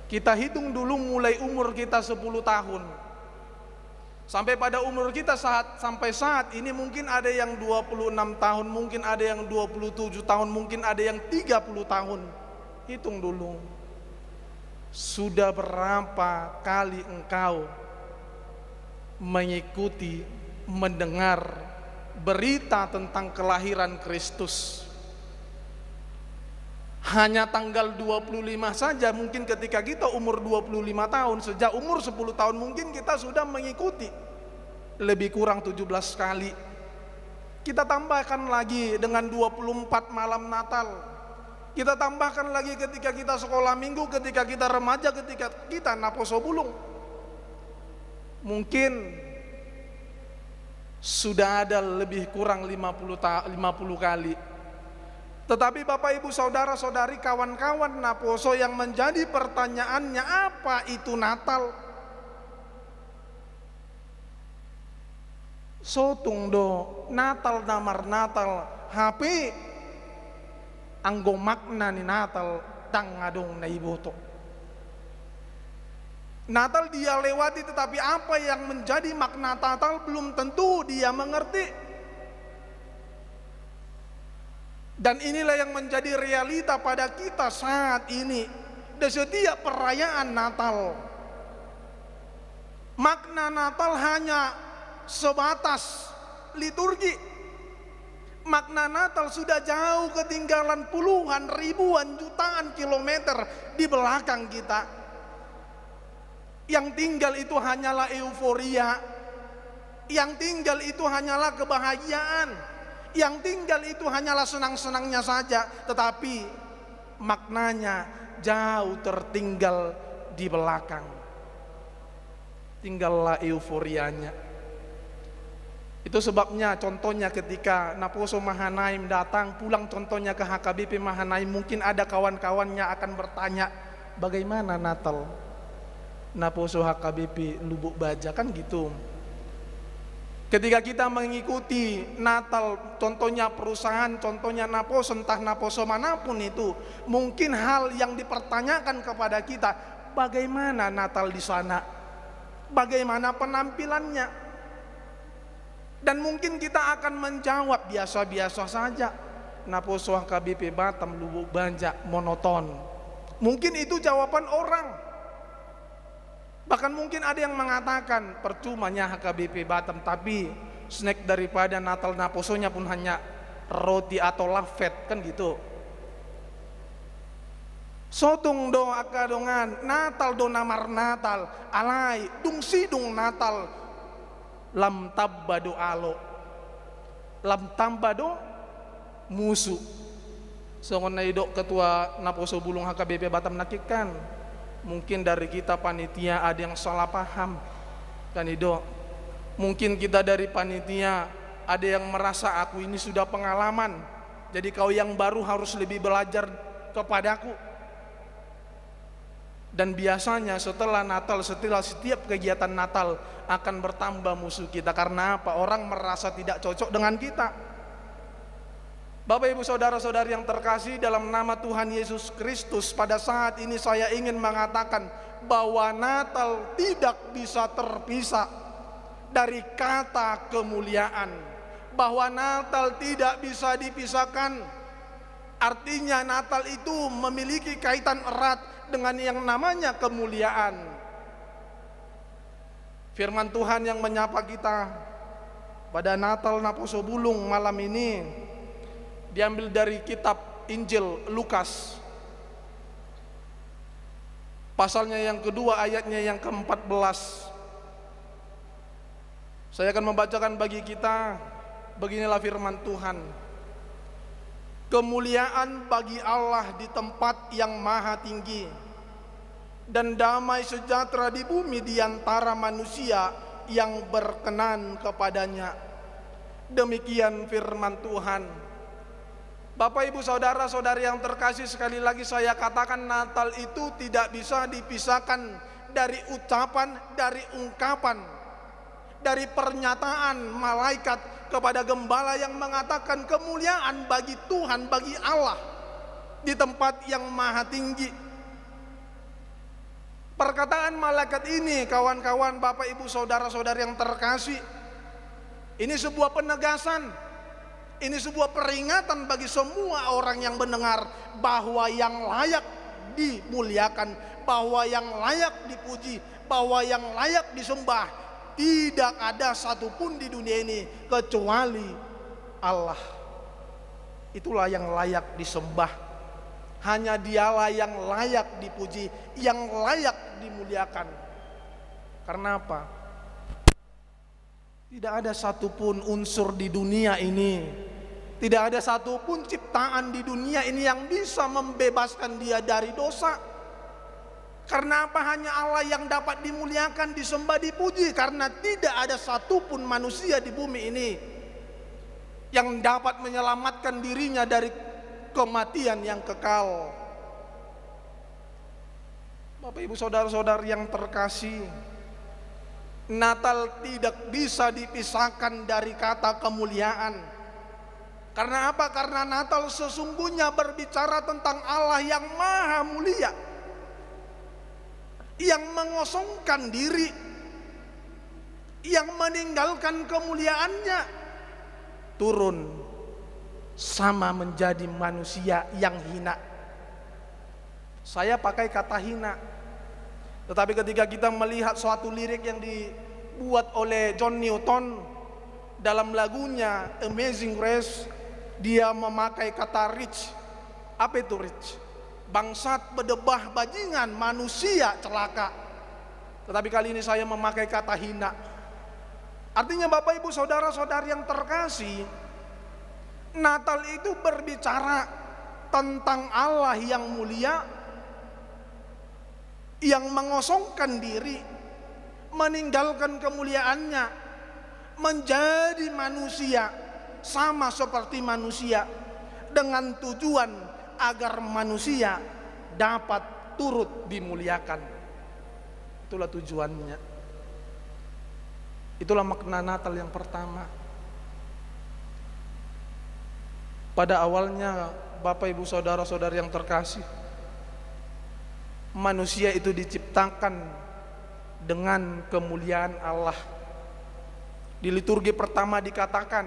kita hitung dulu mulai umur kita 10 tahun. Sampai pada umur kita sampai saat ini mungkin ada yang 26 tahun, mungkin ada yang 27 tahun, mungkin ada yang 30 tahun. Hitung dulu. Sudah berapa kali engkau mengikuti, mendengar berita tentang kelahiran Kristus? Hanya tanggal 25 saja mungkin ketika kita umur 25 tahun, sejak umur 10 tahun mungkin kita sudah mengikuti lebih kurang 17 kali. Kita tambahkan lagi dengan 24 malam Natal. Kita tambahkan lagi ketika kita sekolah minggu, ketika kita remaja, ketika kita naposo bulung. Mungkin sudah ada lebih kurang 50 kali. Tetapi Bapak Ibu Saudara Saudari kawan-kawan naposo yang menjadi pertanyaannya, apa itu Natal? Sotung do Natal damar Natal HP anggo makna ni Natal tang ngadong na iboto. Natal dia lewati, tetapi apa yang menjadi makna Natal belum tentu dia mengerti. Dan inilah yang menjadi realita pada kita saat ini. Di setiap perayaan Natal, makna Natal hanya sebatas liturgi. Makna Natal sudah jauh ketinggalan puluhan, ribuan, jutaan kilometer di belakang kita. Yang tinggal itu hanyalah euforia. Yang tinggal itu hanyalah kebahagiaan. Yang tinggal itu hanyalah senang-senangnya saja. Tetapi maknanya jauh tertinggal di belakang. Tinggallah euforianya. Itu sebabnya contohnya ketika Naposo Mahanaim datang pulang contohnya ke HKBP Mahanaim, mungkin ada kawan-kawannya akan bertanya, bagaimana Natal Naposo HKBP Lubuk Baja, kan gitu. Ketika kita mengikuti Natal, contohnya perusahaan, contohnya Naposo, entah Naposo manapun itu, mungkin hal yang dipertanyakan kepada kita, bagaimana Natal di sana? Bagaimana penampilannya? Dan mungkin kita akan menjawab biasa-biasa saja. Naposo HKBP Batam Lubuk Baja monoton. Mungkin itu jawaban orang. Bahkan mungkin ada yang mengatakan percumanya HKBP Batam, tapi snack daripada Natal Naposonya pun hanya roti atau lafet, kan gitu. Sotung do akadongan Natal do namar Natal alai dung sidung Natal lam tabbado alo lam tambado musuh. Songon naidok ketua Naposo Bulung HKBP Batam nakikan, mungkin dari kita panitia ada yang salah paham kan Ido. Mungkin kita dari panitia ada yang merasa aku ini sudah pengalaman, jadi kau yang baru harus lebih belajar kepadaku. Dan biasanya setelah Natal, setelah setiap kegiatan Natal akan bertambah musuh kita. Karena apa? Orang merasa tidak cocok dengan kita. Bapak ibu saudara-saudari yang terkasih, dalam nama Tuhan Yesus Kristus, pada saat ini saya ingin mengatakan bahwa Natal tidak bisa terpisah dari kata kemuliaan. Bahwa Natal tidak bisa dipisahkan. Artinya Natal itu memiliki kaitan erat dengan yang namanya kemuliaan. Firman Tuhan yang menyapa kita pada Natal Naposo Bulung malam ini diambil dari kitab Injil Lukas, pasalnya yang kedua, ayatnya yang ke-14. Saya akan membacakan bagi kita. Beginilah firman Tuhan. Kemuliaan bagi Allah di tempat yang maha tinggi, dan damai sejahtera di bumi di antara manusia yang berkenan kepadanya. Demikian firman Tuhan. Bapak ibu saudara-saudari yang terkasih, sekali lagi saya katakan Natal itu tidak bisa dipisahkan dari ucapan, dari ungkapan, dari pernyataan malaikat kepada gembala yang mengatakan kemuliaan bagi Tuhan, bagi Allah di tempat yang maha tinggi. Perkataan malaikat ini, kawan-kawan, bapak ibu saudara-saudari yang terkasih, ini sebuah penegasan, ini sebuah peringatan bagi semua orang yang mendengar bahwa yang layak dimuliakan, bahwa yang layak dipuji, bahwa yang layak disembah tidak ada satupun di dunia ini kecuali Allah. Itulah yang layak disembah. Hanya dialah yang layak dipuji, yang layak dimuliakan. Karena apa? Tidak ada satupun unsur di dunia ini, tidak ada satupun ciptaan di dunia ini yang bisa membebaskan dia dari dosa. Karena apa? Hanya Allah yang dapat dimuliakan, disembah, dipuji. Karena tidak ada satupun manusia di bumi ini yang dapat menyelamatkan dirinya dari kematian yang kekal. Bapak ibu saudara-saudari yang terkasih, Natal tidak bisa dipisahkan dari kata kemuliaan. Karena apa? Karena Natal sesungguhnya berbicara tentang Allah yang maha mulia, yang mengosongkan diri, yang meninggalkan kemuliaannya, turun sama menjadi manusia yang hina. Saya pakai kata hina, tetapi ketika kita melihat suatu lirik yang dibuat oleh John Newton dalam lagunya Amazing Grace, dia memakai kata rich. Apa itu rich? Bangsat, bedebah, bajingan, manusia celaka. Tetapi kali ini saya memakai kata hina. Artinya bapak ibu saudara-saudari yang terkasih, Natal itu berbicara tentang Allah yang mulia, yang mengosongkan diri, meninggalkan kemuliaannya, menjadi manusia sama seperti manusia dengan tujuan agar manusia dapat turut dimuliakan. Itulah tujuannya. Itulah makna Natal yang pertama. Pada awalnya, Bapak Ibu Saudara-saudari yang terkasih, manusia itu diciptakan dengan kemuliaan Allah. Di liturgi pertama dikatakan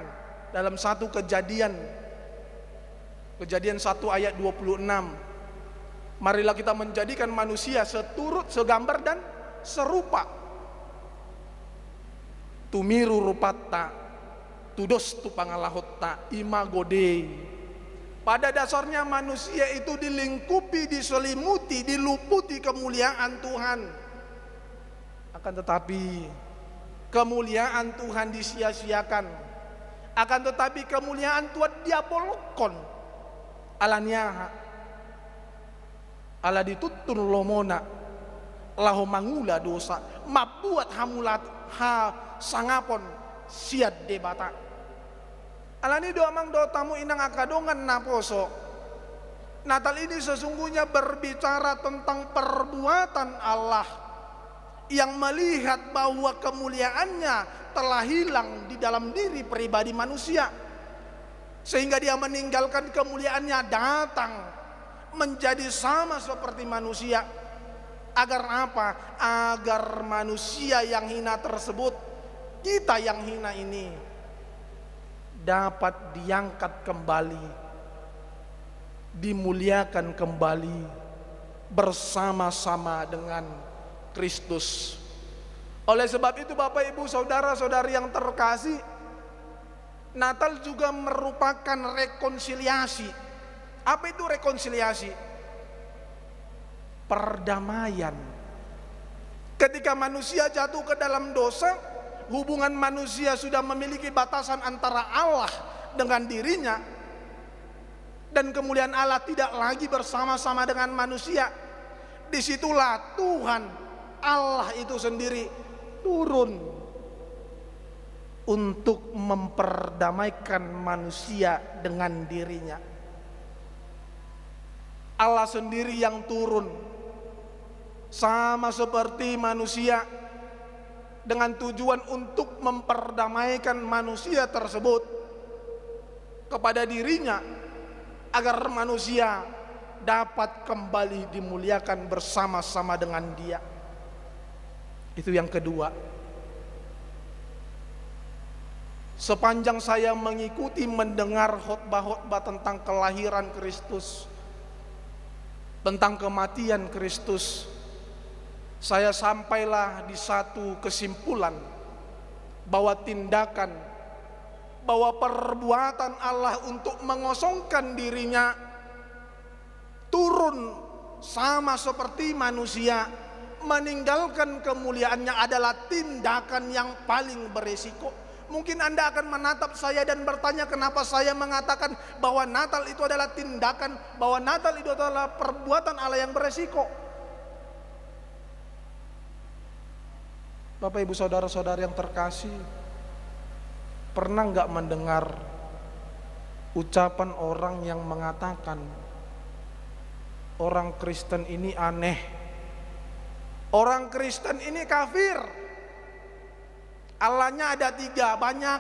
dalam satu Kejadian 1 ayat 26, marilah kita menjadikan manusia seturut, segambar dan serupa. Tumiru rupatta, tudos tu pangalahotta, imago Dei. Pada dasarnya manusia itu dilingkupi, diselimuti, diluputi kemuliaan Tuhan. Akan tetapi kemuliaan Tuhan disia-siakan. Akan tetapi kemuliaan Tuhan diabolokon. Alaniaha ala ditutun lomona lahu mangula dosa mabuat hamulat ha sangapon siad debata. Alani doa mang doa tamu inang akadongan naposo. Natal ini sesungguhnya berbicara tentang perbuatan Allah yang melihat bahwa kemuliaannya telah hilang di dalam diri pribadi manusia, sehingga dia meninggalkan kemuliaannya, datang menjadi sama seperti manusia. Agar apa? Agar manusia yang hina tersebut, kita yang hina ini, dapat diangkat kembali, dimuliakan kembali bersama-sama dengan Kristus. Oleh sebab itu Bapak Ibu Saudara-saudari yang terkasih, Natal juga merupakan rekonsiliasi. Apa itu rekonsiliasi? Perdamaian. Ketika manusia jatuh ke dalam dosa, hubungan manusia sudah memiliki batasan antara Allah dengan dirinya, dan kemuliaan Allah tidak lagi bersama-sama dengan manusia. Disitulah Tuhan Allah itu sendiri turun untuk memperdamaikan manusia dengan dirinya. Allah sendiri yang turun sama seperti manusia dengan tujuan untuk memperdamaikan manusia tersebut kepada dirinya, agar manusia dapat kembali dimuliakan bersama-sama dengan Dia. Itu yang kedua. Sepanjang saya mengikuti mendengar khotbah-khotbah tentang kelahiran Kristus, tentang kematian Kristus, saya sampailah di satu kesimpulan bahwa tindakan, bahwa perbuatan Allah untuk mengosongkan dirinya, turun sama seperti manusia, meninggalkan kemuliaannya adalah tindakan yang paling beresiko. Mungkin Anda akan menatap saya dan bertanya, kenapa saya mengatakan bahwa Natal itu adalah tindakan, bahwa Natal itu adalah perbuatan Allah yang beresiko. Bapak Ibu Saudara-saudari yang terkasih, pernah nggak mendengar ucapan orang yang mengatakan orang Kristen ini aneh, orang Kristen ini kafir, Allahnya ada 3, banyak,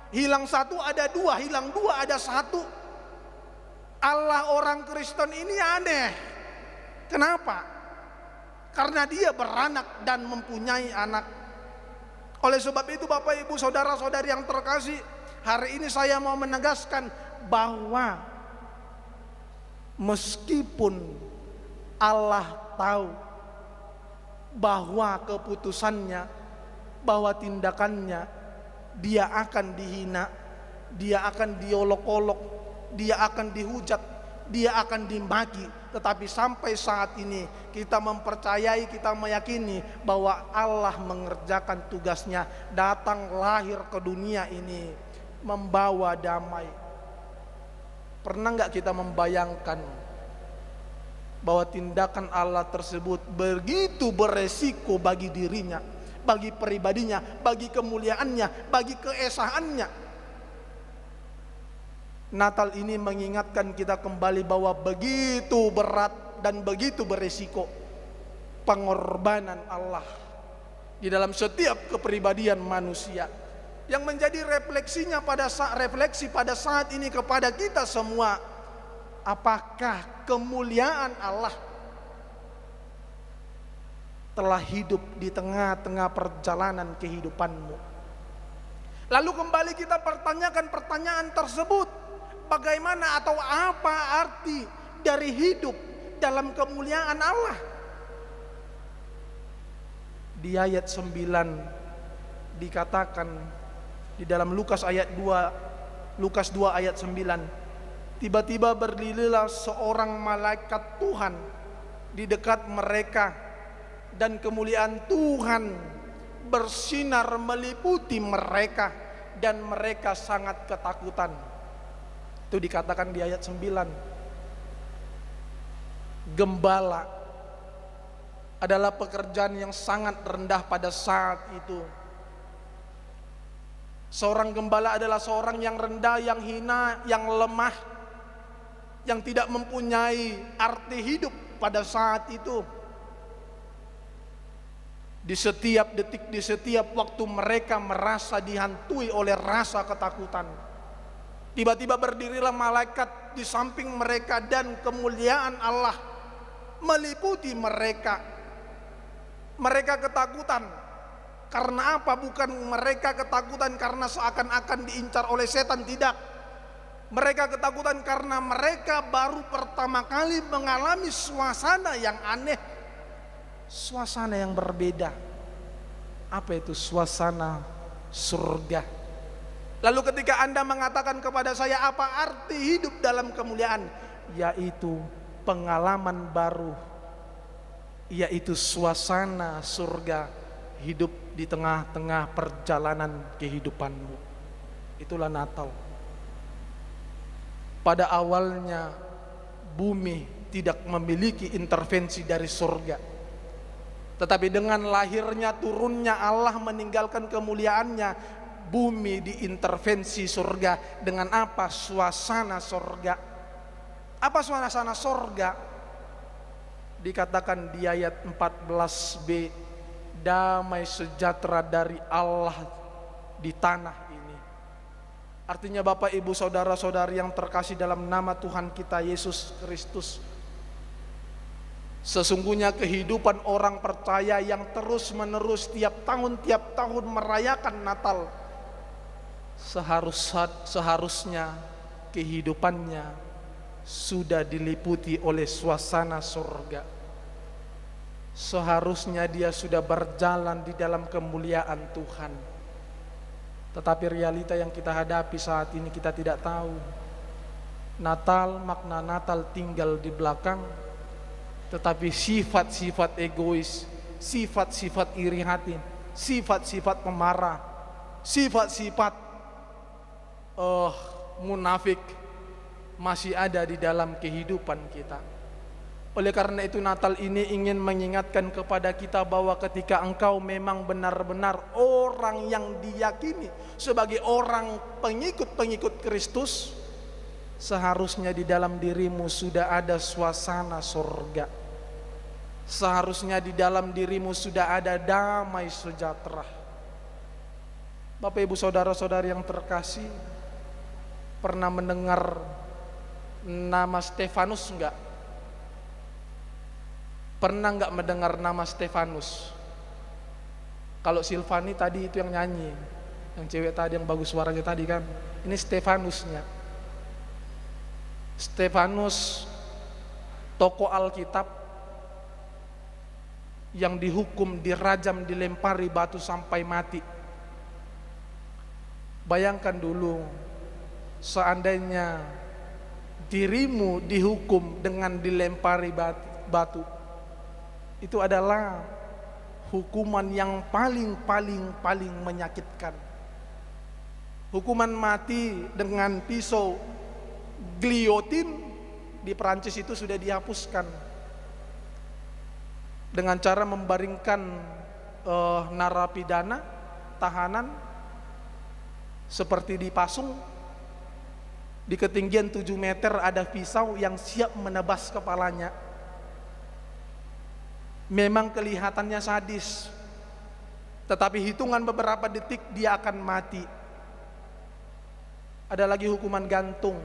hilang 1 ada 2, hilang 2 ada 1. Allah orang Kristen ini aneh. Kenapa? Karena dia beranak dan mempunyai anak. Oleh sebab itu Bapak Ibu Saudara-saudari yang terkasih, hari ini saya mau menegaskan bahwa meskipun Allah tahu bahwa keputusannya, bahwa tindakannya, dia akan dihina, dia akan diolok-olok, dia akan dihujat, dia akan dimaki, tetapi sampai saat ini kita mempercayai, kita meyakini bahwa Allah mengerjakan tugasnya, datang lahir ke dunia ini membawa damai. Pernah nggak kita membayangkan bahwa tindakan Allah tersebut begitu beresiko bagi dirinya, bagi pribadinya, bagi kemuliaannya, bagi keesaannya. Natal ini mengingatkan kita kembali bahwa begitu berat dan begitu beresiko pengorbanan Allah di dalam setiap kepribadian manusia, yang menjadi refleksi pada saat ini kepada kita semua. Apakah kemuliaan Allah telah hidup di tengah-tengah perjalanan kehidupanmu? Lalu kembali kita pertanyakan pertanyaan tersebut, bagaimana atau apa arti dari hidup dalam kemuliaan Allah? Di ayat 9 dikatakan di dalam Lukas 2 ayat 9, tiba-tiba berdirilah seorang malaikat Tuhan di dekat mereka, dan kemuliaan Tuhan bersinar meliputi mereka, dan mereka sangat ketakutan. Itu dikatakan di ayat 9. Gembala adalah pekerjaan yang sangat rendah pada saat itu. Seorang gembala adalah seorang yang rendah, yang hina, yang lemah, yang tidak mempunyai arti hidup pada saat itu. Di setiap detik, di setiap waktu mereka merasa dihantui oleh rasa ketakutan. Tiba-tiba berdirilah malaikat di samping mereka, dan kemuliaan Allah meliputi mereka. Mereka ketakutan. Karena apa? Bukan mereka ketakutan karena seakan-akan diincar oleh setan, tidak. Mereka ketakutan karena mereka baru pertama kali mengalami suasana yang aneh, suasana yang berbeda. Apa itu? Suasana surga. Lalu ketika Anda mengatakan kepada saya, apa arti hidup dalam kemuliaan? Yaitu pengalaman baru, yaitu suasana surga, hidup di tengah-tengah perjalanan kehidupanmu. Itulah Natal. Pada awalnya bumi tidak memiliki intervensi dari surga, tetapi dengan lahirnya, turunnya Allah meninggalkan kemuliaannya, bumi diintervensi surga. Dengan apa? Suasana surga. Apa suasana surga? Dikatakan di ayat 14b, damai sejahtera dari Allah di tanah ini. Artinya Bapak Ibu Saudara-saudari yang terkasih dalam nama Tuhan kita Yesus Kristus, sesungguhnya kehidupan orang percaya yang terus menerus tiap tahun merayakan Natal, seharusnya kehidupannya sudah diliputi oleh suasana surga. Seharusnya dia sudah berjalan di dalam kemuliaan Tuhan. Tetapi realita yang kita hadapi saat ini, kita tidak tahu. Natal, makna Natal tinggal di belakang, tetapi sifat-sifat egois, sifat-sifat iri hati, sifat-sifat pemarah, sifat-sifat munafik masih ada di dalam kehidupan kita. Oleh karena itu Natal ini ingin mengingatkan kepada kita bahwa ketika engkau memang benar-benar orang yang diyakini sebagai orang pengikut-pengikut Kristus, seharusnya di dalam dirimu sudah ada suasana surga. Seharusnya di dalam dirimu sudah ada damai sejahtera. Bapak Ibu Saudara-saudari yang terkasih, pernah mendengar nama Stefanus enggak? Pernah enggak mendengar nama Stefanus? Kalau Silvani tadi itu yang nyanyi, yang cewek tadi yang bagus suaranya tadi kan, ini Stefanusnya. Stefanus tokoh Alkitab yang dihukum, dirajam, dilempari batu sampai mati. Bayangkan dulu, seandainya dirimu dihukum dengan dilempari batu, itu adalah hukuman yang paling menyakitkan. Hukuman mati dengan pisau guillotine di Perancis itu sudah dihapuskan dengan cara membaringkan narapidana, tahanan, seperti dipasung di ketinggian 7 meter ada pisau yang siap menebas kepalanya. Memang kelihatannya sadis, tetapi hitungan beberapa detik dia akan mati. Ada lagi hukuman gantung.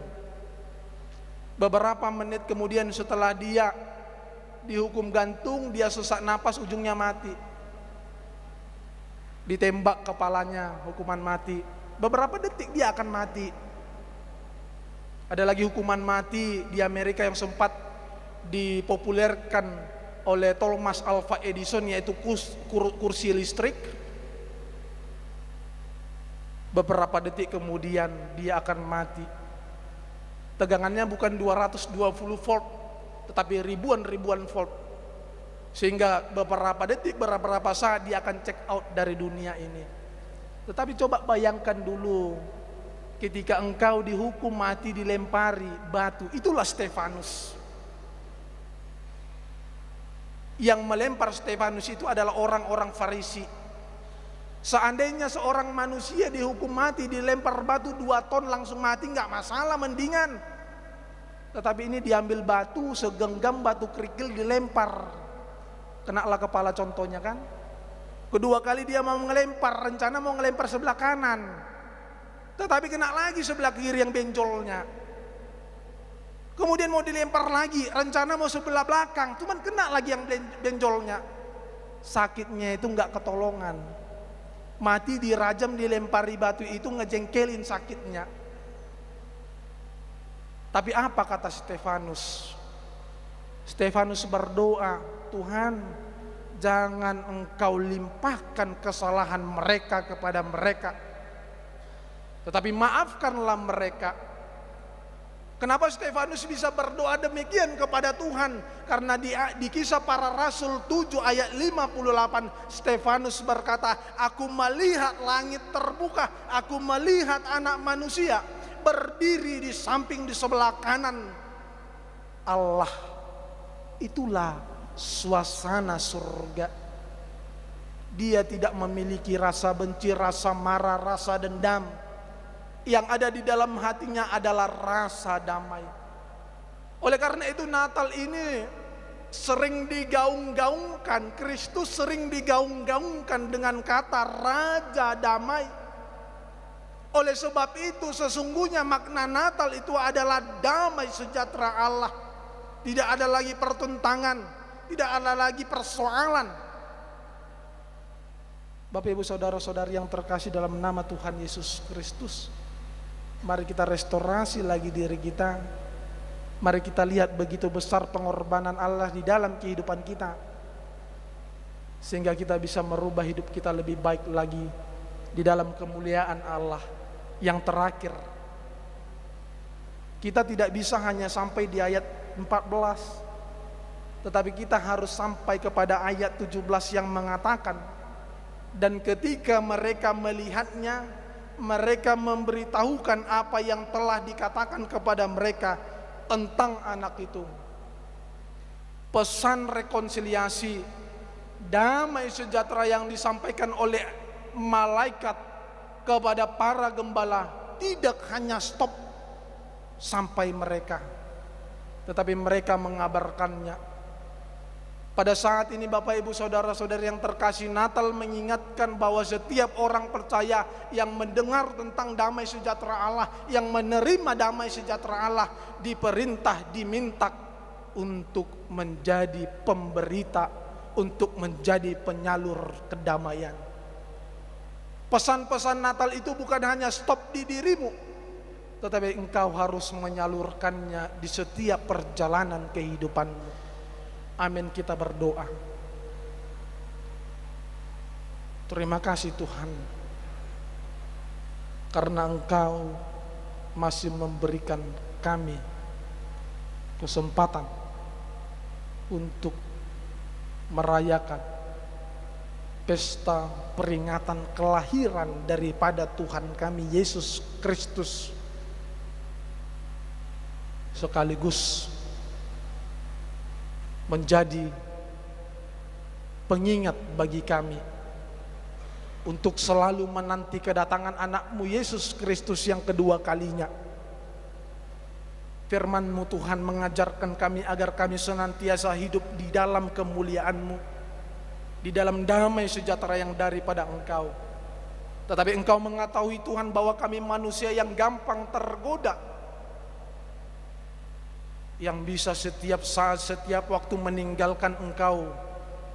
Beberapa menit kemudian setelah dia dihukum gantung, dia sesak napas, ujungnya mati. Ditembak kepalanya, hukuman mati. Beberapa detik dia akan mati. Ada lagi hukuman mati di Amerika yang sempat dipopulerkan oleh Thomas Alva Edison, yaitu kursi listrik. Beberapa detik kemudian dia akan mati. Tegangannya bukan 220 volt, tetapi ribuan volt. Sehingga beberapa detik, beberapa saat dia akan check out dari dunia ini. Tetapi coba bayangkan dulu, ketika engkau dihukum mati dilempari batu, itulah Stefanus. Yang melempar Stefanus itu adalah orang-orang Farisi. Seandainya seorang manusia dihukum mati dilempar batu 2 ton langsung mati, nggak masalah, mendingan. Tetapi ini diambil batu, segenggam batu kerikil dilempar, kenalah kepala contohnya kan. Kedua kali dia mau ngelempar, rencana mau ngelempar sebelah kanan, tetapi kena lagi sebelah kiri yang benjolnya. Kemudian mau dilempar lagi, rencana mau sebelah belakang, cuman kena lagi yang benjolnya. Sakitnya itu nggak ketolongan. Mati dirajam, dilempari batu itu ngejengkelin sakitnya. Tapi apa kata Stefanus? Stefanus berdoa, Tuhan, jangan engkau limpahkan kesalahan mereka kepada mereka, tetapi maafkanlah mereka. Kenapa Stefanus bisa berdoa demikian kepada Tuhan? Karena di Kisah Para Rasul 7 ayat 58, Stefanus berkata, aku melihat langit terbuka, aku melihat Anak Manusia berdiri di samping, di sebelah kanan Allah. Itulah suasana surga. Dia tidak memiliki rasa benci, rasa marah, rasa dendam. Yang ada di dalam hatinya adalah rasa damai. Oleh karena itu Natal ini sering digaung-gaungkan, Kristus sering digaung-gaungkan dengan kata Raja Damai. Oleh sebab itu sesungguhnya makna Natal itu adalah damai sejahtera Allah. Tidak ada lagi pertentangan, tidak ada lagi persoalan. Bapak Ibu saudara-saudari yang terkasih dalam nama Tuhan Yesus Kristus, mari kita restorasi lagi diri kita. Mari kita lihat begitu besar pengorbanan Allah di dalam kehidupan kita, sehingga kita bisa merubah hidup kita lebih baik lagi di dalam kemuliaan Allah. Yang terakhir, kita tidak bisa hanya sampai di ayat 14, tetapi kita harus sampai kepada ayat 17 yang mengatakan, dan ketika mereka melihatnya, mereka memberitahukan apa yang telah dikatakan kepada mereka tentang anak itu. Pesan rekonsiliasi, damai sejahtera yang disampaikan oleh malaikat kepada para gembala tidak hanya stop sampai mereka, tetapi mereka mengabarkannya. Pada saat ini Bapak Ibu saudara-saudari yang terkasih, Natal mengingatkan bahwa setiap orang percaya yang mendengar tentang damai sejahtera Allah, yang menerima damai sejahtera Allah, diperintah, diminta untuk menjadi pemberita, untuk menjadi penyalur kedamaian. Pesan-pesan Natal itu bukan hanya stop di dirimu, tetapi engkau harus menyalurkannya di setiap perjalanan kehidupanmu. Amin, kita berdoa. Terima kasih Tuhan, karena Engkau masih memberikan kami kesempatan untuk merayakan pesta peringatan kelahiran daripada Tuhan kami Yesus Kristus, sekaligus menjadi pengingat bagi kami untuk selalu menanti kedatangan anakmu Yesus Kristus yang kedua kalinya. Firman-Mu Tuhan mengajarkan kami agar kami senantiasa hidup di dalam kemuliaan-Mu, di dalam damai sejahtera yang daripada Engkau. Tetapi Engkau mengetahui Tuhan bahwa kami manusia yang gampang tergoda, yang bisa setiap saat, setiap waktu meninggalkan Engkau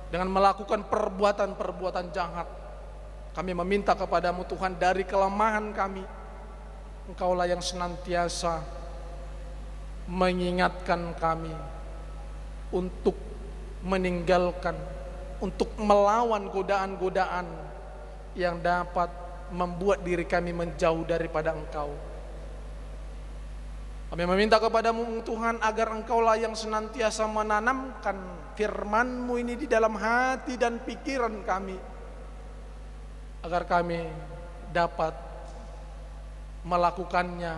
dengan melakukan perbuatan-perbuatan jahat. Kami meminta kepadamu Tuhan, dari kelemahan kami, Engkaulah yang senantiasa mengingatkan kami untuk meninggalkan, untuk melawan godaan-godaan yang dapat membuat diri kami menjauh daripada Engkau. Kami meminta kepadamu Tuhan agar Engkaulah yang senantiasa menanamkan firman-Mu ini di dalam hati dan pikiran kami, agar kami dapat melakukannya,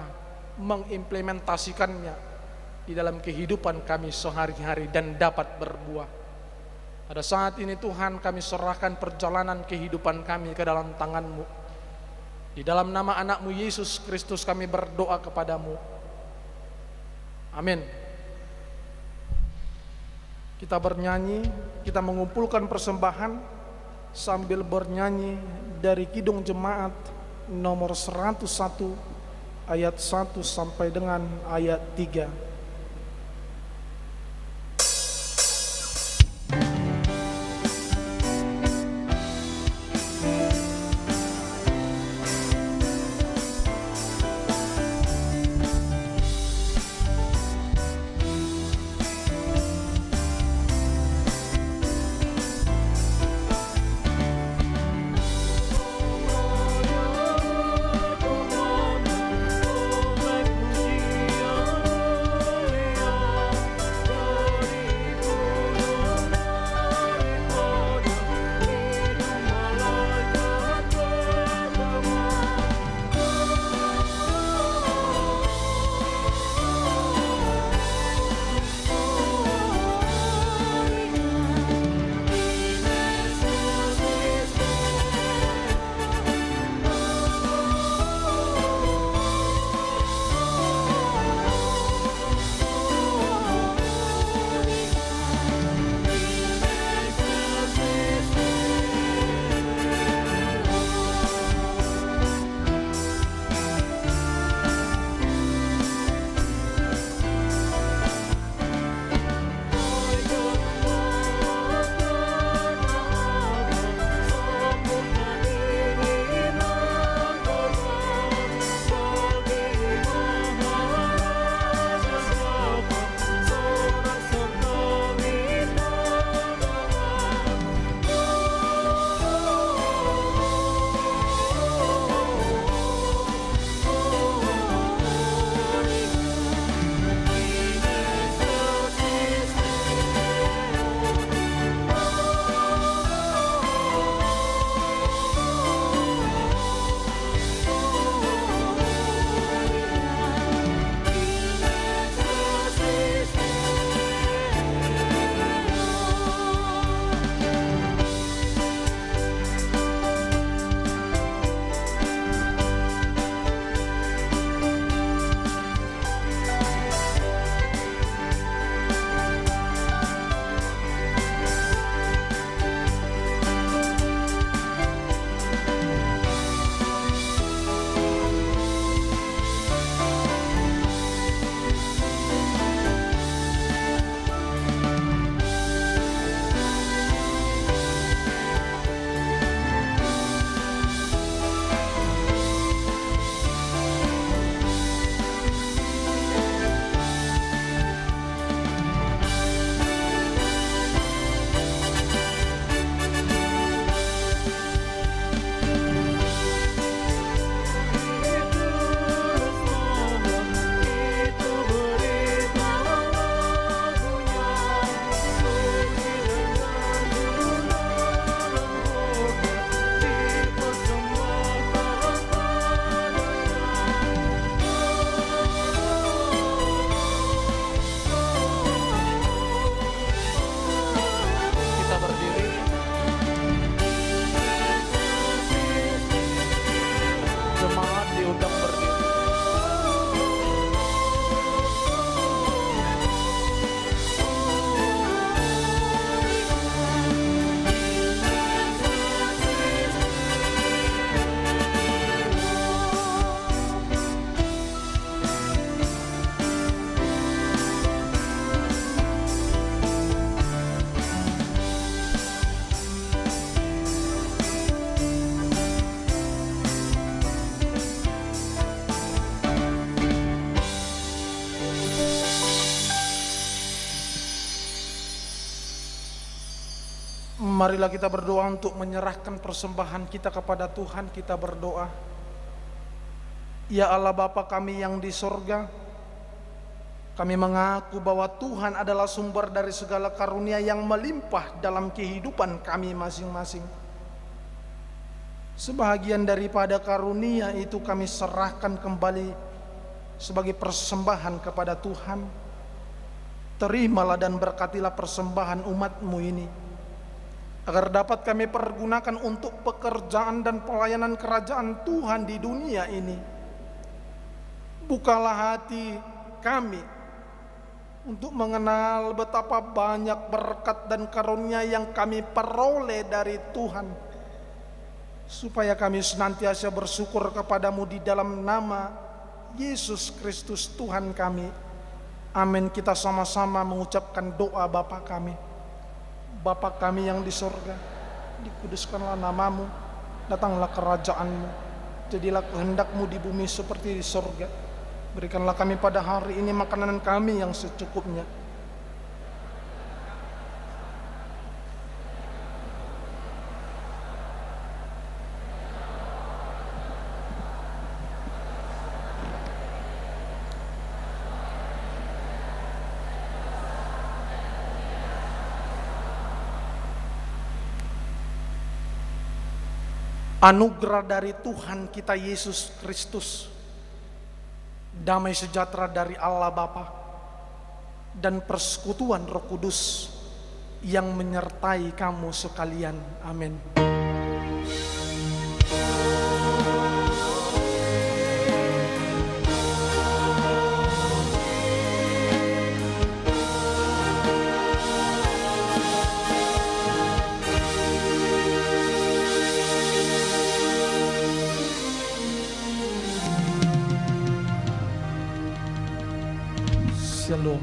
mengimplementasikannya di dalam kehidupan kami sehari-hari dan dapat berbuah. Pada saat ini Tuhan, kami serahkan perjalanan kehidupan kami ke dalam tangan-Mu. Di dalam nama anak-Mu Yesus Kristus kami berdoa kepadamu. Amin. Kita bernyanyi, kita mengumpulkan persembahan sambil bernyanyi dari Kidung Jemaat nomor 101 ayat 1 sampai dengan ayat 3. Marilah kita berdoa untuk menyerahkan persembahan kita kepada Tuhan. Kita berdoa. Ya Allah Bapa kami yang di sorga, kami mengaku bahwa Tuhan adalah sumber dari segala karunia yang melimpah dalam kehidupan kami masing-masing. Sebahagian daripada karunia itu kami serahkan kembali sebagai persembahan kepada Tuhan. Terimalah dan berkatilah persembahan umat-Mu ini, agar dapat kami pergunakan untuk pekerjaan dan pelayanan kerajaan Tuhan di dunia ini. Bukalah hati kami untuk mengenal betapa banyak berkat dan karunia yang kami peroleh dari Tuhan, supaya kami senantiasa bersyukur kepadamu di dalam nama Yesus Kristus Tuhan kami. Amin. Kita sama-sama mengucapkan doa Bapa kami. Bapa kami yang di sorga, dikuduskanlah namamu, datanglah kerajaanmu, jadilah kehendakmu di bumi seperti di sorga. Berikanlah kami pada hari ini makanan kami yang secukupnya. Anugerah dari Tuhan kita Yesus Kristus, damai sejahtera dari Allah Bapa, dan persekutuan Roh Kudus yang menyertai kamu sekalian. Amin. Shalom.